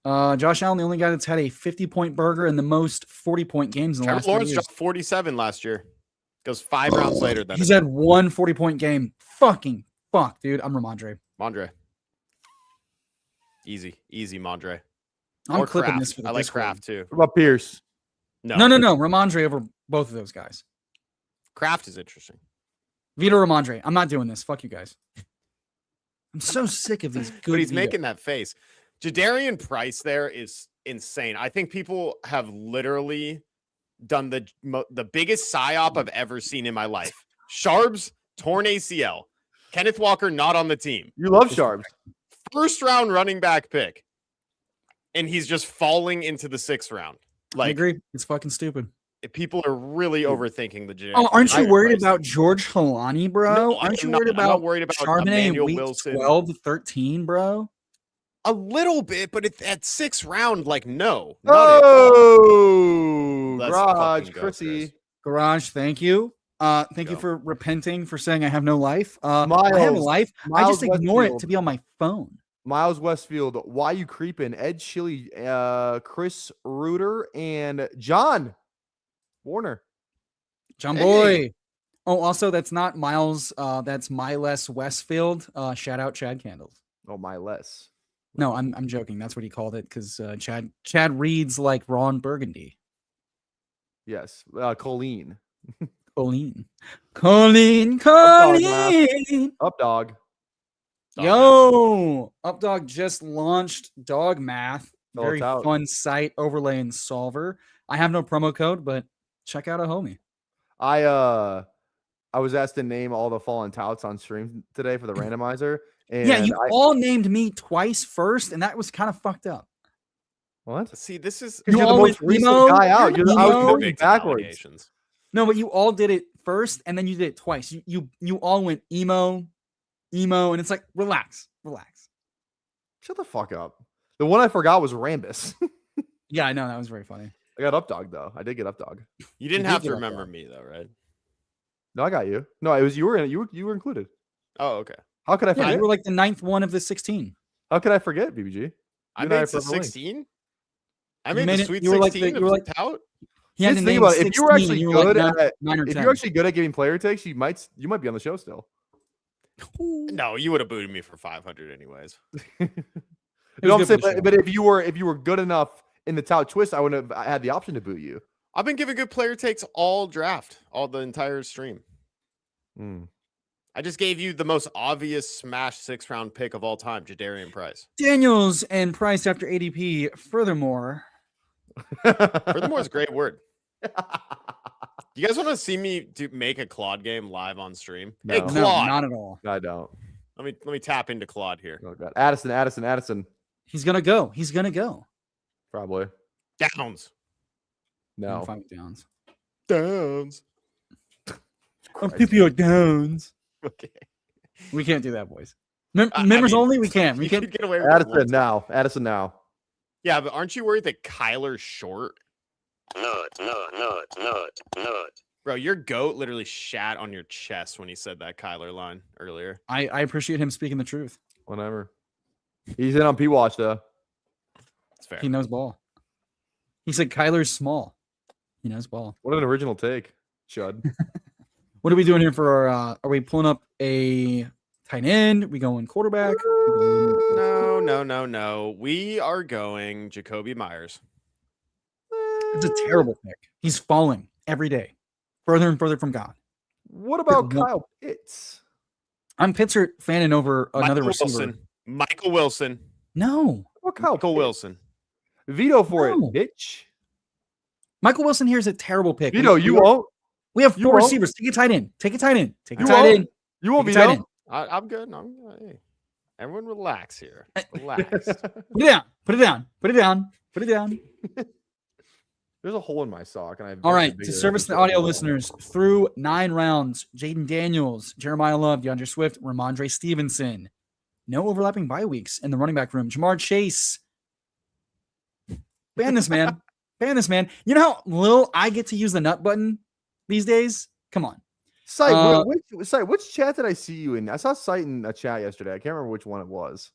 [SPEAKER 1] Josh Allen, the only guy that's had a 50-point burger and the most 40-point games in the
[SPEAKER 3] Trevor
[SPEAKER 1] last 3
[SPEAKER 3] Lawrence
[SPEAKER 1] years.
[SPEAKER 3] dropped 47 last year. Goes 5 rounds later than
[SPEAKER 1] He's had one 40-point game. Fucking fuck, dude. I'm Ramondre.
[SPEAKER 3] Mondre. Easy Mondre.
[SPEAKER 1] I'm
[SPEAKER 3] Or
[SPEAKER 1] clipping
[SPEAKER 3] Kraft.
[SPEAKER 1] this for the
[SPEAKER 3] I like
[SPEAKER 1] Discord.
[SPEAKER 3] Kraft too.
[SPEAKER 2] what about Pierce?
[SPEAKER 1] No. Ramondre over both of those guys.
[SPEAKER 3] Kraft is interesting.
[SPEAKER 1] Vito Ramondre. I'm not doing this. Fuck you guys. I'm so sick of these good
[SPEAKER 3] But he's
[SPEAKER 1] Vito.
[SPEAKER 3] making that face. Jadarian Price there is insane. I think people have literally done the biggest psyop I've ever seen in my life. Sharps torn ACL. Kenneth Walker not on the team.
[SPEAKER 2] You love Sharps.
[SPEAKER 3] 1st round running back pick. And he's just falling into the 6th round.
[SPEAKER 1] I agree. It's fucking stupid.
[SPEAKER 3] People are really overthinking the Jadarian.
[SPEAKER 1] Oh, aren't you
[SPEAKER 3] Price.
[SPEAKER 1] worried about George Halani, bro?
[SPEAKER 3] No,
[SPEAKER 1] aren't you
[SPEAKER 3] I'm not.
[SPEAKER 1] worried
[SPEAKER 3] I'm
[SPEAKER 1] about
[SPEAKER 3] not worried about
[SPEAKER 1] Charbonnet in
[SPEAKER 3] Emmanuel
[SPEAKER 1] week
[SPEAKER 3] Wilson.
[SPEAKER 1] 12 to 13, bro?
[SPEAKER 3] A little bit, but at 6th round, like no.
[SPEAKER 2] Oh,
[SPEAKER 3] Let's
[SPEAKER 2] Garage,
[SPEAKER 3] fucking go,
[SPEAKER 2] Chrissy.
[SPEAKER 3] Chris.
[SPEAKER 1] Garage, thank you. Thank you
[SPEAKER 3] Go.
[SPEAKER 1] for repenting for saying I have no life. I have a
[SPEAKER 2] Miles-
[SPEAKER 1] life. I just
[SPEAKER 2] Miles
[SPEAKER 1] ignore it
[SPEAKER 2] Westfield.
[SPEAKER 1] to be on my phone.
[SPEAKER 2] Miles Westfield, why you creeping? Ed Shilly, Chris Reuter, and John Warner.
[SPEAKER 1] John
[SPEAKER 3] Hey.
[SPEAKER 1] Boy. Oh, also, that's not Miles. That's Miles Westfield. Shout out Chad Candles.
[SPEAKER 2] Oh, my less.
[SPEAKER 1] No, I'm joking. That's what he called it because Chad reads like Ron Burgundy.
[SPEAKER 2] Yes, Colleen.
[SPEAKER 1] Colleen.
[SPEAKER 2] Up dog.
[SPEAKER 1] Yo, Updog just launched Dog Math.
[SPEAKER 2] Oh,
[SPEAKER 1] Very
[SPEAKER 2] it's out.
[SPEAKER 1] fun site, overlay and solver. I have no promo code, but check out a homie.
[SPEAKER 2] I was asked to name all the fallen touts on stream today for the randomizer. And
[SPEAKER 1] Yeah, you all named me twice first, and that was kind of fucked up.
[SPEAKER 2] what?
[SPEAKER 3] See, this is
[SPEAKER 2] You're the
[SPEAKER 1] all
[SPEAKER 2] most
[SPEAKER 1] went
[SPEAKER 2] recent
[SPEAKER 1] emo,
[SPEAKER 2] guy out.
[SPEAKER 1] you're
[SPEAKER 2] I was
[SPEAKER 1] emo.
[SPEAKER 2] going
[SPEAKER 3] victim
[SPEAKER 2] backwards.
[SPEAKER 3] allegations.
[SPEAKER 1] No, but you all did it first, and then you did it twice. You all went emo, and it's like relax.
[SPEAKER 2] Shut the fuck up. The one I forgot was Rambus.
[SPEAKER 1] Yeah, I know that was very funny.
[SPEAKER 2] I got Updog though. I did get Updog.
[SPEAKER 3] You didn't
[SPEAKER 1] did
[SPEAKER 3] have
[SPEAKER 1] get
[SPEAKER 3] to
[SPEAKER 1] up
[SPEAKER 3] remember
[SPEAKER 1] there.
[SPEAKER 3] me though, right?
[SPEAKER 2] No, I got you. No, it was you were included.
[SPEAKER 3] Oh, okay.
[SPEAKER 2] How could I
[SPEAKER 1] Yeah,
[SPEAKER 2] forget?
[SPEAKER 1] you were like the 9th one of the 16.
[SPEAKER 2] How could I forget, BBG?
[SPEAKER 3] I
[SPEAKER 2] You and I
[SPEAKER 3] made
[SPEAKER 2] are
[SPEAKER 3] it to
[SPEAKER 2] forever linked.
[SPEAKER 3] 16. I
[SPEAKER 1] You
[SPEAKER 3] made
[SPEAKER 1] made
[SPEAKER 3] the
[SPEAKER 1] it-
[SPEAKER 3] Sweet
[SPEAKER 1] you were like
[SPEAKER 3] 16
[SPEAKER 1] the- you were
[SPEAKER 3] of
[SPEAKER 1] like-
[SPEAKER 3] the tout.
[SPEAKER 1] He had
[SPEAKER 2] Just
[SPEAKER 1] to
[SPEAKER 2] think
[SPEAKER 1] name
[SPEAKER 2] about it. If you were
[SPEAKER 1] 16,
[SPEAKER 2] actually
[SPEAKER 1] you were like
[SPEAKER 2] good
[SPEAKER 1] nine-
[SPEAKER 2] at,
[SPEAKER 1] 9 or
[SPEAKER 2] if
[SPEAKER 1] 10.
[SPEAKER 2] you're actually good at giving player takes, you might be on the show still.
[SPEAKER 3] No, you would have booted me for 500 anyways.
[SPEAKER 2] You
[SPEAKER 1] was
[SPEAKER 2] know what I'm
[SPEAKER 1] good
[SPEAKER 2] saying?
[SPEAKER 1] for the show.
[SPEAKER 2] But if you were good enough in the tout twist, I wouldn't have had the option to boot you.
[SPEAKER 3] I've been giving good player takes all draft, all the entire stream. I just gave you the most obvious smash 6th round pick of all time, Jadarian Price.
[SPEAKER 1] Daniels and Price after ADP. Furthermore,
[SPEAKER 3] Furthermore is a great word. You guys want to see me make a Claude game live on stream?
[SPEAKER 2] No.
[SPEAKER 3] Hey,
[SPEAKER 1] No,
[SPEAKER 3] Claude.
[SPEAKER 1] not at all.
[SPEAKER 2] I don't.
[SPEAKER 3] Let me tap into Claude here.
[SPEAKER 2] Oh God, Addison.
[SPEAKER 1] He's gonna go. He's gonna go.
[SPEAKER 2] Probably.
[SPEAKER 3] Downs.
[SPEAKER 2] No.
[SPEAKER 1] I'm fine with Downs.
[SPEAKER 3] Downs.
[SPEAKER 1] PPR Downs.
[SPEAKER 3] Okay.
[SPEAKER 1] We can't do that, boys. Members only. We can. We
[SPEAKER 3] You
[SPEAKER 1] can.
[SPEAKER 3] could get away with
[SPEAKER 2] Addison now. Addison now.
[SPEAKER 3] Yeah, but aren't you worried that Kyler's short?
[SPEAKER 8] Nut.
[SPEAKER 3] Bro, your goat literally shat on your chest when he said that Kyler line earlier.
[SPEAKER 1] I appreciate him speaking the truth.
[SPEAKER 2] Whatever. He's in on P-Watch though.
[SPEAKER 3] It's fair.
[SPEAKER 1] He knows ball. He said Kyler's small. He knows ball.
[SPEAKER 2] What an original take, Chud.
[SPEAKER 1] What are we doing here for our? Are we pulling up a tight end? We going quarterback?
[SPEAKER 3] No. We are going Jacoby Myers.
[SPEAKER 1] It's a terrible pick. He's falling every day, further and further from God.
[SPEAKER 2] What about
[SPEAKER 1] No.
[SPEAKER 2] Kyle Pitts?
[SPEAKER 1] I'm Pitzer fanning over another receiver.
[SPEAKER 3] Michael Wilson.
[SPEAKER 1] No,
[SPEAKER 2] What Kyle
[SPEAKER 3] Michael
[SPEAKER 2] Pitts?
[SPEAKER 3] Wilson.
[SPEAKER 2] Veto for
[SPEAKER 1] No.
[SPEAKER 2] it, bitch.
[SPEAKER 1] Michael Wilson here is a terrible pick.
[SPEAKER 2] Veto, you won't.
[SPEAKER 1] We have
[SPEAKER 2] You
[SPEAKER 1] 4
[SPEAKER 2] won't.
[SPEAKER 1] receivers. Take a tight end. Take a tight end. Take a
[SPEAKER 2] You
[SPEAKER 1] tight
[SPEAKER 2] won't.
[SPEAKER 1] end.
[SPEAKER 2] You won't
[SPEAKER 1] Take a tight
[SPEAKER 2] veto.
[SPEAKER 1] end.
[SPEAKER 3] I'm good. Hey, everyone relax here. Relax.
[SPEAKER 1] Put it down. Put it down. Put it down. Put it down.
[SPEAKER 2] There's a hole in my sock, and I.
[SPEAKER 1] All right. To service the audio listeners, through 9 rounds, Jaden Daniels, Jeremiah Love, DeAndre Swift, Ramondre Stevenson. No overlapping bye weeks in the running back room. Jamar Chase. Ban this man. Ban this man. You know how little I get to use the nut button these days? Come on.
[SPEAKER 2] Sight, which chat did I see you in? I saw Sight in a chat yesterday. I can't remember which one it was.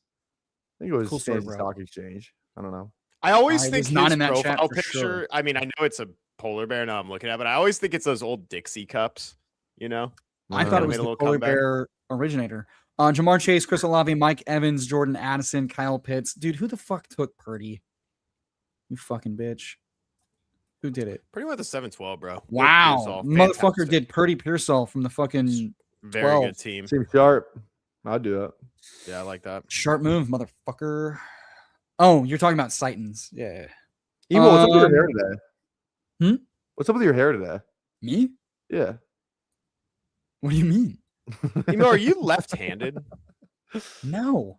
[SPEAKER 2] I think it was
[SPEAKER 1] Cool story,
[SPEAKER 2] Fantasy
[SPEAKER 1] bro.
[SPEAKER 2] Stock Exchange. I don't know.
[SPEAKER 3] I always
[SPEAKER 1] I
[SPEAKER 3] think
[SPEAKER 1] was
[SPEAKER 3] his
[SPEAKER 1] not in that chat
[SPEAKER 3] profile
[SPEAKER 1] for
[SPEAKER 3] picture.
[SPEAKER 1] sure.
[SPEAKER 3] I mean, I know it's a polar bear now I'm looking at, but I always think it's those old Dixie cups, you know?
[SPEAKER 1] I
[SPEAKER 2] Uh-huh.
[SPEAKER 1] thought it
[SPEAKER 3] Made
[SPEAKER 1] was
[SPEAKER 3] a
[SPEAKER 1] the
[SPEAKER 3] little
[SPEAKER 1] polar
[SPEAKER 3] comeback.
[SPEAKER 1] bear originator. Jamar Chase, Chris Olave, Mike Evans, Jordan Addison, Kyle Pitts. Dude, who the fuck took Purdy? You fucking bitch. Who did it?
[SPEAKER 3] Pretty much the 7-12, bro.
[SPEAKER 1] Wow.
[SPEAKER 3] Pearsall,
[SPEAKER 1] Motherfucker
[SPEAKER 3] fantastic.
[SPEAKER 1] did Purdy Pearsall from the fucking
[SPEAKER 3] Very
[SPEAKER 1] 12.
[SPEAKER 3] good team.
[SPEAKER 2] Seems sharp. I'll do it.
[SPEAKER 3] Yeah, I like that.
[SPEAKER 1] sharp move, motherfucker. Oh, you're talking about Sightons. Yeah.
[SPEAKER 2] Emo, what's up with your hair today?
[SPEAKER 1] Hmm?
[SPEAKER 2] What's up with your hair today?
[SPEAKER 1] Me?
[SPEAKER 2] Yeah.
[SPEAKER 1] What do you mean?
[SPEAKER 3] Emo, are you left-handed?
[SPEAKER 1] No.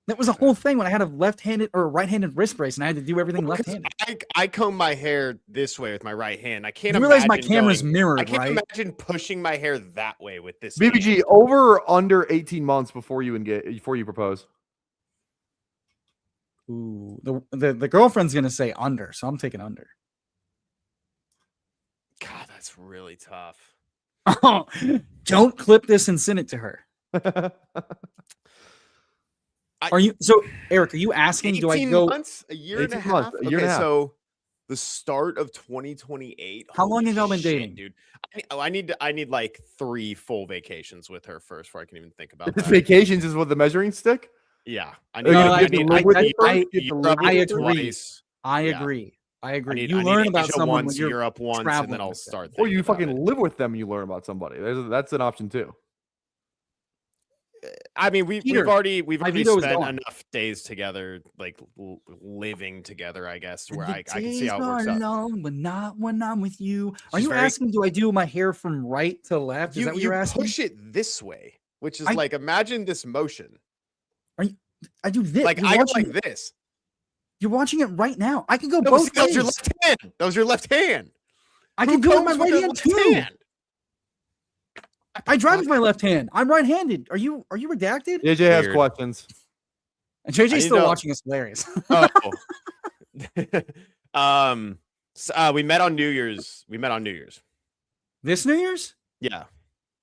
[SPEAKER 1] That was a whole thing when I had a left-handed or right-handed wrist brace and I had to do everything
[SPEAKER 3] Well, 'cause
[SPEAKER 1] left-handed.
[SPEAKER 3] I comb my hair this way with my right hand. I can't
[SPEAKER 1] You realize my
[SPEAKER 3] imagine
[SPEAKER 1] camera's
[SPEAKER 3] going-
[SPEAKER 1] mirrored,
[SPEAKER 3] I can't
[SPEAKER 1] right?
[SPEAKER 3] imagine pushing my hair that way with this.
[SPEAKER 2] BBG,
[SPEAKER 3] hand.
[SPEAKER 2] over or under 18 months before you propose?
[SPEAKER 1] Ooh, the girlfriend's gonna say under, so I'm taking under.
[SPEAKER 3] God, that's really tough.
[SPEAKER 1] Oh, don't clip this and send it to her. Are you so Eric? Are you asking? Do I
[SPEAKER 3] 18
[SPEAKER 1] go?
[SPEAKER 3] months? A year and a
[SPEAKER 2] 18
[SPEAKER 3] half?
[SPEAKER 2] months, a year and a half.
[SPEAKER 3] So the start of 2028.
[SPEAKER 1] How long
[SPEAKER 3] Holy
[SPEAKER 1] have y'all been
[SPEAKER 3] shit,
[SPEAKER 1] dating?
[SPEAKER 3] dude? I need like 3 full vacations with her first before I can even think about that.
[SPEAKER 2] Vacations is what the measuring stick?
[SPEAKER 3] Yeah, I
[SPEAKER 2] you
[SPEAKER 3] need.
[SPEAKER 2] have
[SPEAKER 3] I
[SPEAKER 2] to
[SPEAKER 3] need.
[SPEAKER 2] live with it
[SPEAKER 1] I-
[SPEAKER 2] first? You have to live
[SPEAKER 1] I
[SPEAKER 2] with it
[SPEAKER 1] agree.
[SPEAKER 3] twice.
[SPEAKER 1] I
[SPEAKER 3] Yeah.
[SPEAKER 1] agree. I
[SPEAKER 3] I
[SPEAKER 1] agree.
[SPEAKER 3] need,
[SPEAKER 1] You
[SPEAKER 3] I
[SPEAKER 1] learn
[SPEAKER 3] need
[SPEAKER 1] about
[SPEAKER 3] Asia
[SPEAKER 1] someone
[SPEAKER 3] once,
[SPEAKER 1] when you're
[SPEAKER 3] Europe once, and
[SPEAKER 1] traveling
[SPEAKER 3] then I'll
[SPEAKER 1] with them.
[SPEAKER 3] start.
[SPEAKER 2] Or you
[SPEAKER 3] thinking about
[SPEAKER 2] fucking
[SPEAKER 3] it.
[SPEAKER 2] live with them, you learn about somebody. That's an option too.
[SPEAKER 3] I mean, we've
[SPEAKER 1] Peter,
[SPEAKER 3] already
[SPEAKER 1] my
[SPEAKER 3] spent
[SPEAKER 1] veto is gone.
[SPEAKER 3] enough days together, like living together, I guess, where
[SPEAKER 1] The
[SPEAKER 3] I can see
[SPEAKER 1] days
[SPEAKER 3] how it works
[SPEAKER 1] are
[SPEAKER 3] out.
[SPEAKER 1] long, but not when I'm with you. Are
[SPEAKER 3] She's
[SPEAKER 1] you
[SPEAKER 3] very-
[SPEAKER 1] asking? Do I do my hair from right to left? Is that what you're asking?
[SPEAKER 3] push it this way, which is
[SPEAKER 1] I-
[SPEAKER 3] like imagine this motion.
[SPEAKER 1] I do this.
[SPEAKER 3] Like
[SPEAKER 1] You're
[SPEAKER 3] I go
[SPEAKER 1] watching,
[SPEAKER 3] like this.
[SPEAKER 1] you're watching it right now. I can go
[SPEAKER 3] No,
[SPEAKER 1] both
[SPEAKER 3] that was your
[SPEAKER 1] ways.
[SPEAKER 3] left hand. That was your left hand.
[SPEAKER 1] I
[SPEAKER 3] Who
[SPEAKER 1] can do it with my
[SPEAKER 3] combs
[SPEAKER 1] right
[SPEAKER 3] their
[SPEAKER 1] hand
[SPEAKER 3] left
[SPEAKER 1] too.
[SPEAKER 3] hand?
[SPEAKER 1] I drive with my left hand. I'm right-handed. Are you redacted?
[SPEAKER 2] JJ has
[SPEAKER 3] Weird.
[SPEAKER 2] questions.
[SPEAKER 1] And
[SPEAKER 3] I
[SPEAKER 1] JJ's
[SPEAKER 3] need
[SPEAKER 1] still
[SPEAKER 3] to-
[SPEAKER 1] watching us. Hilarious.
[SPEAKER 3] Oh. We met on New Year's.
[SPEAKER 1] This New Year's,
[SPEAKER 3] Yeah,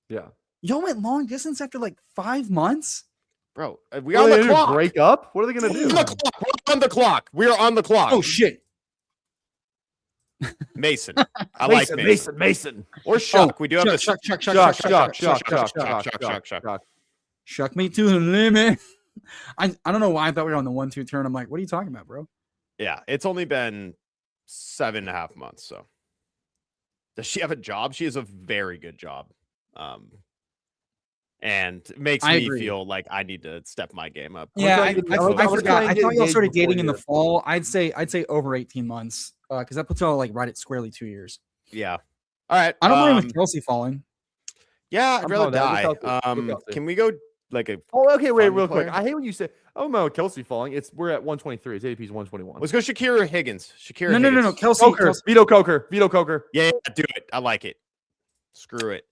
[SPEAKER 2] Yeah.
[SPEAKER 1] y'all went long distance after like 5 months.
[SPEAKER 3] bro. We
[SPEAKER 2] What
[SPEAKER 3] are
[SPEAKER 2] are
[SPEAKER 3] on
[SPEAKER 2] they
[SPEAKER 3] the
[SPEAKER 2] gonna do,
[SPEAKER 3] clock.
[SPEAKER 2] break up? What are they gonna
[SPEAKER 3] We're
[SPEAKER 2] do?
[SPEAKER 3] on the clock. We are on the clock.
[SPEAKER 1] Oh shit!
[SPEAKER 3] Mason. I like Mason.
[SPEAKER 2] Mason.
[SPEAKER 3] Or Shuck. We do have the
[SPEAKER 1] Shuck. Shuck me to the limit. I don't know why I thought we were on the 1-2 turn. I'm like, what are you talking about, bro?
[SPEAKER 3] Yeah, it's only been 7.5 months. So, does she have a job? She has a very good job, and it makes
[SPEAKER 1] I
[SPEAKER 3] me
[SPEAKER 1] agree.
[SPEAKER 3] feel like I need to step my game up.
[SPEAKER 1] Yeah,
[SPEAKER 2] I was
[SPEAKER 1] forgot.
[SPEAKER 2] trying to
[SPEAKER 1] I
[SPEAKER 2] get
[SPEAKER 1] thought y'all started
[SPEAKER 2] engaged before
[SPEAKER 1] dating in the
[SPEAKER 2] you.
[SPEAKER 1] fall. I'd say over 18 months because that puts y'all like right at squarely 2 years.
[SPEAKER 3] Yeah, All right.
[SPEAKER 1] I don't mind with Kelsey falling.
[SPEAKER 3] Yeah, I'd rather die.
[SPEAKER 2] Kelsey.
[SPEAKER 3] Can we go like a?
[SPEAKER 2] Oh, okay. Wait,
[SPEAKER 3] fun
[SPEAKER 2] real
[SPEAKER 3] player?
[SPEAKER 2] quick. I hate when you say, "Oh no, Kelsey falling." We're at 123. His ADP is 121.
[SPEAKER 3] Let's go Shakira or Higgins. Shakira.
[SPEAKER 1] No. Kelsey.
[SPEAKER 2] Vito Coker.
[SPEAKER 3] Yeah, do it. I like it. Screw it.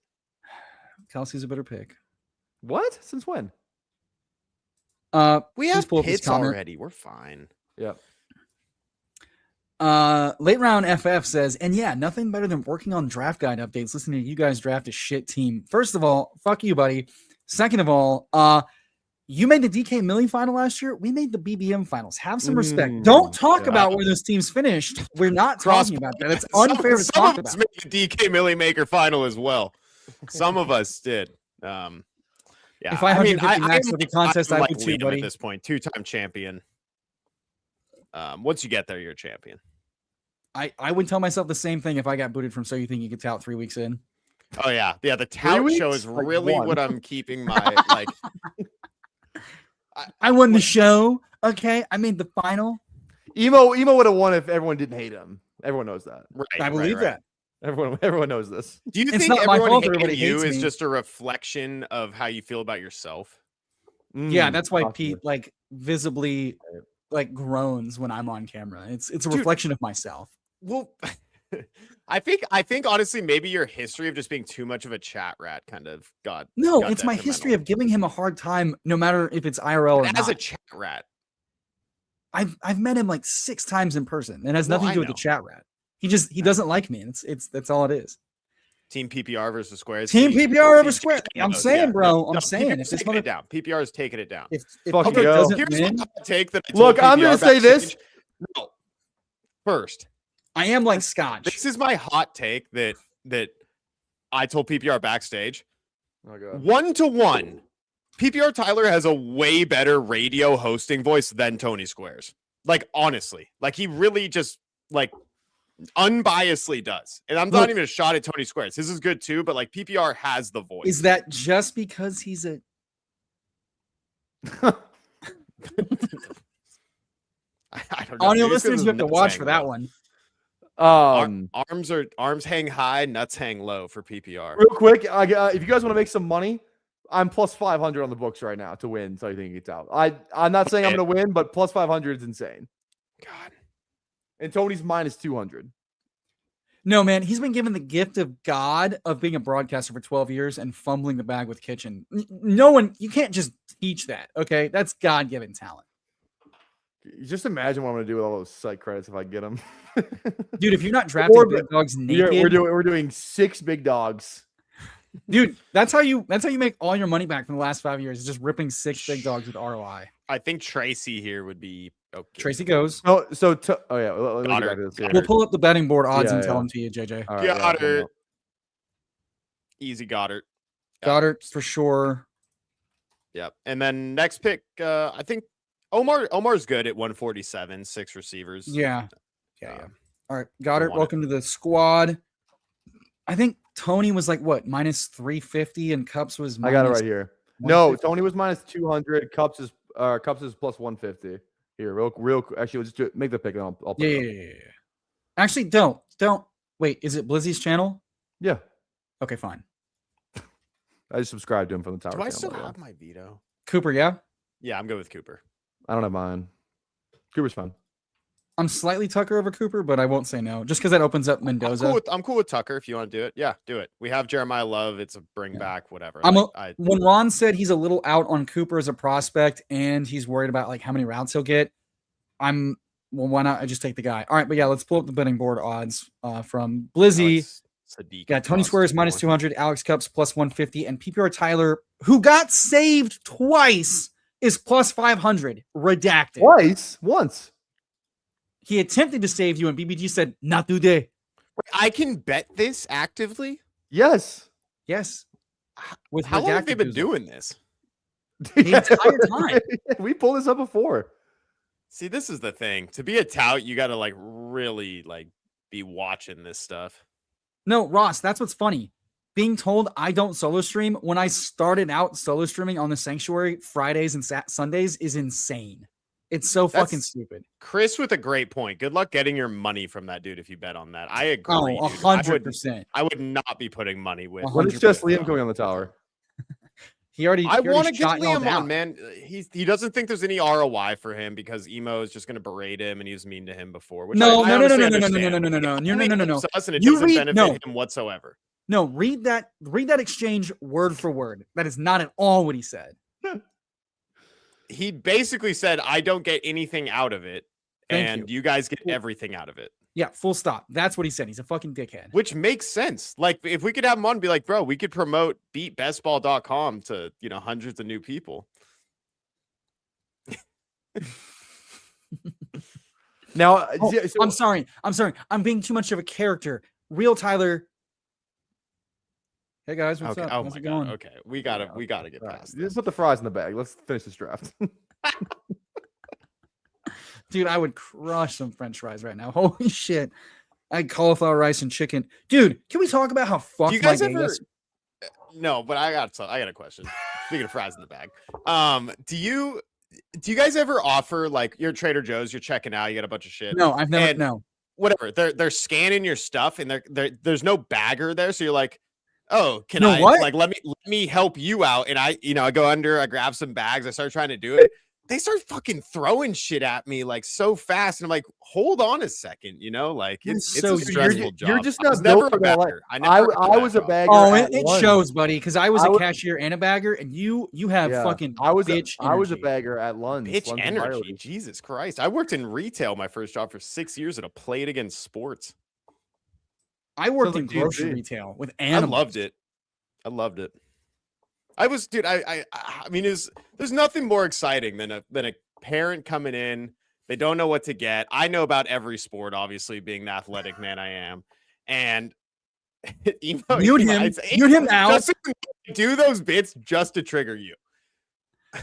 [SPEAKER 1] Kelsey's a better pick.
[SPEAKER 2] What? Since when?
[SPEAKER 3] We have hits already. We're fine.
[SPEAKER 2] Yeah.
[SPEAKER 1] Late round FF says, and yeah, nothing better than working on draft guide updates. Listening to you guys draft a shit team. First of all, fuck you, buddy. Second of all, you made the DK Millie final last year. We made the BBM finals. Have some respect. Don't talk about where those teams finished. We're not talking about that. It's unfair to talk about.
[SPEAKER 3] Some of us made the DK Millie Maker final as well. Some of us did. Yeah.
[SPEAKER 1] If I max with the contest, I would too, buddy.
[SPEAKER 3] At this point, 2-time champion. Once you get there, you're a champion.
[SPEAKER 1] I would tell myself the same thing if I got booted from So You Think You Could Tout 3 weeks in.
[SPEAKER 3] Oh yeah. The tout show is really what I'm keeping my like.
[SPEAKER 1] I won the show. Okay, I made the final.
[SPEAKER 2] Emo would have won if everyone didn't hate him. Everyone knows that.
[SPEAKER 3] Right,
[SPEAKER 1] I believe that.
[SPEAKER 2] Everyone knows this.
[SPEAKER 3] Do you
[SPEAKER 1] It's
[SPEAKER 3] think
[SPEAKER 1] not my
[SPEAKER 3] everyone
[SPEAKER 1] fault
[SPEAKER 3] hating you
[SPEAKER 1] hates
[SPEAKER 3] is
[SPEAKER 1] me.
[SPEAKER 3] just a reflection of how you feel about yourself?
[SPEAKER 1] Yeah, that's why
[SPEAKER 2] possibly.
[SPEAKER 1] Pete like visibly like groans when I'm on camera. It's a reflection of myself.
[SPEAKER 3] Well, I think honestly, maybe your history of just being too much of a chat rat kind of got.
[SPEAKER 1] No,
[SPEAKER 3] got
[SPEAKER 1] it's my
[SPEAKER 3] detrimental.
[SPEAKER 1] history of giving him a hard time, no matter if it's IRL or
[SPEAKER 3] As
[SPEAKER 1] not.
[SPEAKER 3] a chat rat.
[SPEAKER 1] I've met him like 6 times in person. It has
[SPEAKER 3] Well,
[SPEAKER 1] nothing to do
[SPEAKER 3] I
[SPEAKER 1] with the
[SPEAKER 3] know.
[SPEAKER 1] chat rat. He doesn't like me. It's that's all it is.
[SPEAKER 3] Team PPR versus Squares.
[SPEAKER 1] Team
[SPEAKER 3] See,
[SPEAKER 1] PPR over
[SPEAKER 3] see,
[SPEAKER 1] Squares.
[SPEAKER 3] see,
[SPEAKER 1] I'm
[SPEAKER 3] no,
[SPEAKER 1] saying,
[SPEAKER 3] yeah,
[SPEAKER 1] bro.
[SPEAKER 3] no,
[SPEAKER 1] I'm
[SPEAKER 3] no,
[SPEAKER 1] saying
[SPEAKER 3] PPR
[SPEAKER 1] if this
[SPEAKER 3] taking
[SPEAKER 1] mother
[SPEAKER 3] it down. PPR is taking it down.
[SPEAKER 1] if
[SPEAKER 2] Fucking
[SPEAKER 1] Public
[SPEAKER 2] go.
[SPEAKER 1] doesn't
[SPEAKER 3] Here's
[SPEAKER 1] win,
[SPEAKER 3] the hot take that I
[SPEAKER 2] Look,
[SPEAKER 3] told
[SPEAKER 2] I'm gonna
[SPEAKER 3] PPR
[SPEAKER 2] say this.
[SPEAKER 3] backstage. No. First,
[SPEAKER 1] I am like Scotch.
[SPEAKER 3] this is my hot take that I told PPR backstage.
[SPEAKER 2] Oh god.
[SPEAKER 3] 1-to-1, PPR Tyler has a way better radio hosting voice than Tony Squares. Like honestly, like he really just like unbiasedly does. And I'm not even a shot at Tony Squares. His is good too, but like PPR has the voice.
[SPEAKER 1] Is that just because he's a
[SPEAKER 3] I don't know.
[SPEAKER 1] audio
[SPEAKER 3] Maybe it's 'cause
[SPEAKER 1] listeners?
[SPEAKER 3] his
[SPEAKER 1] You have to
[SPEAKER 3] nuts
[SPEAKER 1] watch
[SPEAKER 3] hang
[SPEAKER 1] for that
[SPEAKER 3] low.
[SPEAKER 1] one.
[SPEAKER 3] Arms hang high, nuts hang low for PPR.
[SPEAKER 2] Real quick, if you guys want to make some money, I'm plus 500 on the books right now to win. So I think it's out. I'm not saying I'm going to win, but plus 500 is insane.
[SPEAKER 3] God.
[SPEAKER 2] And Tony's minus 200.
[SPEAKER 1] No, man, he's been given the gift of God of being a broadcaster for 12 years and fumbling the bag with Kitchen. No one, you can't just teach that. Okay, that's God-given talent.
[SPEAKER 2] Just imagine what I'm going to do with all those site credits if I get them.
[SPEAKER 1] Dude, if you're not drafting big dogs naked,
[SPEAKER 2] we're doing 6 big dogs.
[SPEAKER 1] dude, that's how you make all your money back from the last 5 years. Is just ripping 6 big dogs with ROI.
[SPEAKER 3] I think Tracy here would be okay.
[SPEAKER 1] Tracy goes.
[SPEAKER 2] Oh yeah. Let me get back to this here.
[SPEAKER 1] We'll pull up the betting board odds and tell
[SPEAKER 2] yeah.
[SPEAKER 1] them to you, JJ.
[SPEAKER 2] All right,
[SPEAKER 3] Goddard. Easy Goddard.
[SPEAKER 1] Goddard for sure.
[SPEAKER 3] Yep. And then next pick, I think Omar's good at 147, 6 receivers.
[SPEAKER 1] Yeah. All right, Goddard,
[SPEAKER 3] want it.
[SPEAKER 1] welcome to the squad. I think Tony was like what minus 350 and Cups was.
[SPEAKER 2] I got it
[SPEAKER 1] minus
[SPEAKER 2] right here. No,
[SPEAKER 1] 150.
[SPEAKER 2] Tony was minus 200. Cups is plus 150. Here, real. Actually, let's just make the pick. And I'll put it up.
[SPEAKER 1] Yeah. Actually, don't wait. Is it Blizzy's channel?
[SPEAKER 2] Yeah.
[SPEAKER 1] Okay, fine.
[SPEAKER 2] I just subscribed to him from the tower.
[SPEAKER 3] Do I
[SPEAKER 2] channel,
[SPEAKER 3] still
[SPEAKER 2] by the way.
[SPEAKER 3] have my veto?
[SPEAKER 1] Cooper, yeah.
[SPEAKER 3] Yeah, I'm good with Cooper.
[SPEAKER 2] I don't have mine. Cooper's fine.
[SPEAKER 1] I'm slightly Tucker over Cooper, but I won't say no just because that opens up Mendoza.
[SPEAKER 3] I'm cool with Tucker if you want to do it. Yeah, do it. We have Jeremiah Love. It's a bring back, whatever.
[SPEAKER 1] When Ron said he's a little out on Cooper as a prospect and he's worried about like how many routes he'll get, well, why not? I just take the guy. All right, but yeah, let's pull up the betting board odds from Blizzy. Got Tony Squares minus 200, Alex Cups plus 150, and PPR Tyler, who got saved twice, is plus 500. Redacted.
[SPEAKER 2] Once.
[SPEAKER 1] He attempted to save you, and BBG said, "Not today."
[SPEAKER 3] I can bet this actively.
[SPEAKER 2] Yes.
[SPEAKER 1] With
[SPEAKER 3] How long have they been
[SPEAKER 1] redacted
[SPEAKER 3] doing this?
[SPEAKER 1] the entire time?
[SPEAKER 2] We pulled this up before.
[SPEAKER 3] See, this is the thing. To be a tout, you got to like really like be watching this stuff.
[SPEAKER 1] No, Ross, that's what's funny. Being told I don't solo stream when I started out solo streaming on the Sanctuary Fridays and Sundays is insane. It's so fucking stupid.
[SPEAKER 3] Chris with a great point. Good luck getting your money from that dude if you bet on that. I agree.
[SPEAKER 1] Oh, 100%.
[SPEAKER 3] I would not be putting money with.
[SPEAKER 2] What is just Liam going on the tower?
[SPEAKER 3] I want to get Liam on, man. He doesn't think there's any ROI for him because Emo is just going to berate him and he was mean to him before. Which
[SPEAKER 1] No.
[SPEAKER 3] And it doesn't benefit him whatsoever.
[SPEAKER 1] No, read that exchange word for word. That is not at all what he said.
[SPEAKER 3] He basically said, I don't get anything out of it, and you guys get everything out of it.
[SPEAKER 1] Yeah, full stop. That's what he said. He's a fucking dickhead.
[SPEAKER 3] Which makes sense. Like, if we could have him on and be like, bro, we could promote beatbestball.com to, hundreds of new people.
[SPEAKER 2] Now,
[SPEAKER 1] I'm sorry. I'm being too much of a character. Real Tyler. Hey guys, what's up? How's it going?
[SPEAKER 3] Okay, we gotta get past this.
[SPEAKER 2] Just put the fries in the bag. Let's finish this draft.
[SPEAKER 1] Dude, I would crush some French fries right now. Holy shit! I had cauliflower rice and chicken. Dude, can we talk about how fucked my day is?
[SPEAKER 3] No, but I got a question. Speaking of fries in the bag, do you guys ever offer, like, you're at Trader Joe's, you're checking out, you got a bunch of shit?
[SPEAKER 1] No, I've never. No.
[SPEAKER 3] Whatever. They're scanning your stuff, and there's no bagger there, so you're like, oh, can
[SPEAKER 1] I what?
[SPEAKER 3] Like, let me help you out. And I go under, I grab some bags, I start trying to do it. They start fucking throwing shit at me like so fast. And I'm like, hold on a second, like it's
[SPEAKER 1] so
[SPEAKER 3] a stressful job.
[SPEAKER 2] You're just not
[SPEAKER 3] never a bagger.
[SPEAKER 2] I was a bagger.
[SPEAKER 1] Oh, it shows, buddy, because I was a cashier and a bagger, and you have fucking
[SPEAKER 2] I was
[SPEAKER 1] a
[SPEAKER 2] bagger at Lund's.
[SPEAKER 3] Bitch energy. Jesus Christ. I worked in retail my first job for 6 years at a Play It Against Sports.
[SPEAKER 1] I worked in grocery retail with animals.
[SPEAKER 3] I loved it. I mean, there's nothing more exciting than a parent coming in. They don't know what to get. I know about every sport, obviously, being the athletic man I am. And mute
[SPEAKER 1] him now.
[SPEAKER 3] Do those bits just to trigger you.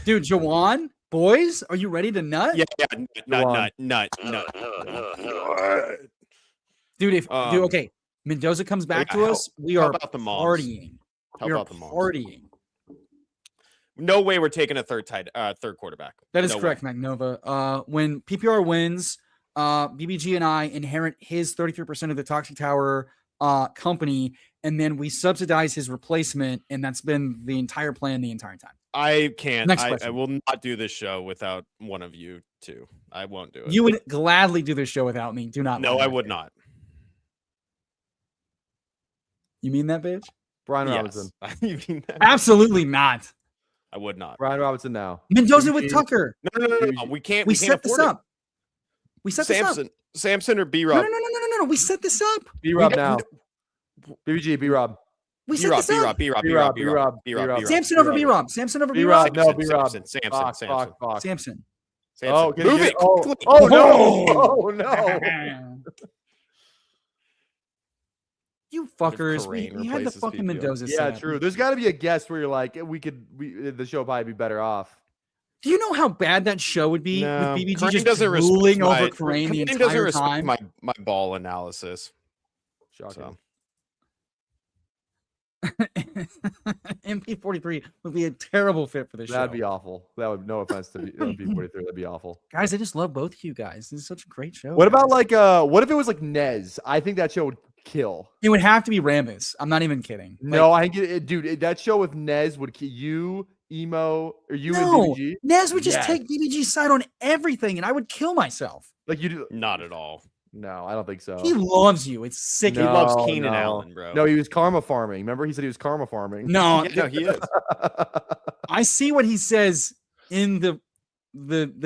[SPEAKER 1] Dude, Jawan, boys, are you ready to nut?
[SPEAKER 3] Yeah, nut.
[SPEAKER 1] Dude, okay. Mendoza comes back to us. We are partying.
[SPEAKER 3] How about the moms?
[SPEAKER 1] Partying.
[SPEAKER 3] No way we're taking a third quarterback.
[SPEAKER 1] That is correct, Magnova. When PPR wins, BBG and I inherit his 33% of the Toxic Tower company, and then we subsidize his replacement, and that's been the entire plan the entire time.
[SPEAKER 3] I can't. I will not do this show without one of you two. I won't do it.
[SPEAKER 1] You would gladly do this show without me. Do not.
[SPEAKER 3] No, I would not.
[SPEAKER 1] You mean that, bitch?
[SPEAKER 2] Brian Robinson.
[SPEAKER 3] You mean that?
[SPEAKER 1] Absolutely not.
[SPEAKER 3] I would not.
[SPEAKER 2] Brian Robinson now.
[SPEAKER 1] Mendoza with Tucker.
[SPEAKER 3] No. We can't.
[SPEAKER 1] We set this up. We set this up.
[SPEAKER 3] Samson or B-Rob.
[SPEAKER 1] No. We set this up.
[SPEAKER 2] B-Rob now. BBG, B-Rob.
[SPEAKER 1] We set this up.
[SPEAKER 3] B-Rob.
[SPEAKER 1] Samson over B-Rob. Samson over B-Rob.
[SPEAKER 2] No, B-Rob.
[SPEAKER 3] Samson.
[SPEAKER 2] Oh,
[SPEAKER 3] move it.
[SPEAKER 2] Oh, no. Oh, no.
[SPEAKER 1] You fuckers. We had the fucking Mendoza set.
[SPEAKER 2] Yeah, true. There's got to be a guest where you're like, the show probably be better off.
[SPEAKER 1] Do you know how bad that show would be
[SPEAKER 3] No,
[SPEAKER 1] with BBG
[SPEAKER 3] Crane
[SPEAKER 1] just
[SPEAKER 3] doesn't
[SPEAKER 1] ruling over
[SPEAKER 3] respect
[SPEAKER 1] Crane the
[SPEAKER 3] Crane
[SPEAKER 1] entire
[SPEAKER 3] doesn't
[SPEAKER 1] time?
[SPEAKER 3] respect my ball analysis.
[SPEAKER 2] Shocking.
[SPEAKER 1] MP43 would be a terrible fit for this show.
[SPEAKER 2] That'd be awful. That would, no offense to MP43, that'd be awful.
[SPEAKER 1] Guys, I just love both of you guys. This is such a great show.
[SPEAKER 2] What about what if it was like Nez? I think that show would kill.
[SPEAKER 1] It would have to be Rambus. I'm not even kidding.
[SPEAKER 2] No, I get it, dude. That show with Nez would kill you, Emo, or you and BBG.
[SPEAKER 1] Nez would just take BBG's side on everything, and I would kill myself.
[SPEAKER 2] Like you do?
[SPEAKER 3] Not at all.
[SPEAKER 2] No, I don't think so.
[SPEAKER 1] He loves you. It's sick.
[SPEAKER 3] He loves Keenan Allen, bro.
[SPEAKER 2] No, he was karma farming. Remember, he said he was karma farming.
[SPEAKER 1] No,
[SPEAKER 3] he is.
[SPEAKER 1] I see what he says in the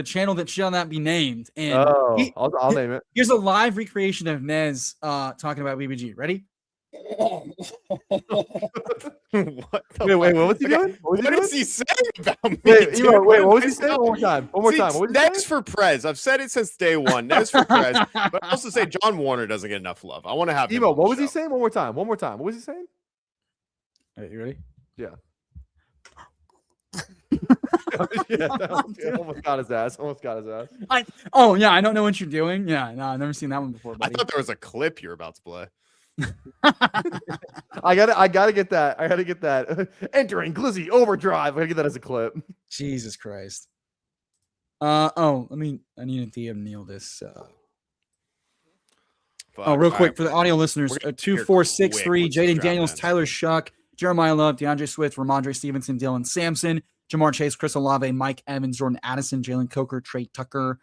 [SPEAKER 1] channel that shall not be named. And
[SPEAKER 2] I'll name it.
[SPEAKER 1] Here's a live recreation of Nez talking about BBG. Ready?
[SPEAKER 3] What
[SPEAKER 2] was he doing?
[SPEAKER 3] What is he saying about me?
[SPEAKER 2] Wait, what was he saying? One more time. One more time.
[SPEAKER 3] Nez for Prez. I've said it since day one. Nez for Prez. But I also say John Warner doesn't get enough love. I want to have
[SPEAKER 2] Emo, what was he saying? One more time. What was he saying?
[SPEAKER 1] All right, you ready?
[SPEAKER 2] Yeah. Almost got his ass.
[SPEAKER 1] I don't know what you're doing. Yeah, no, I've never seen that one before, buddy.
[SPEAKER 3] I thought there was a clip you're about to play.
[SPEAKER 2] I gotta get that. Entering Glizzy Overdrive. I gotta get that as a clip.
[SPEAKER 1] Jesus Christ. I need to DM Neil this. Real quick for the audio listeners, 2463, Jaden Daniels, Tyler Shuck, Jeremiah Love, DeAndre Swift, Ramondre Stevenson, Dylan Sampson, Jamar Chase, Chris Olave, Mike Evans, Jordan Addison, Jalen Coker, Trey Tucker.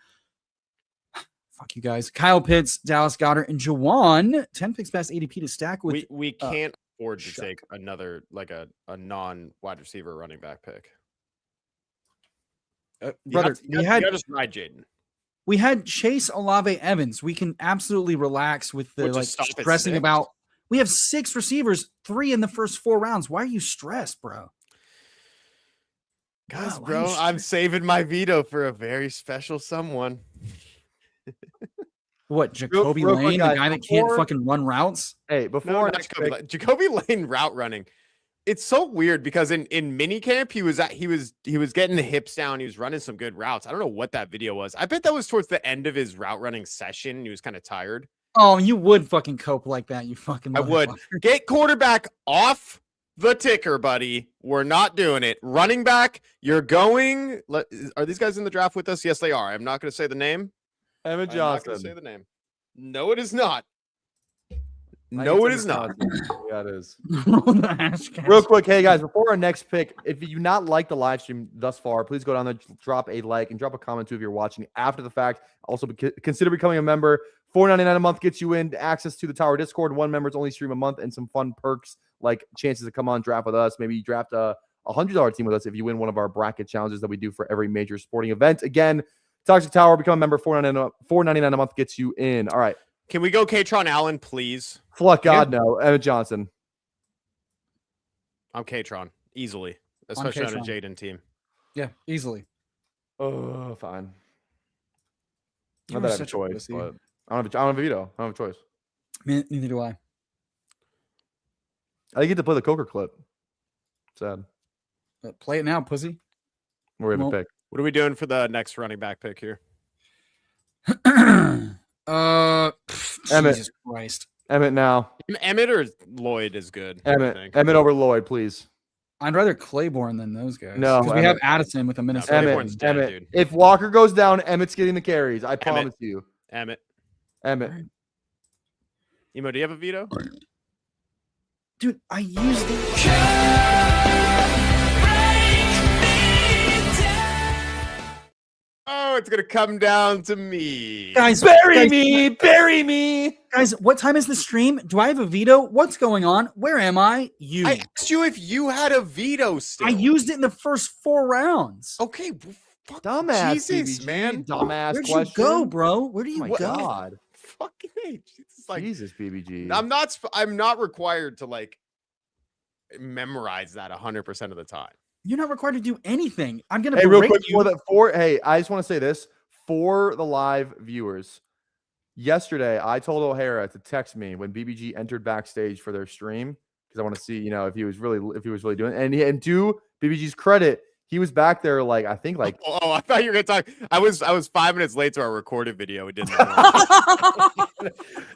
[SPEAKER 1] Fuck you guys. Kyle Pitts, Dallas Goedert, and Jawan. 10 picks past ADP to stack with.
[SPEAKER 3] We can't afford to take another a non-wide receiver running back pick.
[SPEAKER 1] Brother,
[SPEAKER 3] you just ride Jaden.
[SPEAKER 1] We had Chase Olave Evans. We can absolutely relax with the stressing about. We have 6 receivers, 3 in the first 4 rounds. Why are you stressed, bro?
[SPEAKER 3] Guys, bro, I'm saving my veto for a very special someone.
[SPEAKER 1] What, Jacoby Lane, the guy that can't fucking run routes?
[SPEAKER 2] Hey, before
[SPEAKER 3] Jacoby Lane route running. It's so weird because in minicamp he was getting the hips down. He was running some good routes. I don't know what that video was. I bet that was towards the end of his route running session. He was kind of tired.
[SPEAKER 1] Oh, you would fucking cope like that. You fucking.
[SPEAKER 3] I would get quarterback off the ticker, buddy. We're not doing it. Running back, you're going. Are these guys in the draft with us? Yes, they are. I'm not going to say the name.
[SPEAKER 2] Evan Johnson.
[SPEAKER 3] I'm not going to say the name. No, it is not. No, it is not.
[SPEAKER 2] Yeah, it is. Real quick, hey guys, before our next pick, if you not like the live stream thus far, please go down there, drop a like, and drop a comment too if you're watching after the fact. Also, consider becoming a member. $4.99 a month gets you in access to the Tower Discord. 1 member's only stream a month, and some fun perks like chances to come on draft with us. Maybe you draft a $100 team with us if you win one of our bracket challenges that we do for every major sporting event. Again, Toxic Tower, become a member. $4.99 a month gets you in. All right.
[SPEAKER 3] Can we go Katron Allen, please?
[SPEAKER 2] Fuck God, no. Evan Johnson.
[SPEAKER 3] I'm Katron. Easily. Especially on a Jaden team.
[SPEAKER 1] Yeah, easily.
[SPEAKER 2] Oh, fine. Not that I have a choice, but I don't have a veto. I don't have a choice.
[SPEAKER 1] Neither do I.
[SPEAKER 2] I get to play the Coker clip. Sad.
[SPEAKER 1] Play it now, pussy.
[SPEAKER 2] We're going to pick.
[SPEAKER 3] What are we doing for the next running back pick here?
[SPEAKER 1] Jesus Christ.
[SPEAKER 2] Emmett now.
[SPEAKER 3] Emmett or Lloyd is good.
[SPEAKER 2] Emmett over Lloyd, please.
[SPEAKER 1] I'd rather Claiborne than those guys.
[SPEAKER 2] No,
[SPEAKER 1] we have Addison with a Minnesota.
[SPEAKER 2] Emmett. Dude. If Walker goes down, Emmett's getting the carries. I promise you.
[SPEAKER 3] Emmett.
[SPEAKER 2] Emo,
[SPEAKER 3] do you have a veto?
[SPEAKER 1] Dude, I used it.
[SPEAKER 3] Oh, it's going to come down to me.
[SPEAKER 1] Guys,
[SPEAKER 2] bury me.
[SPEAKER 1] Guys, what time is the stream? Do I have a veto? What's going on? Where am I?
[SPEAKER 3] I asked you if you had a veto still.
[SPEAKER 1] I used it in the first 4 rounds.
[SPEAKER 3] Okay.
[SPEAKER 2] Dumbass.
[SPEAKER 3] Jesus, man.
[SPEAKER 2] Dumbass.
[SPEAKER 1] Where'd
[SPEAKER 2] question.
[SPEAKER 1] you go, bro? Where do you go?
[SPEAKER 2] God.
[SPEAKER 3] Fucking H. It's like,
[SPEAKER 2] Jesus, BBG.
[SPEAKER 3] I'm not required to memorize that 100% of the time.
[SPEAKER 1] You're not required to do anything. I'm gonna
[SPEAKER 2] real quick I just want to say this for the live viewers. Yesterday, I told O'Hara to text me when BBG entered backstage for their stream because I want to see, if he was really doing it. And to BBG's credit, he was back there I think.
[SPEAKER 3] Oh, I thought you were gonna talk. I was 5 minutes late to our recorded video. We didn't.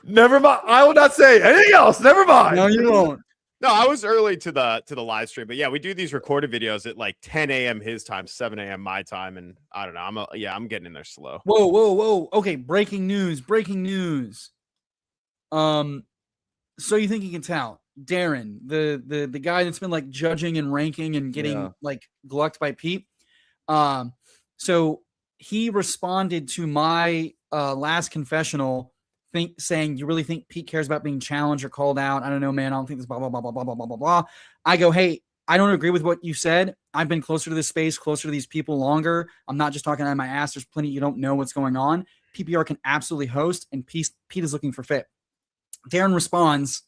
[SPEAKER 2] Never mind. I will not say anything else. Never mind.
[SPEAKER 1] No, you won't.
[SPEAKER 3] No, I was early to the live stream, but yeah, we do these recorded videos at 10 a.m. his time, 7 a.m. my time, and I don't know. I'm getting in there slow.
[SPEAKER 1] Whoa. Okay, breaking news. So you think you can tell Darren, the guy that's been judging and ranking and getting glucked by Pete. So he responded to my last confessional. Saying you really think Pete cares about being challenged or called out? I don't know, man. I don't think this blah blah blah blah blah blah blah blah. I go, hey, I don't agree with what you said. I've been closer to this space, closer to these people longer. I'm not just talking out of my ass. There's plenty you don't know what's going on. PPR can absolutely host, and Pete is looking for fit. Darren responds,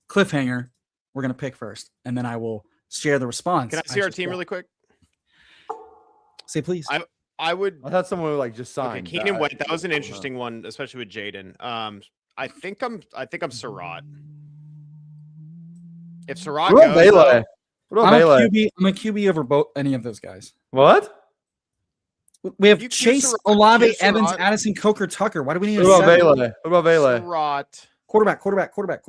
[SPEAKER 1] cliffhanger. We're gonna pick first, and then I will share the response.
[SPEAKER 3] Can I see our team really quick?
[SPEAKER 1] Say please.
[SPEAKER 3] I
[SPEAKER 2] thought someone would just sign.
[SPEAKER 3] Okay, Keenan went. That was an interesting one, especially with Jaden. I think I'm Surratt. If Surratt goes,
[SPEAKER 1] I'm a QB over both any of those guys.
[SPEAKER 2] What?
[SPEAKER 1] We have Chase, Olave, Evans, Addison, Coker, Tucker. Why do we need a
[SPEAKER 2] What about Vele?
[SPEAKER 3] Surratt.
[SPEAKER 1] Quarterback.
[SPEAKER 2] Vele.
[SPEAKER 1] Quarterback.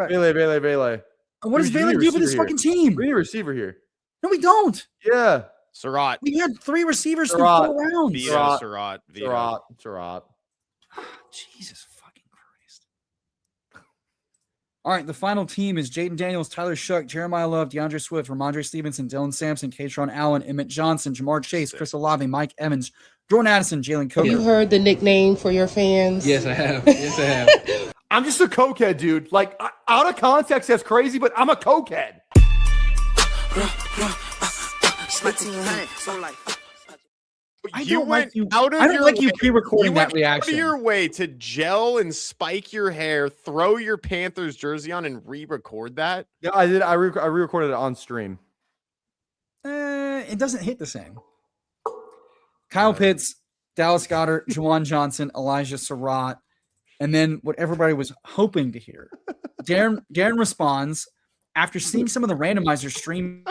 [SPEAKER 2] Vele.
[SPEAKER 1] What does Vele do for this fucking team?
[SPEAKER 2] We need a receiver here.
[SPEAKER 1] No, we don't.
[SPEAKER 2] Yeah.
[SPEAKER 3] Surratt.
[SPEAKER 1] We had 3 receivers through 4 rounds.
[SPEAKER 3] Vito, Surratt.
[SPEAKER 1] Jesus fucking Christ. All right, the final team is Jaden Daniels, Tyler Shuck, Jeremiah Love, DeAndre Swift, Ramondre Stevenson, Dylan Sampson, Katron Allen, Emmett Johnson, Jamar Chase, Chris Olave, Mike Evans, Jordan Addison, Jalen Coker.
[SPEAKER 8] You heard the nickname for your fans?
[SPEAKER 9] Yes, I have. Yes, I have.
[SPEAKER 2] I'm just a cokehead, dude. Like, out of context, that's crazy, but I'm a cokehead.
[SPEAKER 1] I
[SPEAKER 3] You
[SPEAKER 1] don't
[SPEAKER 3] went
[SPEAKER 1] like you.
[SPEAKER 3] out of
[SPEAKER 1] I don't
[SPEAKER 3] your
[SPEAKER 1] like you
[SPEAKER 3] way-
[SPEAKER 1] pre-recording that
[SPEAKER 3] Out
[SPEAKER 1] reaction.
[SPEAKER 3] of your way to gel and spike your hair, throw your Panthers jersey on, and re-record that.
[SPEAKER 2] Yeah, I did. I re-recorded it on stream.
[SPEAKER 1] It doesn't hit the same. Kyle Pitts, Dallas Goedert, Juwan Johnson, Elijah Surratt, and then what everybody was hoping to hear. Darren responds, after seeing some of the randomizer stream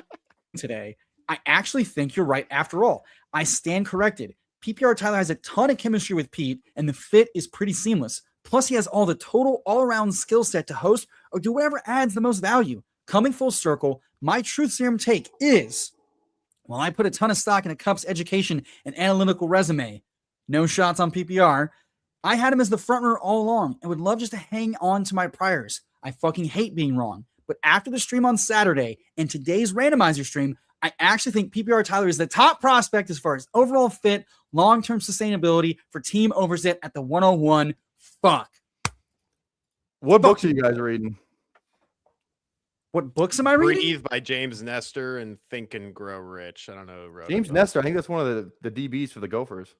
[SPEAKER 1] today, I actually think you're right after all. I stand corrected. PPR Tyler has a ton of chemistry with Pete, and the fit is pretty seamless. Plus, he has all the total all-around skill set to host or do whatever adds the most value. Coming full circle, my truth serum take is, while I put a ton of stock in a Cup's education and analytical resume, no shots on PPR, I had him as the frontrunner all along and would love just to hang on to my priors. I fucking hate being wrong. But after the stream on Saturday and today's randomizer stream, I actually think PPR Tyler is the top prospect as far as overall fit, long-term sustainability for team overset at the 101. Fuck.
[SPEAKER 2] What books are you guys reading?
[SPEAKER 1] What books am I reading?
[SPEAKER 3] Breathe by James Nestor and Think and Grow Rich. I don't know who wrote
[SPEAKER 2] James
[SPEAKER 3] it.
[SPEAKER 2] Nestor. I think that's one of the DBs for the Gophers.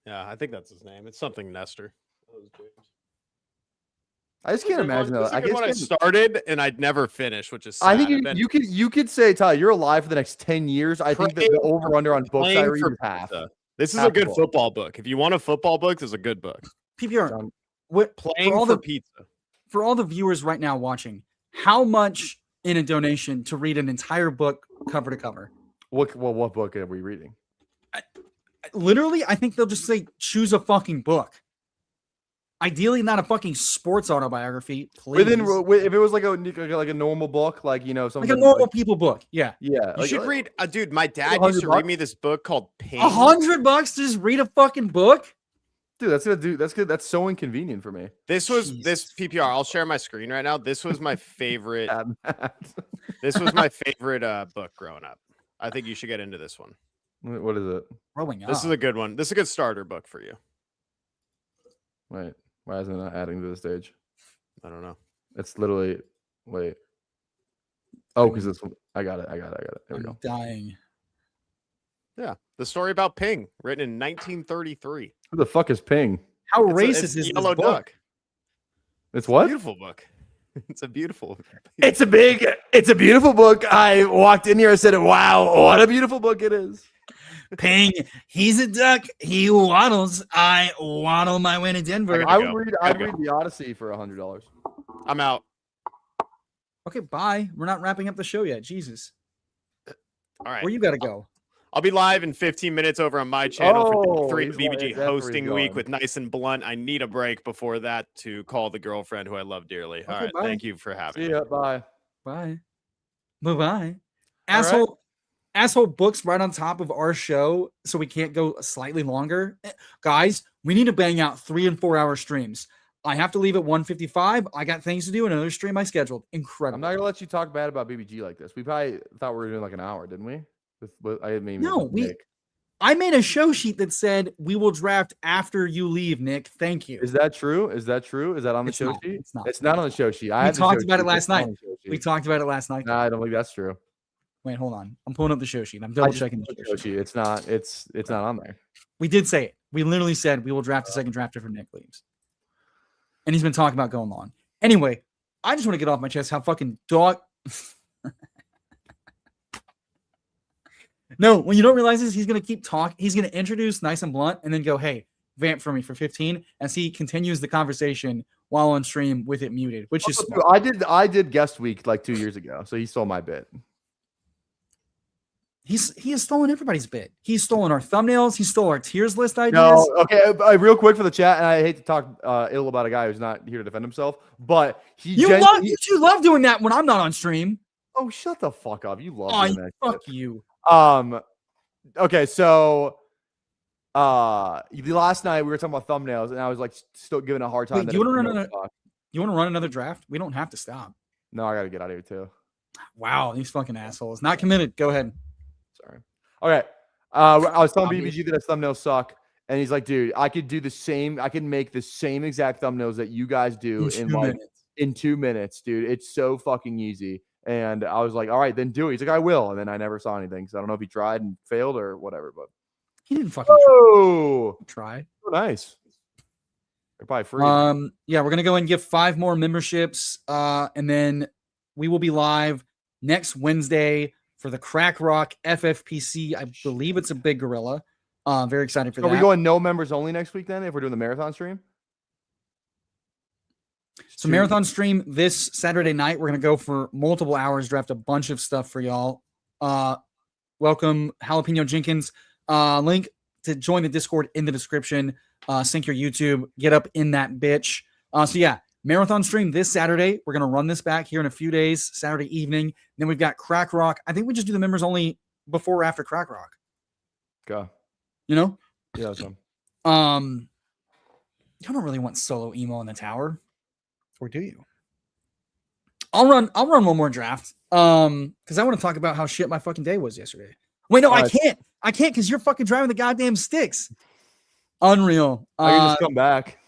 [SPEAKER 3] Yeah, I think that's his name. It's something Nestor.
[SPEAKER 2] I just can't imagine that.
[SPEAKER 3] I started and I'd never finish, which is sad.
[SPEAKER 2] I think you could say, Ty, you're alive for the next 10 years. I think that the over-under on books I read is half.
[SPEAKER 3] This is a good football book. If you want a football book, this is a good book.
[SPEAKER 1] PPR.
[SPEAKER 3] Playing for pizza.
[SPEAKER 1] For all the viewers right now watching, how much in a donation to read an entire book cover to cover?
[SPEAKER 2] What book are we reading?
[SPEAKER 1] Literally, I think they'll just say, choose a fucking book. Ideally, not a fucking sports autobiography. Please.
[SPEAKER 2] If it was like a normal book, like, you know, something
[SPEAKER 1] like a normal people book. Yeah.
[SPEAKER 2] Yeah.
[SPEAKER 3] You should read, dude, my dad used to read me this book called Pain.
[SPEAKER 1] $100 to just read a fucking book?
[SPEAKER 2] Dude, that's good. That's so inconvenient for me.
[SPEAKER 3] This PPR. I'll share my screen right now. This was my favorite. This was my favorite book growing up. I think you should get into this one.
[SPEAKER 2] What is it?
[SPEAKER 1] Growing up.
[SPEAKER 3] This is a good one. This is a good starter book for you.
[SPEAKER 2] Wait, why isn't it not adding to the stage?
[SPEAKER 3] I don't know.
[SPEAKER 2] It's literally wait. Oh, because it's I got it. There we go.
[SPEAKER 1] Dying.
[SPEAKER 3] Yeah, the story about Ping, written in 1933.
[SPEAKER 2] Who the fuck is Ping?
[SPEAKER 1] How racist is
[SPEAKER 3] Yellow
[SPEAKER 1] this book?
[SPEAKER 3] Duck?
[SPEAKER 2] It's what?
[SPEAKER 3] Beautiful book. It's a beautiful.
[SPEAKER 2] It's a beautiful book. I walked in here and said, "Wow, what a beautiful book it is."
[SPEAKER 1] Ping, he's a duck. He waddles. I waddle my way to Denver.
[SPEAKER 2] I'd read the Odyssey for $100.
[SPEAKER 3] I'm out.
[SPEAKER 1] Okay, bye. We're not wrapping up the show yet. Jesus.
[SPEAKER 3] All right.
[SPEAKER 1] Where you got to go?
[SPEAKER 3] I'll be live in 15 minutes over on my channel for day 3
[SPEAKER 2] he's
[SPEAKER 3] BBG
[SPEAKER 2] that's where
[SPEAKER 3] hosting
[SPEAKER 2] he's
[SPEAKER 3] week
[SPEAKER 2] going.
[SPEAKER 3] with Nice and Blunt. I need a break before that to call the girlfriend who I love dearly. All right.
[SPEAKER 1] bye.
[SPEAKER 3] Thank you for having
[SPEAKER 2] See
[SPEAKER 3] me.
[SPEAKER 2] ya. Bye.
[SPEAKER 1] Bye. Bye-bye. Asshole books right on top of our show so we can't go slightly longer. Guys, we need to bang out 3 and 4 hour streams. I have to leave at 1:55. I got things to do. Another stream I scheduled. Incredible.
[SPEAKER 2] I'm not gonna let you talk bad about BBG like this. We probably thought we were doing like an hour, didn't we?
[SPEAKER 1] I made a show sheet that said we will draft after you leave, Nick. Thank you.
[SPEAKER 2] Is that true? Is that on the show sheet?
[SPEAKER 1] It's not.
[SPEAKER 2] It's not on the show sheet.
[SPEAKER 1] We talked about it last night. We talked about it last night.
[SPEAKER 2] No, I don't think that's true.
[SPEAKER 1] Wait, hold on. I'm pulling up the show sheet. I'm double checking the show sheet.
[SPEAKER 2] It's not. It's not on there.
[SPEAKER 1] We did say it. We literally said we will draft a second drafter for Nick leaves. And he's been talking about going long. Anyway, I just want to get off my chest how fucking dog. No, when you don't realize this, he's going to keep talking. He's going to introduce Nice and Blunt and then go, hey, vamp for me for 15 as he continues the conversation while on stream with it muted, which is smart.
[SPEAKER 2] I did guest week like 2 years ago, so he stole my bit.
[SPEAKER 1] He has stolen everybody's bit. He's stolen our thumbnails. He stole our tiers list ideas.
[SPEAKER 2] No, okay. Real quick for the chat, and I hate to talk ill about a guy who's not here to defend himself, but you
[SPEAKER 1] love doing that when I'm not on stream.
[SPEAKER 2] Oh, shut the fuck up! You love doing that.
[SPEAKER 1] Fuck you.
[SPEAKER 2] Okay, so last night we were talking about thumbnails, and I was like still giving a hard time.
[SPEAKER 1] Wait, do you want to run another draft? We don't have to stop.
[SPEAKER 2] No, I gotta get out of here too.
[SPEAKER 1] Wow, these fucking assholes. Not committed. Go ahead.
[SPEAKER 2] Sorry. Okay. I was telling BBG that his thumbnails suck, and he's like, dude, I could do the same. I can make the same exact thumbnails that you guys do in 2 minutes, dude. It's so fucking easy. And I was like, all right, then do it. He's like, I will. And then I never saw anything. So I don't know if he tried and failed or whatever, but
[SPEAKER 1] he didn't fucking try.
[SPEAKER 2] Oh, nice. They're probably free.
[SPEAKER 1] Yeah, we're gonna go and give 5 more memberships. And then we will be live next Wednesday for the Crack Rock FFPC. I believe it's a big gorilla. Very excited for that.
[SPEAKER 2] Are we going no members only next week then if we're doing the marathon stream?
[SPEAKER 1] So marathon stream this Saturday night. We're going to go for multiple hours, draft a bunch of stuff for y'all. Welcome Jalapeno Jenkins. Link to join the Discord in the description. Sync your YouTube. Get up in that bitch. So yeah, marathon stream this Saturday. We're going to run this back here in a few days, Saturday evening. Then we've got Crack Rock. I think we just do the members only before or after Crack Rock.
[SPEAKER 2] Go.
[SPEAKER 1] You know?
[SPEAKER 2] Yeah, so.
[SPEAKER 1] You don't really want solo emo in the tower. Or do you? I'll run one more draft. Because I want to talk about how shit my fucking day was yesterday. Wait, no, I can't. I can't because you're fucking driving the goddamn sticks. Unreal.
[SPEAKER 2] I can just come back.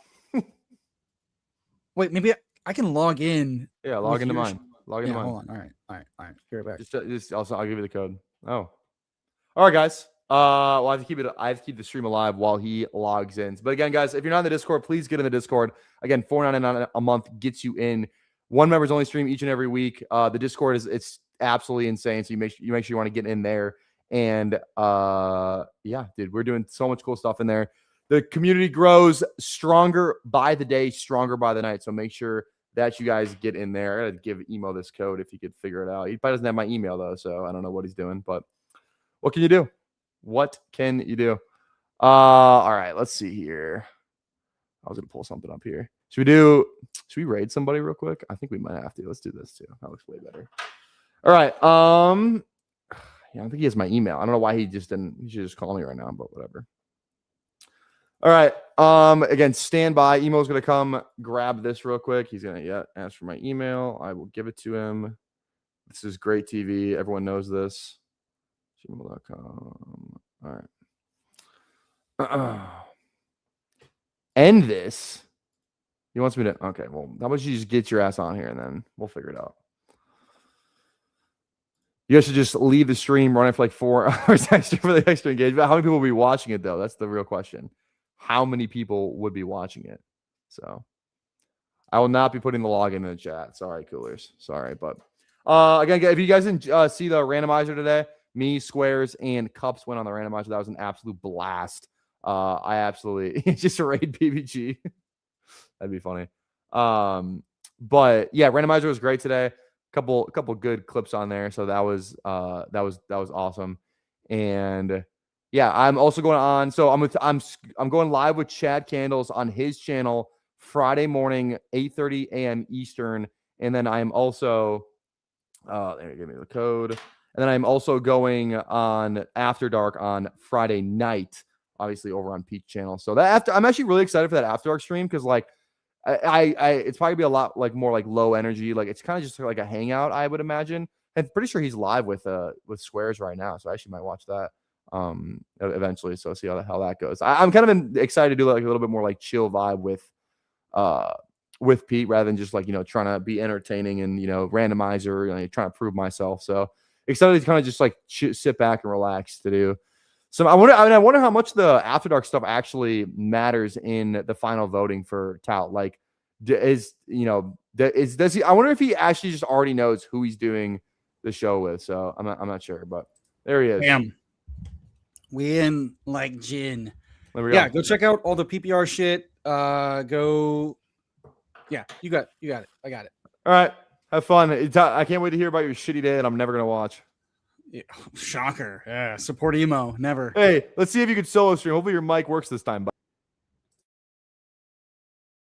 [SPEAKER 1] Wait, maybe I can log in.
[SPEAKER 2] Yeah, log into mine. Log into mine.
[SPEAKER 1] Hold on. All right. Be right back.
[SPEAKER 2] Just also, I'll give you the code. Oh. All right, guys. Well, I have to keep the stream alive while he logs in. But again, guys, if you're not in the Discord, please get in the Discord. Again, $4.99 a month gets you in. 1 members only stream each and every week. The Discord it's absolutely insane. So you make sure you want to get in there. And yeah, dude, we're doing so much cool stuff in there. The community grows stronger by the day, stronger by the night. So make sure that you guys get in there. I gotta give Emo this code if he could figure it out. He probably doesn't have my email though, so I don't know what he's doing. But what can you do? What can you do? All right, let's see here. I was gonna pull something up here. Should we raid somebody real quick? I think we might have to. Let's do this too. That looks way better. All right. Yeah, I don't think he has my email. I don't know why he just didn't. He should just call me right now, but whatever. All right. Again, stand by. Emo's gonna come grab this real quick. He's gonna ask for my email. I will give it to him. This is great TV. Everyone knows this. Gmail.com. All right. End this. He wants me to. Okay. Well, how about you just get your ass on here and then we'll figure it out. You guys should just leave the stream, run it for like 4 hours extra for the extra engagement. How many people will be watching it though? That's the real question. How many people would be watching it? So I will not be putting the login in the chat. Sorry, coolers. Sorry, but again, if you guys didn't see the randomizer today, me, Squares, and Cups went on the randomizer. That was an absolute blast. I absolutely just raid PBG. That'd be funny. But yeah, randomizer was great today. Couple good clips on there. So that was awesome. And yeah, I'm also going on. So I'm going live with Chad Candles on his channel Friday morning, 8:30 a.m. Eastern. And then I'm also there, give me the code. And then I'm also going on After Dark on Friday night, obviously over on Peak channel. So I'm actually really excited for that After Dark stream because like it's probably be a lot like more like low energy. Like it's kind of just like a hangout, I would imagine. And pretty sure he's live with Squares right now, so I actually might watch that eventually. So see how that goes. I'm kind of excited to do like a little bit more like chill vibe with Pete rather than just like trying to be entertaining and randomizer trying to prove myself. So excited to kind of just like sit back and relax to do. So I wonder how much the After Dark stuff actually matters in the final voting for Tout. Like, does he? I wonder if he actually just already knows who he's doing the show with. So I'm not sure, but there he is.
[SPEAKER 1] Damn. We in like gin.
[SPEAKER 2] There we
[SPEAKER 1] go check out all the PPR shit. Yeah, you got it. I got it.
[SPEAKER 2] All right, have fun. I can't wait to hear about your shitty day that I'm never gonna watch.
[SPEAKER 1] Yeah, shocker. Yeah, support emo. Never.
[SPEAKER 2] Hey, let's see if you could solo stream. Hopefully your mic works this time.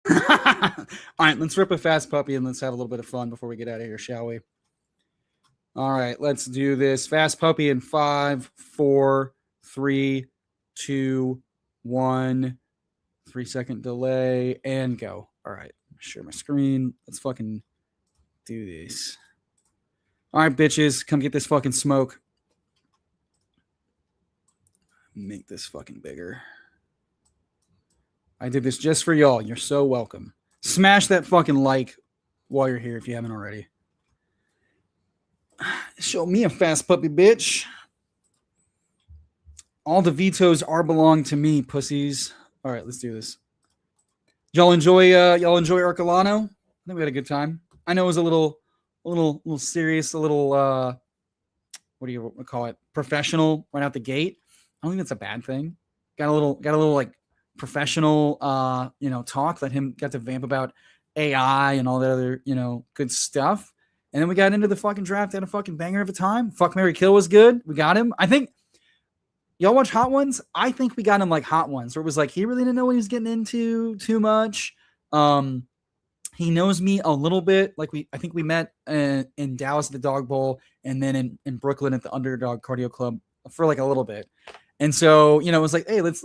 [SPEAKER 1] All right, let's rip a fast puppy and let's have a little bit of fun before we get out of here, shall we? All right, let's do this. Fast puppy in 5, 4, 3, 2, 1. 3-second delay and go. All right, share my screen. Let's fucking do this. All right, bitches, come get this fucking smoke. Make this fucking bigger. I did this just for y'all. You're so welcome. Smash that fucking like while you're here if you haven't already. Show me a fast puppy, bitch. All the vetoes belong to me, pussies. All right, let's do this. Y'all enjoy Ercolano? I think we had a good time. I know it was a little serious, a little what do you call it? Professional right out the gate. I don't think that's a bad thing. Got a little like professional talk. Let him get to vamp about AI and all that other, good stuff. And then we got into the fucking draft. Had a fucking banger of a time. Fuck, Marry, Kill was good. We got him. I think y'all watch Hot Ones? I think we got him like Hot Ones, where it was like he really didn't know what he was getting into too much. He knows me a little bit. Like I think we met in Dallas at the Dog Bowl, and then in Brooklyn at the Underdog Cardio Club for like a little bit. And so, it was like, hey, let's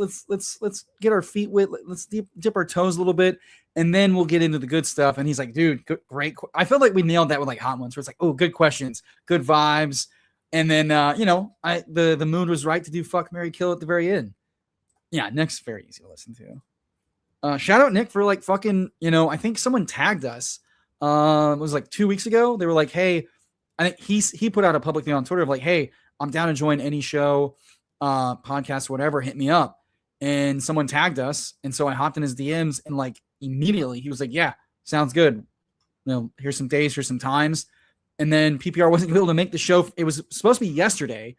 [SPEAKER 1] get our feet wet. Let's dip our toes a little bit, and then we'll get into the good stuff. And he's like, dude, great. I felt like we nailed that with like Hot Ones, where it's like, oh, good questions, good vibes. And then, the mood was right to do Fuck, Marry, Kill at the very end. Yeah, Nick's very easy to listen to. Shout out Nick for like fucking, I think someone tagged us. It was like 2 weeks ago. They were like, hey, I think he put out a public thing on Twitter of like, hey, I'm down to join any show, podcast, whatever, hit me up. And someone tagged us. And so I hopped in his DMs and like immediately he was like, yeah, sounds good. Here's some days, here's some times. And then PPR wasn't able to make the show. It was supposed to be yesterday,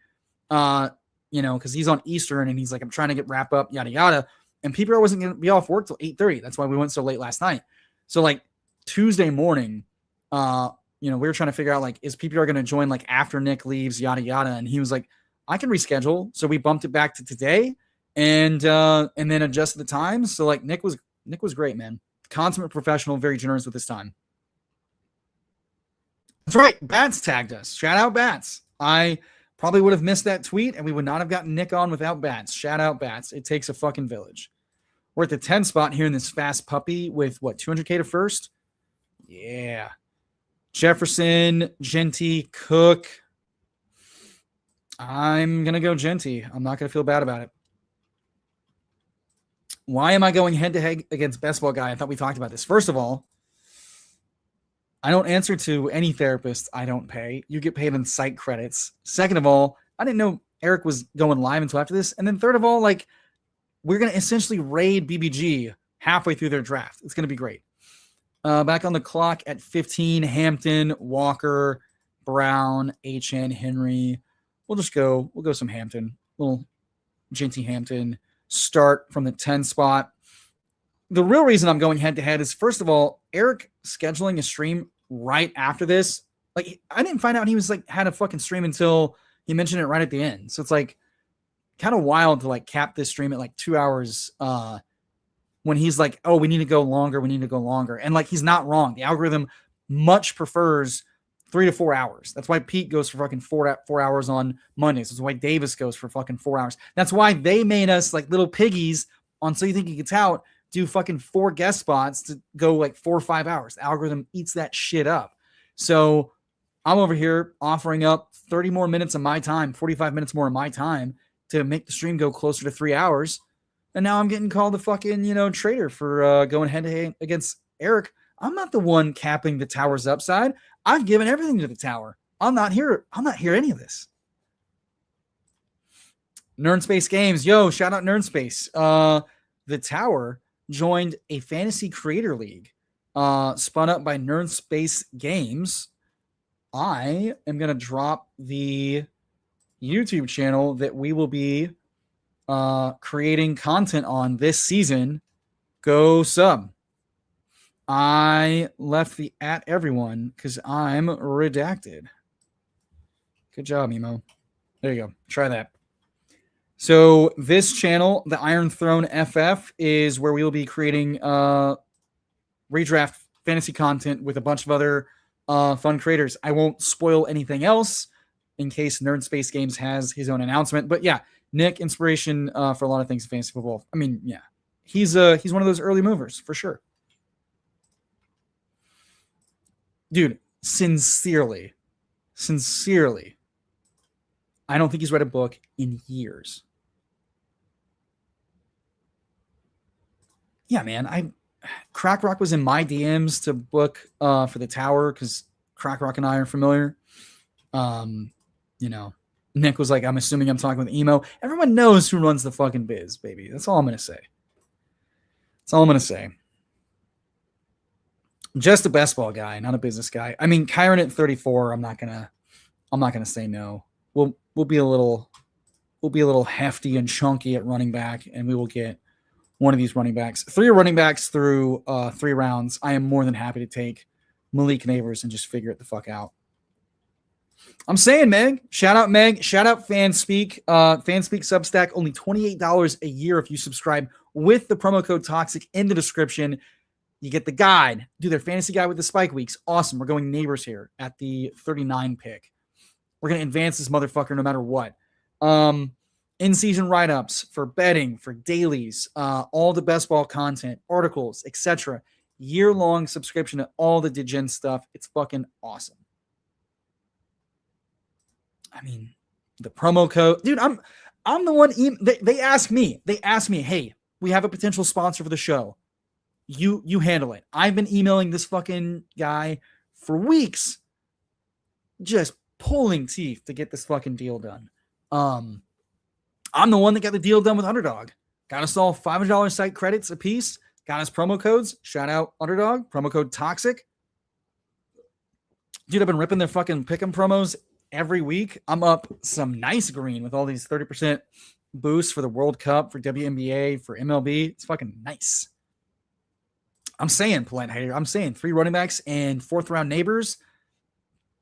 [SPEAKER 1] because he's on Eastern and he's like, I'm trying to wrap up, yada, yada. And PPR wasn't going to be off work till 8:30. That's why we went so late last night. So like Tuesday morning, we were trying to figure out like, is PPR going to join like after Nick leaves, yada, yada. And he was like, I can reschedule. So we bumped it back to today and then adjusted the times. So like Nick was great, man. Consummate professional, very generous with his time. That's right. Bats tagged us. Shout out Bats. I probably would have missed that tweet and we would not have gotten Nick on without Bats. Shout out Bats. It takes a fucking village. We're at the 10 spot here in this fast puppy with what, 200K to first? Yeah. Jefferson, Genty, Cook. I'm going to go Genty. I'm not going to feel bad about it. Why am I going head to head against Best Ball Guy? I thought we talked about this. First of all, I don't answer to any therapist I don't pay. You get paid in site credits. Second of all, I didn't know Eric was going live until after this. And then third of all, like, we're going to essentially raid BBG halfway through their draft. It's going to be great. Back on the clock at 15, Hampton, Walker, Brown, HN, Henry. We'll go some Hampton. Little Genty Hampton. Start from the 10 spot. The real reason I'm going head to head is, first of all, Eric scheduling a stream right after this. Like, I didn't find out he was like had a fucking stream until he mentioned it right at the end. So it's like kind of wild to like cap this stream at like 2 hours when he's like, oh, we need to go longer. And like, he's not wrong. The algorithm much prefers 3 to 4 hours. That's why Pete goes for fucking 4 hours on Mondays. That's why Davis goes for fucking 4 hours. That's why they made us like little piggies on So You Think You Gets Out do fucking 4 guest spots to go like 4 or 5 hours. The algorithm eats that shit up. So I'm over here offering up 30 more minutes of my time, 45 minutes more of my time to make the stream go closer to 3 hours. And now I'm getting called a fucking, traitor for going head to head against Eric. I'm not the one capping the tower's upside. I've given everything to the tower. I'm not here any of this. Nerdspace Games. Yo, shout out Nerdspace. The tower joined a fantasy creator league spun up by Nerdspace Games. I am going to drop the YouTube channel that we will be creating content on this season. Go sub. I left the at everyone because I'm redacted. Good job, Emo. There you go. Try that. So this channel, the Iron Throne FF, is where we will be creating redraft fantasy content with a bunch of other fun creators. I won't spoil anything else in case Nerd Space Games has his own announcement. But yeah, Nick, inspiration for a lot of things in fantasy football. I mean, yeah, he's one of those early movers for sure. Dude, sincerely, I don't think he's read a book in years. Yeah, man. Crack Rock was in my DMs to book for the Tower because Crack Rock and I are familiar. Nick was like, I'm assuming I'm talking with Emo. Everyone knows who runs the fucking biz, baby. That's all I'm gonna say. Just a best ball guy, not a business guy. I mean, Kyron at 34, I'm not gonna say no. We'll be a little hefty and chunky at running back, and we will get one of these running backs. 3 running backs through 3 rounds. I am more than happy to take Malik Neighbors and just figure it the fuck out. I'm saying, Meg. Shout out Meg. Shout out Fanspeak. Fanspeak Substack, only $28 a year if you subscribe with the promo code TOXIC in the description. You get the guide. Do their fantasy guide with the spike weeks. Awesome. We're going Neighbors here at the 39 pick. We're going to advance this motherfucker no matter what. In-season write-ups for betting, for dailies, all the best ball content, articles, etc. Year-long subscription to all the Degen stuff. It's fucking awesome. I mean, the promo code. Dude, I'm the one. They ask me, hey, we have a potential sponsor for the show. You handle it. I've been emailing this fucking guy for weeks, just pulling teeth to get this fucking deal done. I'm the one that got the deal done with Underdog. Got us all $500 site credits a piece. Got us promo codes. Shout out Underdog. Promo code TOXIC. Dude, I've been ripping their fucking pick'em promos every week. I'm up some nice green with all these 30% boosts for the World Cup, for WNBA, for MLB. It's fucking nice. I'm saying, polite hater, I'm saying 3 running backs and 4th round Neighbors.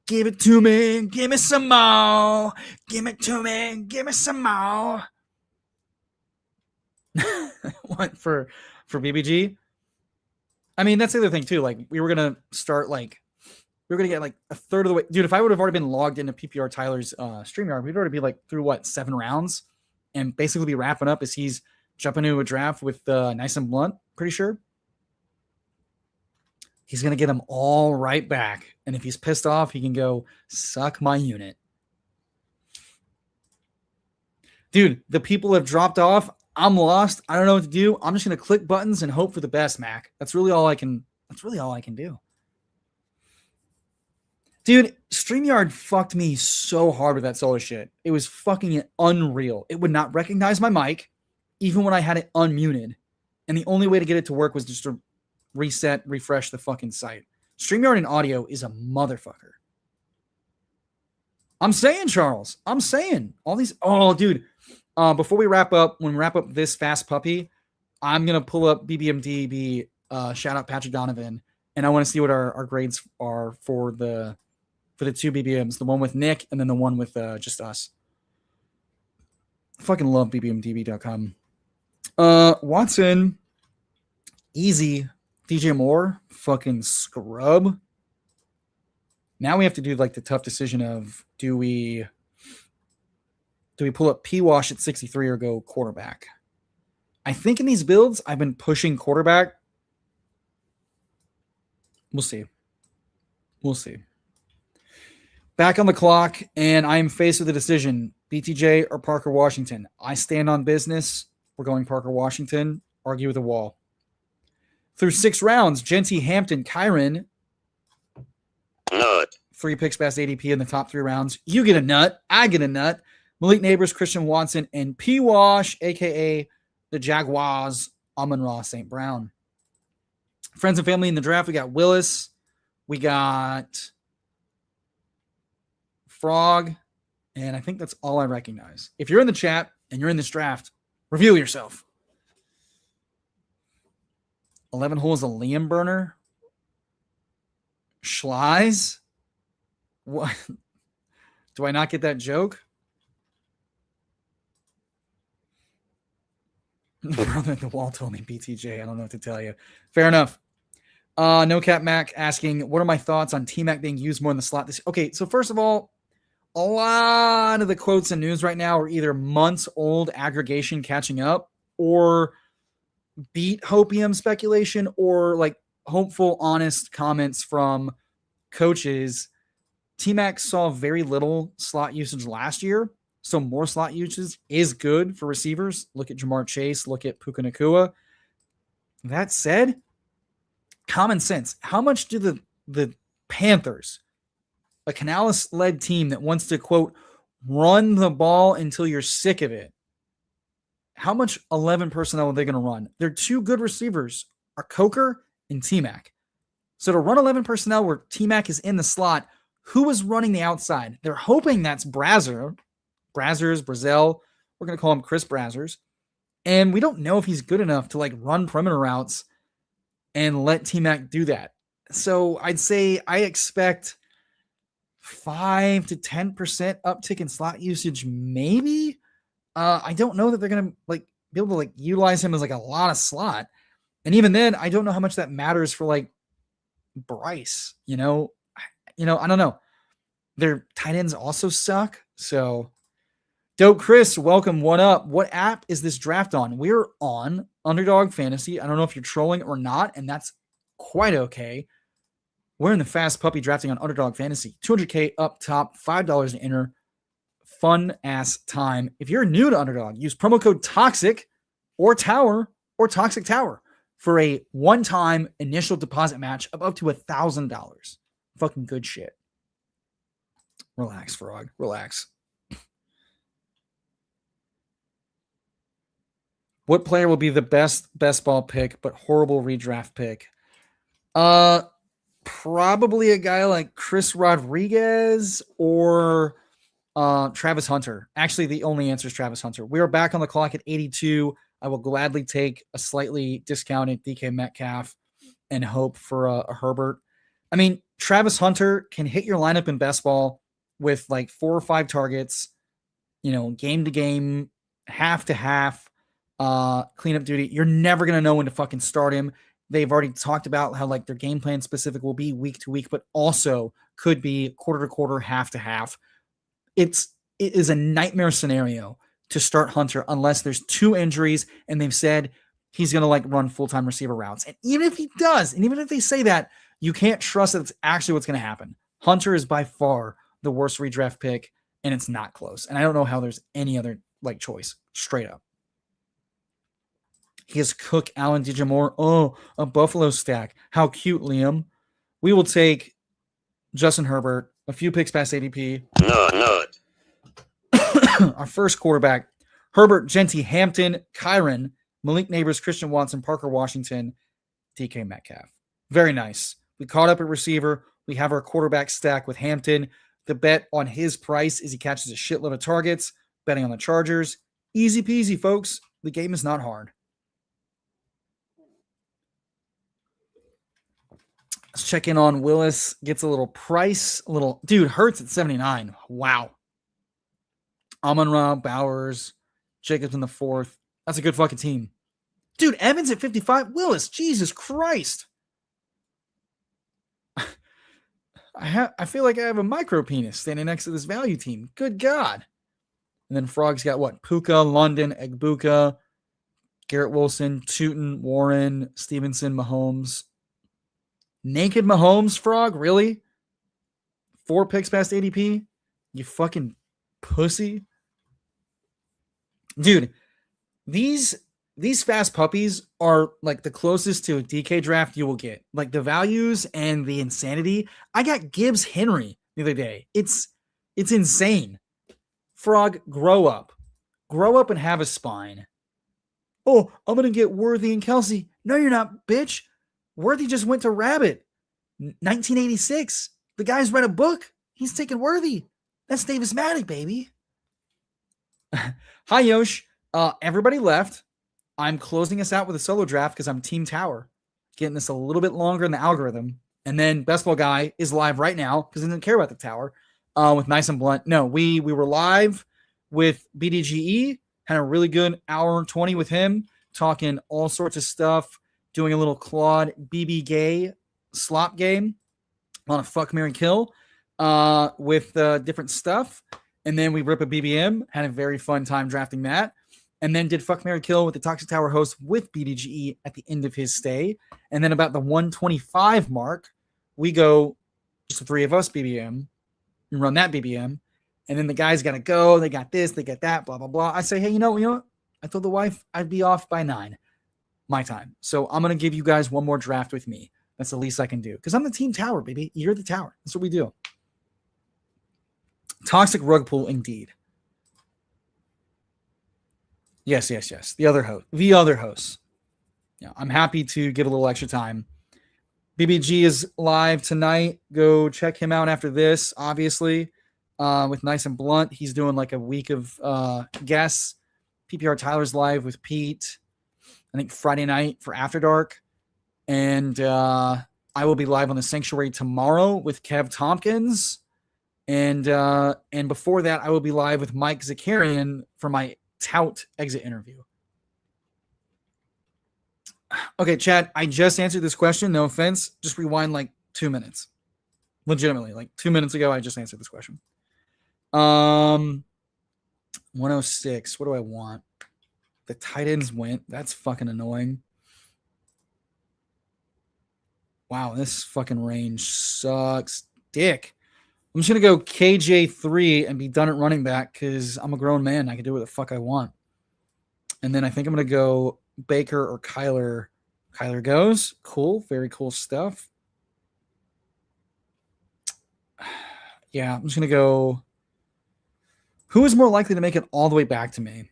[SPEAKER 1] Give it to me. Give me some more. Give it to me. Give me some more. What for BBG? I mean, that's the other thing too. Like, we were gonna start like we were gonna get like a third of the way. Dude, if I would have already been logged into PPR Tyler's StreamYard, we'd already be like through 7 rounds and basically be wrapping up as he's jumping into a draft with Nice and Blunt. Pretty sure. He's going to get them all right back. And if he's pissed off, he can go suck my unit. Dude, the people have dropped off. I'm lost. I don't know what to do. I'm just going to click buttons and hope for the best, Mac. That's really all I can do. Dude, StreamYard fucked me so hard with that solo shit. It was fucking unreal. It would not recognize my mic, even when I had it unmuted. And the only way to get it to work was just to reset, refresh the fucking site. StreamYard and audio is a motherfucker. I'm saying, Charles. I'm saying. All these... Oh, dude. Before we wrap up, when we wrap up this fast puppy, I'm going to pull up BBMDB, shout out Patrick Donovan, and I want to see what our grades are for the 2 BBMs, the one with Nick and then the one with just us. I fucking love BBMDB.com. Watson, easy. DJ Moore, fucking scrub. Now we have to do like the tough decision of do we pull up P-Wash at 63 or go quarterback? I think in these builds, I've been pushing quarterback. We'll see. Back on the clock, and I am faced with a decision. BTJ or Parker Washington. I stand on business. We're going Parker Washington. Argue with the wall. Through 6 rounds, Genty, Hampton, Kyron. Nut. 3 picks past ADP in the top 3 rounds. You get a nut. I get a nut. Malik Neighbors, Christian Watson, and P-Wash, a.k.a. the Jaguars, Amon-Ra St. Brown. Friends and family in the draft, we got Willis. We got Frog. And I think that's all I recognize. If you're in the chat and you're in this draft, reveal yourself. 11 holes, a Liam burner. Schleiz? What? Do I not get that joke? Brother at the wall told me BTJ. I don't know what to tell you. Fair enough. No Cap Mac asking, what are my thoughts on T-Mac being used more in the slot this? Okay, so first of all, a lot of the quotes and news right now are either months old aggregation catching up, or beat hopium speculation, or like hopeful, honest comments from coaches. T-Mac saw very little slot usage last year, so more slot usage is good for receivers. Look at Jamar Chase, look at Puka Nacua. That said, common sense. How much do the Panthers, a Canales-led team that wants to, quote, run the ball until you're sick of it, how much 11 personnel are they going to run? They're two good receivers, are Coker and T-Mac. So to run 11 personnel where T-Mac is in the slot, who is running the outside? They're hoping that's Brazzers, Brazel. We're going to call him Chris Brazzers. And we don't know if he's good enough to like run perimeter routes and let T-Mac do that. So I'd say I expect 5 to 10% uptick in slot usage, maybe. I don't know that they're going to like be able to like utilize him as like a lot of slot. And even then, I don't know how much that matters for like Bryce, I don't know. Their tight ends also suck. So Dope Chris, welcome. What up? What app is this draft on? We're on Underdog Fantasy. I don't know if you're trolling or not, and that's quite okay. We're in the fast puppy drafting on Underdog Fantasy. 200K up top, $5 to enter. Fun ass time. If you're new to Underdog, use promo code TOXIC or Tower or Toxic Tower for a one-time initial deposit match of up to $1,000. Fucking good shit. Relax, Frog. Relax. What player will be the best ball pick but horrible redraft pick? Probably a guy like Chris Rodriguez or Travis Hunter. Actually, the only answer is Travis Hunter. We are back on the clock at 82. I will gladly take a slightly discounted DK Metcalf and hope for a Herbert. I mean, Travis Hunter can hit your lineup in best ball with like 4 or 5 targets, game to game, half to half, cleanup duty. You're never going to know when to fucking start him. They've already talked about how like their game plan specific will be week to week, but also could be quarter to quarter, half to half. It is a nightmare scenario to start Hunter unless there's 2 injuries and they've said he's going to like run full-time receiver routes. And even if he does, and even if they say that, you can't trust that it's actually what's going to happen. Hunter is by far the worst redraft pick, and it's not close. And I don't know how there's any other like choice, straight up. He has Cook, Allen, DJ Moore. Oh, a Buffalo stack. How cute, Liam. We will take Justin Herbert, a few picks past ADP. No. Our first quarterback, Herbert, Genty, Hampton, Kyron, Malik Neighbors, Christian Watson, Parker Washington, DK Metcalf. Very nice. We caught up at receiver. We have our quarterback stack with Hampton. The bet on his price is he catches a shitload of targets. Betting on the Chargers. Easy peasy, folks. The game is not hard. Let's check in on Willis. Gets a little price. Dude, Hurts at 79. Wow. Amon-Ra, Bowers, Jacobs in the 4th. That's a good fucking team. Dude, Evans at 55. Willis, Jesus Christ. I feel like I have a micro penis standing next to this value team. Good God. And then Frog's got what? Puka, London, Egbuka, Garrett Wilson, Tootin, Warren, Stevenson, Mahomes. Naked Mahomes, Frog? Really? 4 picks past ADP? You fucking pussy. Dude, these fast puppies are like the closest to a DK draft you will get. Like the values and the insanity. I got Gibbs Henry the other day. It's insane. Frog, grow up. Grow up and have a spine. Oh, I'm going to get Worthy and Kelsey. No, you're not, bitch. Worthy just went to Rabbit. 1986. The guy's read a book. He's taking Worthy. That's Davis Maddock, baby. Hi, Yosh. Everybody left. I'm closing us out with a solo draft because I'm Team Tower. Getting this a little bit longer in the algorithm. And then Best Ball Guy is live right now because he doesn't care about the Tower with Nice and Blunt. No, we were live with BDGE. Had a really good hour and 20 with him. Talking all sorts of stuff. Doing a little Claude BB Gay slop game on a fuck, marry, kill with different stuff. And then we rip a BBM, had a very fun time drafting that. And then did fuck, marry, kill with the Toxic Tower host with BDGE at the end of his stay. And then about the 125 mark, we go just the three of us BBM and run that BBM. And then the guys got to go. They got this, they got that, blah, blah, blah. I say, hey, you know what? I told the wife I'd be off by 9 my time. So I'm going to give you guys one more draft with me. That's the least I can do. Because I'm the team tower, baby. You're the tower. That's what we do. Toxic rug pull, indeed. Yes. The other host. Yeah, I'm happy to get a little extra time. BBG is live tonight. Go check him out after this, obviously. With Nice and Blunt. He's doing like a week of guests. PPR Tyler's live with Pete. I think Friday night for After Dark. And I will be live on the Sanctuary tomorrow with Kev Tompkins. And before that, I will be live with Mike Zakarian for my tout exit interview. Okay, Chad, I just answered this question. No offense. Just rewind like 2 minutes. Legitimately, like 2 minutes ago, I just answered this question. 106. What do I want? The tight ends went. That's fucking annoying. Wow, this fucking range sucks dick. I'm just going to go KJ3 and be done at running back because I'm a grown man. I can do what the fuck I want. And then I think I'm going to go Baker or Kyler. Kyler goes. Cool. Very cool stuff. Yeah, I'm just going to go. Who is more likely to make it all the way back to me?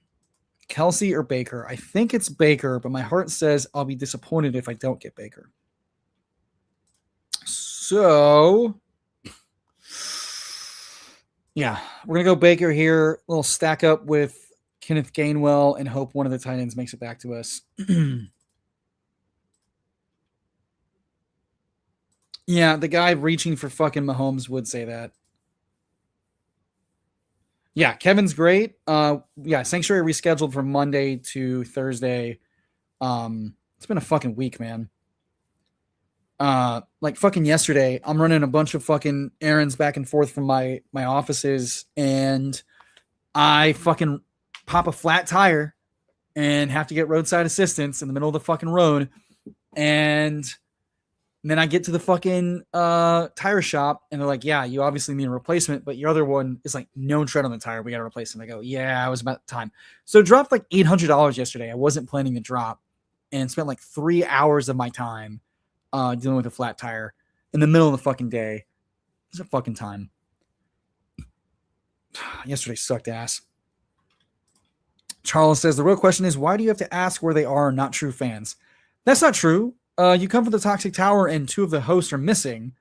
[SPEAKER 1] Kelsey or Baker? I think it's Baker, but my heart says I'll be disappointed if I don't get Baker. So, yeah, we're going to go Baker here. A little stack up with Kenneth Gainwell and hope one of the tight ends makes it back to us. Yeah, the guy reaching for fucking Mahomes would say that. Yeah, Kevin's great. Yeah, Sanctuary rescheduled from Monday to Thursday. It's been a fucking week, man. Like fucking yesterday, I'm running a bunch of fucking errands back and forth from my offices, and I fucking pop a flat tire and have to get roadside assistance in the middle of the fucking road. And then I get to the fucking tire shop, and they're like, yeah, you obviously need a replacement, but your other one is like no tread on the tire. We got to replace it. And I go, yeah, I was about time. So it dropped like $800 yesterday. I wasn't planning to drop, and spent like 3 hours of my time dealing with a flat tire in the middle of the fucking day. It's a fucking time. Yesterday sucked ass. Charles says, the real question is, why do you have to ask where they are, not true fans? That's not true. You come from the Toxic Tower and 2 of the hosts are missing.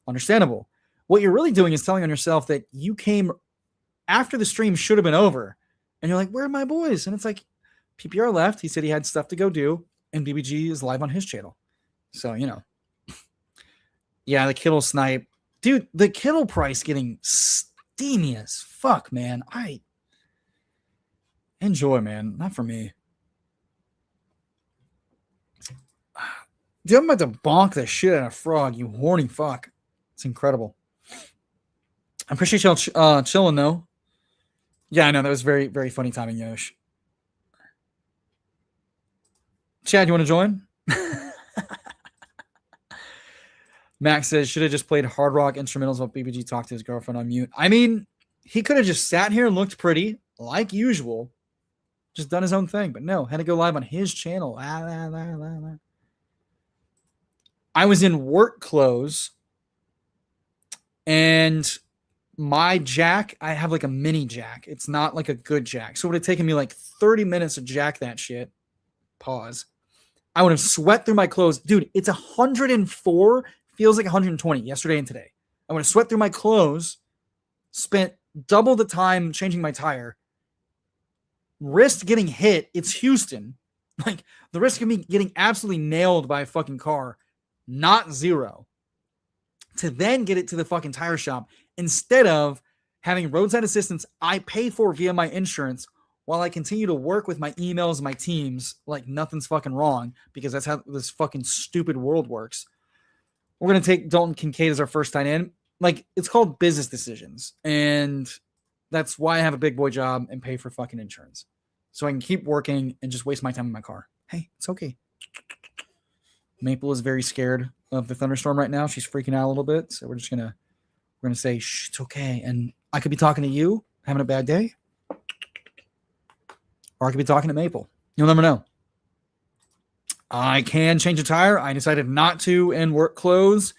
[SPEAKER 1] Understandable. What you're really doing is telling on yourself that you came after the stream should have been over. And you're like, where are my boys? And it's like, PPR left. He said he had stuff to go do. And BBG is live on his channel. So, you know. Yeah, the Kittle snipe. Dude, the Kittle price getting steamy as fuck, man. I enjoy, man. Not for me. Dude, I'm about to bonk the shit out of Frog, you horny fuck. It's incredible. I appreciate y'all chilling, though. Yeah, I know. That was very, very funny timing, Yosh. Chad, you want to join? Max says, should have just played hard rock instrumentals while BBG talked to his girlfriend on mute. I mean, he could have just sat here and looked pretty, like usual. Just done his own thing. But no, had to go live on his channel. I was in work clothes, and my jack, I have like a mini jack. It's not like a good jack. So it would have taken me like 30 minutes to jack that shit. Pause. I would have sweat through my clothes. Dude, it's 104. Feels like 120 yesterday and today. I would have sweat through my clothes, spent double the time changing my tire. Risk getting hit. It's Houston. Like, the risk of me getting absolutely nailed by a fucking car, not zero. To then get it to the fucking tire shop instead of having roadside assistance I pay for via my insurance while I continue to work with my emails and my teams like nothing's fucking wrong, because that's how this fucking stupid world works. we're going to take Dalton Kincaid as our first tight end. Like, it's called business decisions. And that's why I have a big boy job and pay for fucking insurance. So I can keep working and just waste my time in my car. Hey, it's okay. Maple is very scared of the thunderstorm right now. She's freaking out a little bit. So we're gonna say, shh, it's okay. And I could be talking to you, having a bad day. Or I could be talking to Maple. You'll never know. I can change a tire. I decided not to in work clothes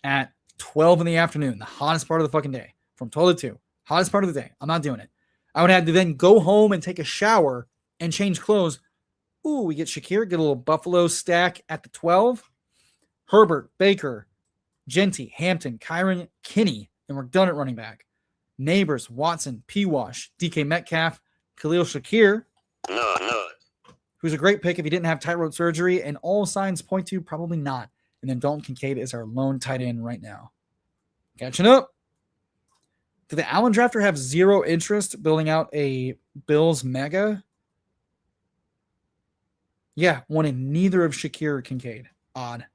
[SPEAKER 1] at 12 in the afternoon, the hottest part of the fucking day, from 12 to 2. Hottest part of the day. I'm not doing it. I would have to then go home and take a shower and change clothes. Ooh, we get Shakir, get a little Buffalo stack at the 12. Herbert, Baker, Genty, Hampton, Kyron, Kinney, and we're done at running back. Neighbors, Watson, P-Wash, DK Metcalf, Khalil Shakir, who's a great pick if he didn't have tightrope surgery, and all signs point to probably not. And then Dalton Kincaid is our lone tight end right now. Catching up. Did the Allen drafter have zero interest building out a Bills mega? Yeah, wanted neither of Shakir or Kincaid. Odd.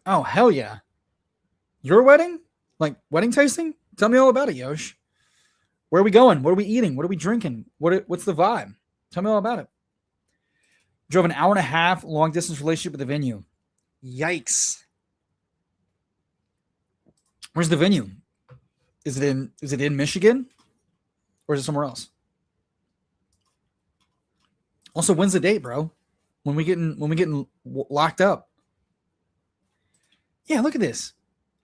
[SPEAKER 1] Oh, hell yeah. Your wedding? Like wedding tasting? Tell me all about it, Yosh. Where are we going? What are we eating? What are we drinking? What's the vibe? Tell me all about it. Drove an hour and a half long distance relationship with the venue. Yikes. Where's the venue? Is it in Michigan? Or is it somewhere else? Also, when's the date, bro? When we getting locked up? Yeah, look at this.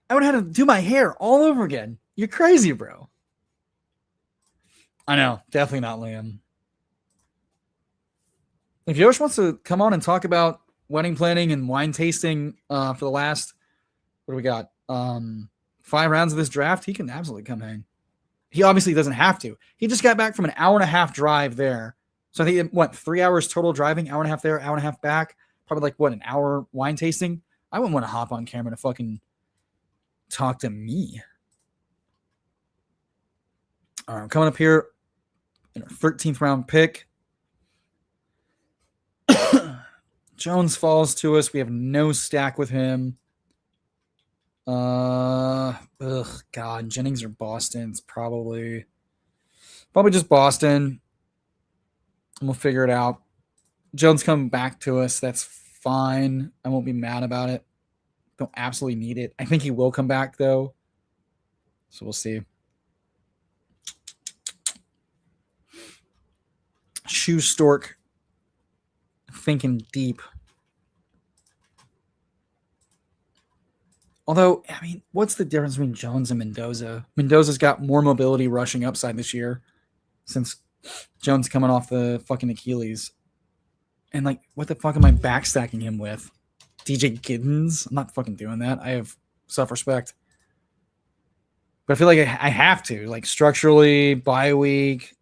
[SPEAKER 1] I would have had to do my hair all over again. You're crazy, bro. I know. Definitely not Liam. If Yosh wants to come on and talk about wedding planning and wine tasting for the last, what do we got? 5 rounds of this draft, he can absolutely come hang. He obviously doesn't have to. He just got back from an hour and a half drive there. So I think, 3 hours total driving, hour and a half there, hour and a half back. Probably an hour wine tasting. I wouldn't want to hop on camera to fucking talk to me. All right, coming up here in our 13th round pick. Jones falls to us. We have no stack with him. God, Jennings or Boston. It's probably just Boston. And we'll figure it out. Jones coming back to us. That's fine. I won't be mad about it. Don't absolutely need it. I think he will come back though. So we'll see. Shoe Stork. Thinking deep. Although, I mean, what's the difference between Jones and Mendoza? Mendoza's got more mobility rushing upside this year since Jones coming off the fucking Achilles. And what the fuck am I backstacking him with? DJ Giddens? I'm not fucking doing that. I have self-respect. But I feel like I have to. Structurally, bye week,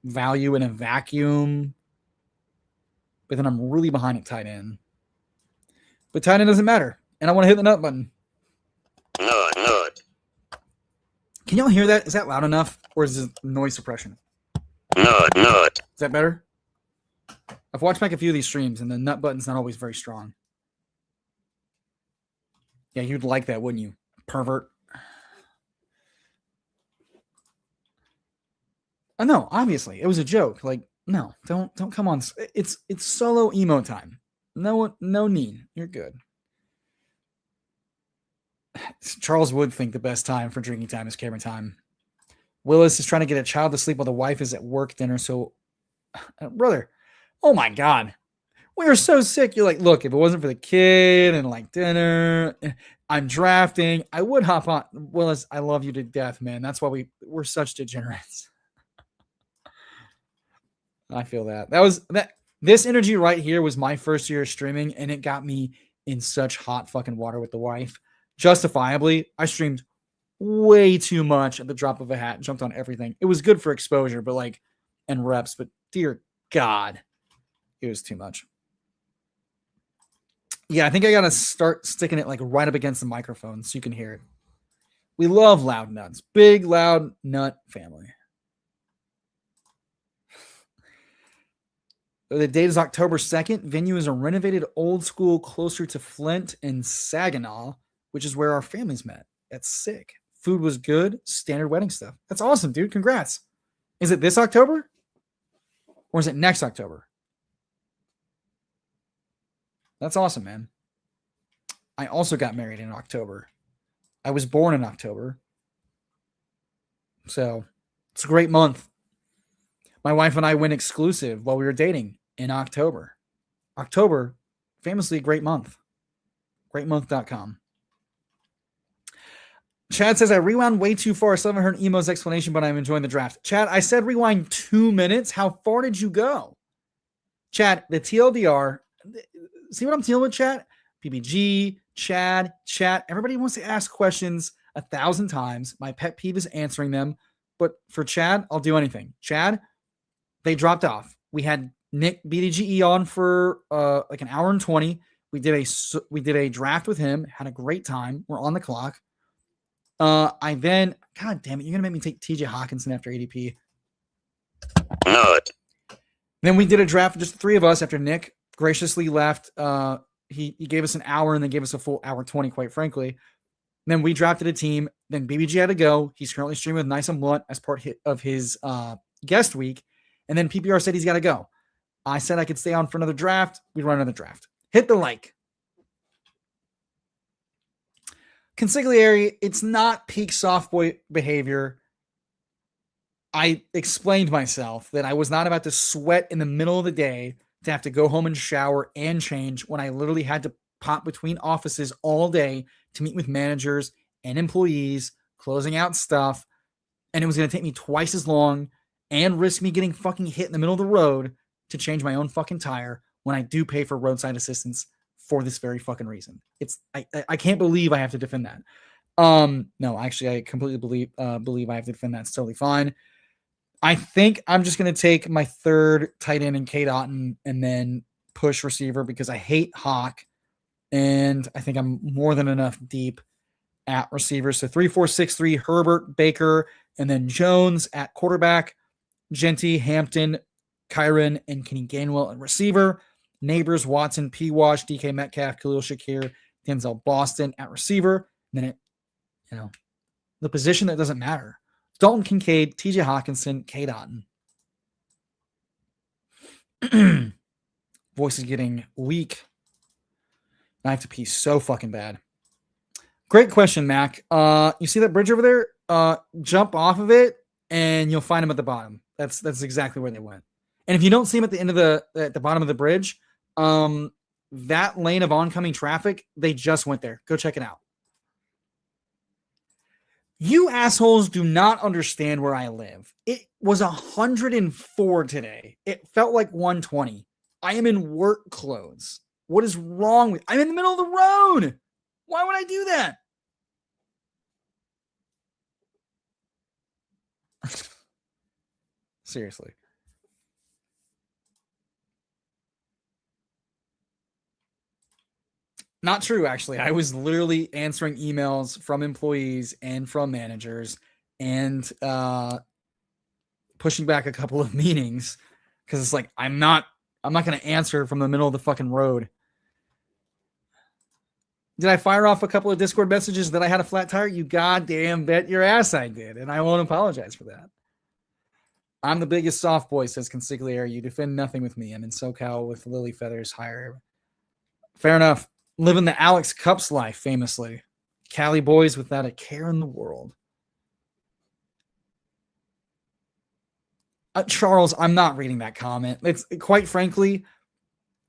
[SPEAKER 1] value in a vacuum. But then I'm really behind at tight end. But tight end doesn't matter. And I want to hit the nut button. Nut. Can y'all hear that? Is that loud enough? Or is it noise suppression? Nut. Is that better? I've watched back a few of these streams, and the nut button's not always very strong. Yeah, you'd like that, wouldn't you? Pervert. Oh, no, obviously. It was a joke. No, don't come on. It's solo emo time. No need. You're good. Charles would think the best time for drinking time is camera time. Willis is trying to get a child to sleep while the wife is at work dinner. So, brother, oh my God. We are so sick. You're look, if it wasn't for the kid and dinner, I'm drafting, I would hop on. Willis, I love you to death, man. That's why we're such degenerates. I feel that. This energy right here was my first year of streaming, and it got me in such hot fucking water with the wife. Justifiably, I streamed way too much at the drop of a hat, jumped on everything. It was good for exposure, but and reps, but dear God, it was too much. Yeah, I think I got to start sticking it right up against the microphone so you can hear it. We love loud nuts. Big, loud nut family. The date is October 2nd. Venue is a renovated old school closer to Flint and Saginaw, which is where our families met. That's sick. Food was good. Standard wedding stuff. That's awesome, dude. Congrats. Is it this October? Or is it next October? That's awesome, man. I also got married in October. I was born in October. So it's a great month. My wife and I went exclusive while we were dating in October. October, famously a great month. Greatmonth.com. Chad says, I rewound way too far. I still haven't heard Emo's explanation, but I'm enjoying the draft. Chad, I said rewind 2 minutes. How far did you go? Chad, the TLDR. See what I'm dealing with, Chad? PBG, Chad, chat. Everybody wants to ask questions 1,000 times. My pet peeve is answering them. But for Chad, I'll do anything. Chad, they dropped off. We had Nick BDGE on for like an hour and 20. We did a draft with him. Had a great time. We're on the clock. God damn it, you're gonna make me take TJ Hawkinson after ADP. Then we did a draft with just the three of us after Nick graciously left. He gave us an hour and then gave us a full hour 20, quite frankly. Then we drafted a team. Then BBG had to go. He's currently streaming with Nice and Blunt as part of his guest week. And then PPR said he's got to go. I said I could stay on for another draft. We'd run another draft. Hit the like. Consigliere, it's not peak soft boy behavior. I explained myself that I was not about to sweat in the middle of the day to have to go home and shower and change when I literally had to pop between offices all day to meet with managers and employees, closing out stuff. And it was going to take me twice as long and risk me getting fucking hit in the middle of the road to change my own fucking tire when I do pay for roadside assistance for this very fucking reason. I can't believe I have to defend that. No, actually, I completely believe I have to defend that. It's totally fine. I think I'm just going to take my third tight end in Kate Otten and then push receiver because I hate Hawk. And I think I'm more than enough deep at receiver. So 3, 4, 6, 3, Herbert, Baker, and then Jones at quarterback, Genty, Hampton, Kyron, and Kenny Gainwell at receiver. Neighbors, Watson, P. Wash, DK Metcalf, Khalil Shakir, Denzel Boston at receiver. And then the position that doesn't matter. Dalton Kincaid, TJ Hawkinson, Kate Otten. Voice is getting weak. I have to pee so fucking bad. Great question, Mac. You see that bridge over there? Jump off of it, and you'll find them at the bottom. That's exactly where they went. And if you don't see them at the end of at the bottom of the bridge, that lane of oncoming traffic, they just went there. Go check it out. You assholes do not understand where I live. It was 104 today. It felt like 120. I am in work clothes. What is wrong with? I'm in the middle of the road. Why would I do that? Seriously. Not true, actually. I was literally answering emails from employees and from managers and pushing back a couple of meetings because it's like I'm not going to answer from the middle of the fucking road. Did I fire off a couple of Discord messages that I had a flat tire? You goddamn bet your ass I did, and I won't apologize for that. I'm the biggest soft boy, says Consigliere. You defend nothing with me. I'm in SoCal with lily feathers higher. Fair enough. Living the Alex Cups life, famously. Cali boys without a care in the world. Charles, I'm not reading that comment. It's quite frankly,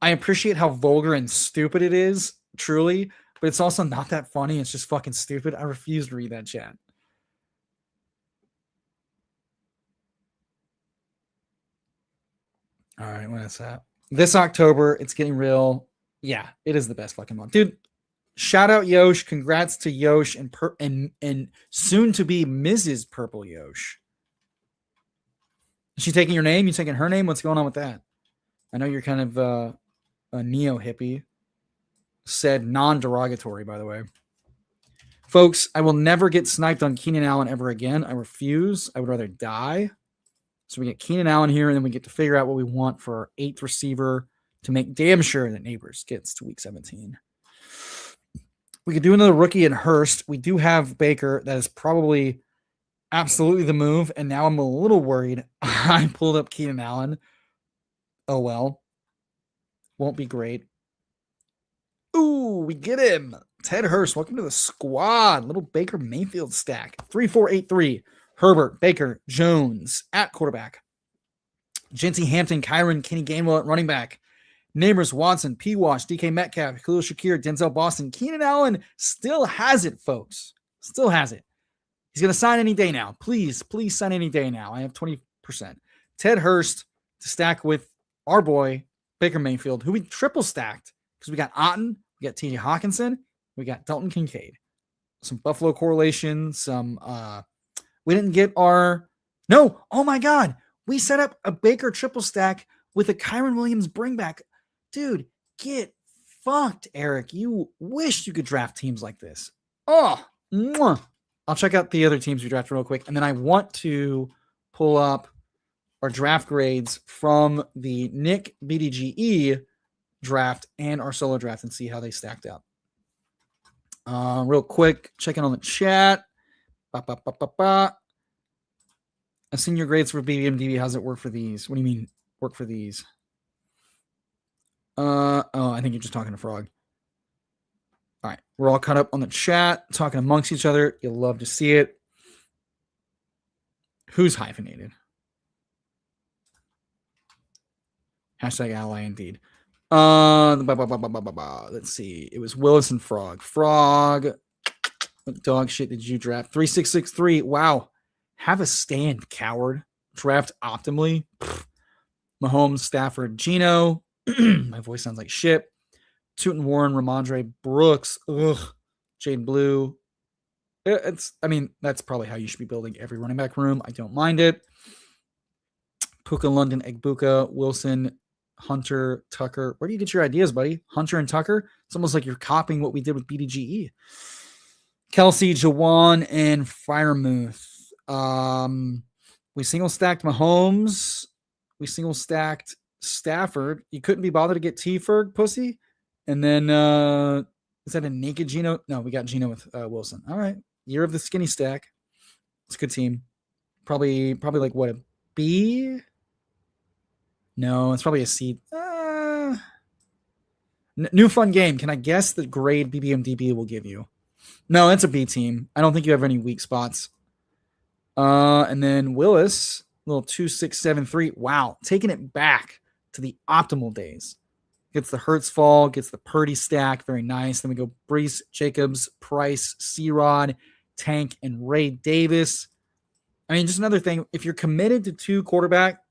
[SPEAKER 1] I appreciate how vulgar and stupid it is, truly, but it's also not that funny. It's just fucking stupid. I refuse to read that chat. All right, when is that? This October, it's getting real. Yeah, it is the best fucking month. Dude, shout out Yosh. Congrats to Yosh and soon to be Mrs. Purple Yosh. Is she taking your name? You taking her name? What's going on with that? I know you're kind of a neo-hippie. Said non-derogatory, by the way. Folks, I will never get sniped on Keenan Allen ever again. I refuse. I would rather die. So we get Keenan Allen here, and then we get to figure out what we want for our 8th receiver to make damn sure that Neighbors gets to week 17. We could do another rookie in Hurst. We do have Baker. That is probably absolutely the move. And now I'm a little worried. I pulled up Keenan Allen. Oh, well. Won't be great. Ooh, we get him. Ted Hurst, welcome to the squad. Little Baker Mayfield stack. 3-4-8-3. Herbert, Baker, Jones at quarterback. Jency Hampton, Kyron, Kenny Gainwell at running back. Neighbors, Watson, P. Wash, DK Metcalf, Khalil Shakir, Denzel Boston. Keenan Allen still has it, folks. Still has it. He's going to sign any day now. Please sign any day now. I have 20%. Ted Hurst to stack with our boy, Baker Mayfield, who we triple stacked because we got Otten, we got TJ Hawkinson, we got Dalton Kincaid. Some Buffalo correlation, we didn't get our, no, oh my God. We set up a Baker triple stack with a Kyron Williams bring back. Dude, get fucked, Eric. You wish you could draft teams like this. Oh, mwah. I'll check out the other teams we drafted real quick. And then I want to pull up our draft grades from the Nick BDGE draft and our solo draft and see how they stacked up. Real quick, checking on the chat. I've seen your grades for BBMDB. How's it work for these? What do you mean work for these? I think you're just talking to Frog. All right. We're all caught up on the chat, talking amongst each other. You'll love to see it. Who's hyphenated? Hashtag ally indeed. Let's see. It was Willis and Frog. Frog. What dog shit did you draft? 3663. Wow. Have a stand, coward. Draft optimally. Mahomes, Stafford, Geno. My voice sounds like shit. Tootin Warren, Ramondre Brooks. Ugh. Jade Blue. That's probably how you should be building every running back room. I don't mind it. Puka, London, Egbuka, Wilson, Hunter, Tucker. Where do you get your ideas, buddy? Hunter and Tucker? It's almost like you're copying what we did with BDGE. Kelsey, Jawan, and Firemouth. We single stacked Mahomes. We single stacked Stafford. You couldn't be bothered to get T-Ferg, pussy. And then, is that a naked Geno? No, we got Geno with Wilson. All right. Year of the skinny stack. It's a good team. Probably like what, a B? No, it's probably a C. New fun game. Can I guess the grade BBMDB will give you? No, it's a B team. I don't think you have any weak spots. And then Willis, little 2673. Wow, taking it back to the optimal days. Gets the Hertz fall, gets the Purdy stack. Very nice. Then we go Brees, Jacobs, Price, C-Rod, Tank, and Ray Davis. I mean, just another thing. If you're committed to 2 quarterback,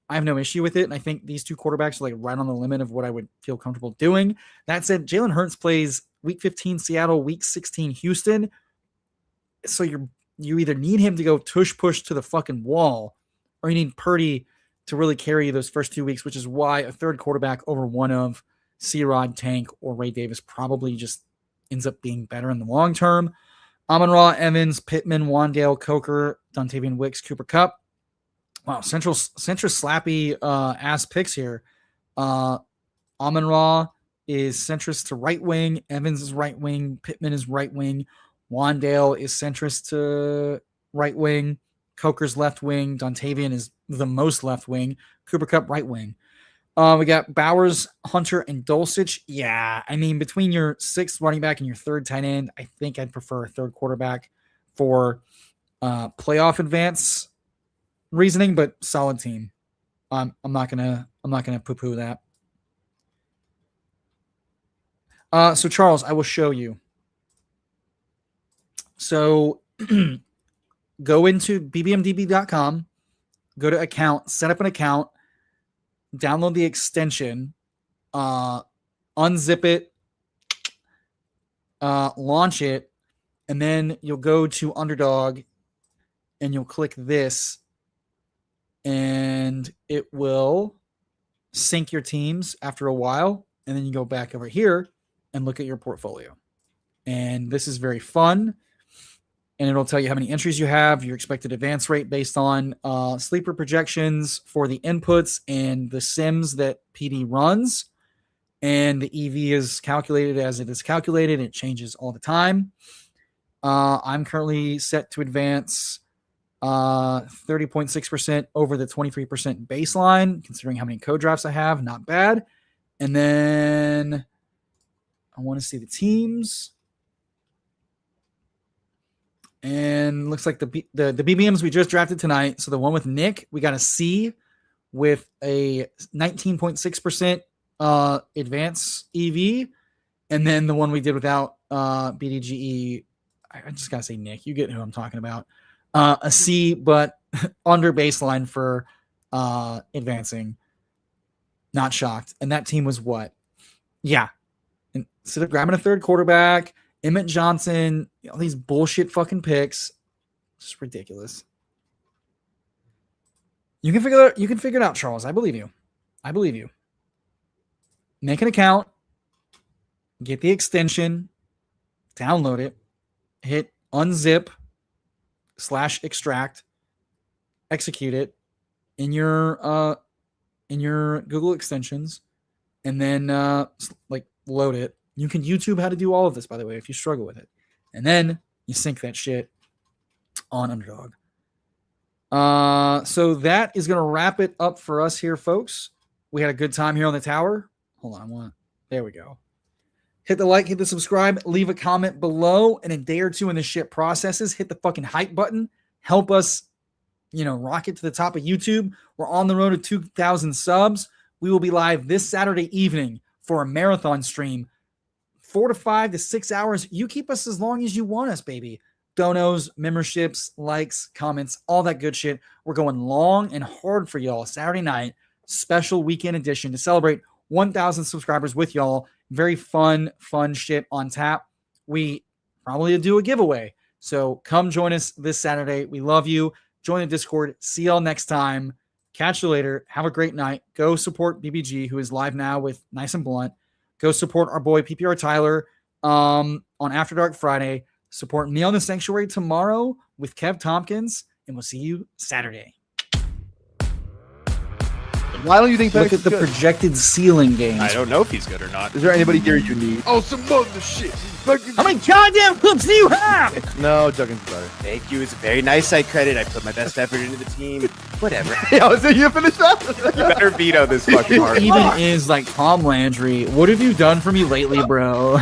[SPEAKER 1] I have no issue with it. And I think these 2 quarterbacks are like right on the limit of what I would feel comfortable doing. That said, Jalen Hurts plays week 15 Seattle, week 16 Houston. So you either need him to go tush push to the fucking wall, or you need Purdy to really carry those first 2 weeks, which is why a third quarterback over one of C-Rod, Tank, or Ray Davis probably just ends up being better in the long term. Amon-Ra, Evans, Pittman, Wandale, Coker, Dontavian Wicks, Cooper Kupp. Wow, central slappy ass picks here. Amon-Ra is centrist to right wing. Evans is right wing. Pittman is right wing. Wandale is centrist to right wing. Coker's left wing. Dontavian is the most left wing. Cooper Kupp right wing. We got Bowers, Hunter, and Dulcich. Yeah, I mean, between your 6th running back and your 3rd tight end, I think I'd prefer a 3rd quarterback for playoff advance reasoning, but solid team. I'm not gonna poo-poo that. So Charles, I will show you. So go into bbmdb.com, go to account, set up an account, download the extension, unzip it, launch it, and then you'll go to Underdog and you'll click this and it will sync your teams after a while. And then you go back over here and look at your portfolio. And this is very fun. and it'll tell you how many entries you have, your expected advance rate based on sleeper projections for the inputs and the sims that PD runs. And the EV is calculated as it is calculated. It changes all the time. I'm currently set to advance 30.6% over the 23% baseline, considering how many code drafts I have. Not bad. And then I want to see the teams. And looks like the BBMs we just drafted tonight. So the one with Nick, we got a C with a 19.6% advance EV. And then the one we did without BDGE, I just got to say Nick. You get who I'm talking about. A C, but under baseline for advancing. Not shocked. And that team was what? Yeah. Instead of grabbing a third quarterback, Emmett Johnson, all these bullshit fucking picks. It's ridiculous. You can figure it out, Charles. I believe you. Make an account, get the extension, download it, hit unzip /extract, execute it in your Google extensions, and then load it. You can YouTube how to do all of this, by the way, if you struggle with it. And then you sync that shit on Underdog. So that is going to wrap it up for us here, folks. We had a good time here on the tower. Hold on. There we go. Hit the like, hit the subscribe, leave a comment below. And a day or two in the shit processes, hit the fucking hype button. Help us, rocket to the top of YouTube. We're on the road to 2,000 subs. We will be live this Saturday evening for a marathon stream. 4 to 5 to 6 hours. You keep us as long as you want us, baby. Donos, memberships, likes, comments, all that good shit. We're going long and hard for y'all. Saturday night, special weekend edition to celebrate 1,000 subscribers with y'all. Very fun shit on tap. We probably do a giveaway. So come join us this Saturday. We love you. Join the Discord. See y'all next time. Catch you later. Have a great night. Go support BBG, who is live now with Nice and Blunt. Go support our boy PPR Tyler on After Dark Friday. Support me on the Sanctuary tomorrow with Kev Tompkins, and we'll see you Saturday.
[SPEAKER 2] Why don't you think
[SPEAKER 1] Look at the projected ceiling games?
[SPEAKER 3] I don't know if he's good or not.
[SPEAKER 2] Is there anybody here you need?
[SPEAKER 7] Oh, some other shit.
[SPEAKER 1] How many goddamn hoops do you have?
[SPEAKER 2] No, Juggins is better.
[SPEAKER 3] Thank you. It's a very nice side credit. I put my best effort into the team. Whatever.
[SPEAKER 2] Yeah, so you finished that?
[SPEAKER 3] You better veto this fucking hard.
[SPEAKER 1] Even is like Tom Landry. What have you done for me lately, bro?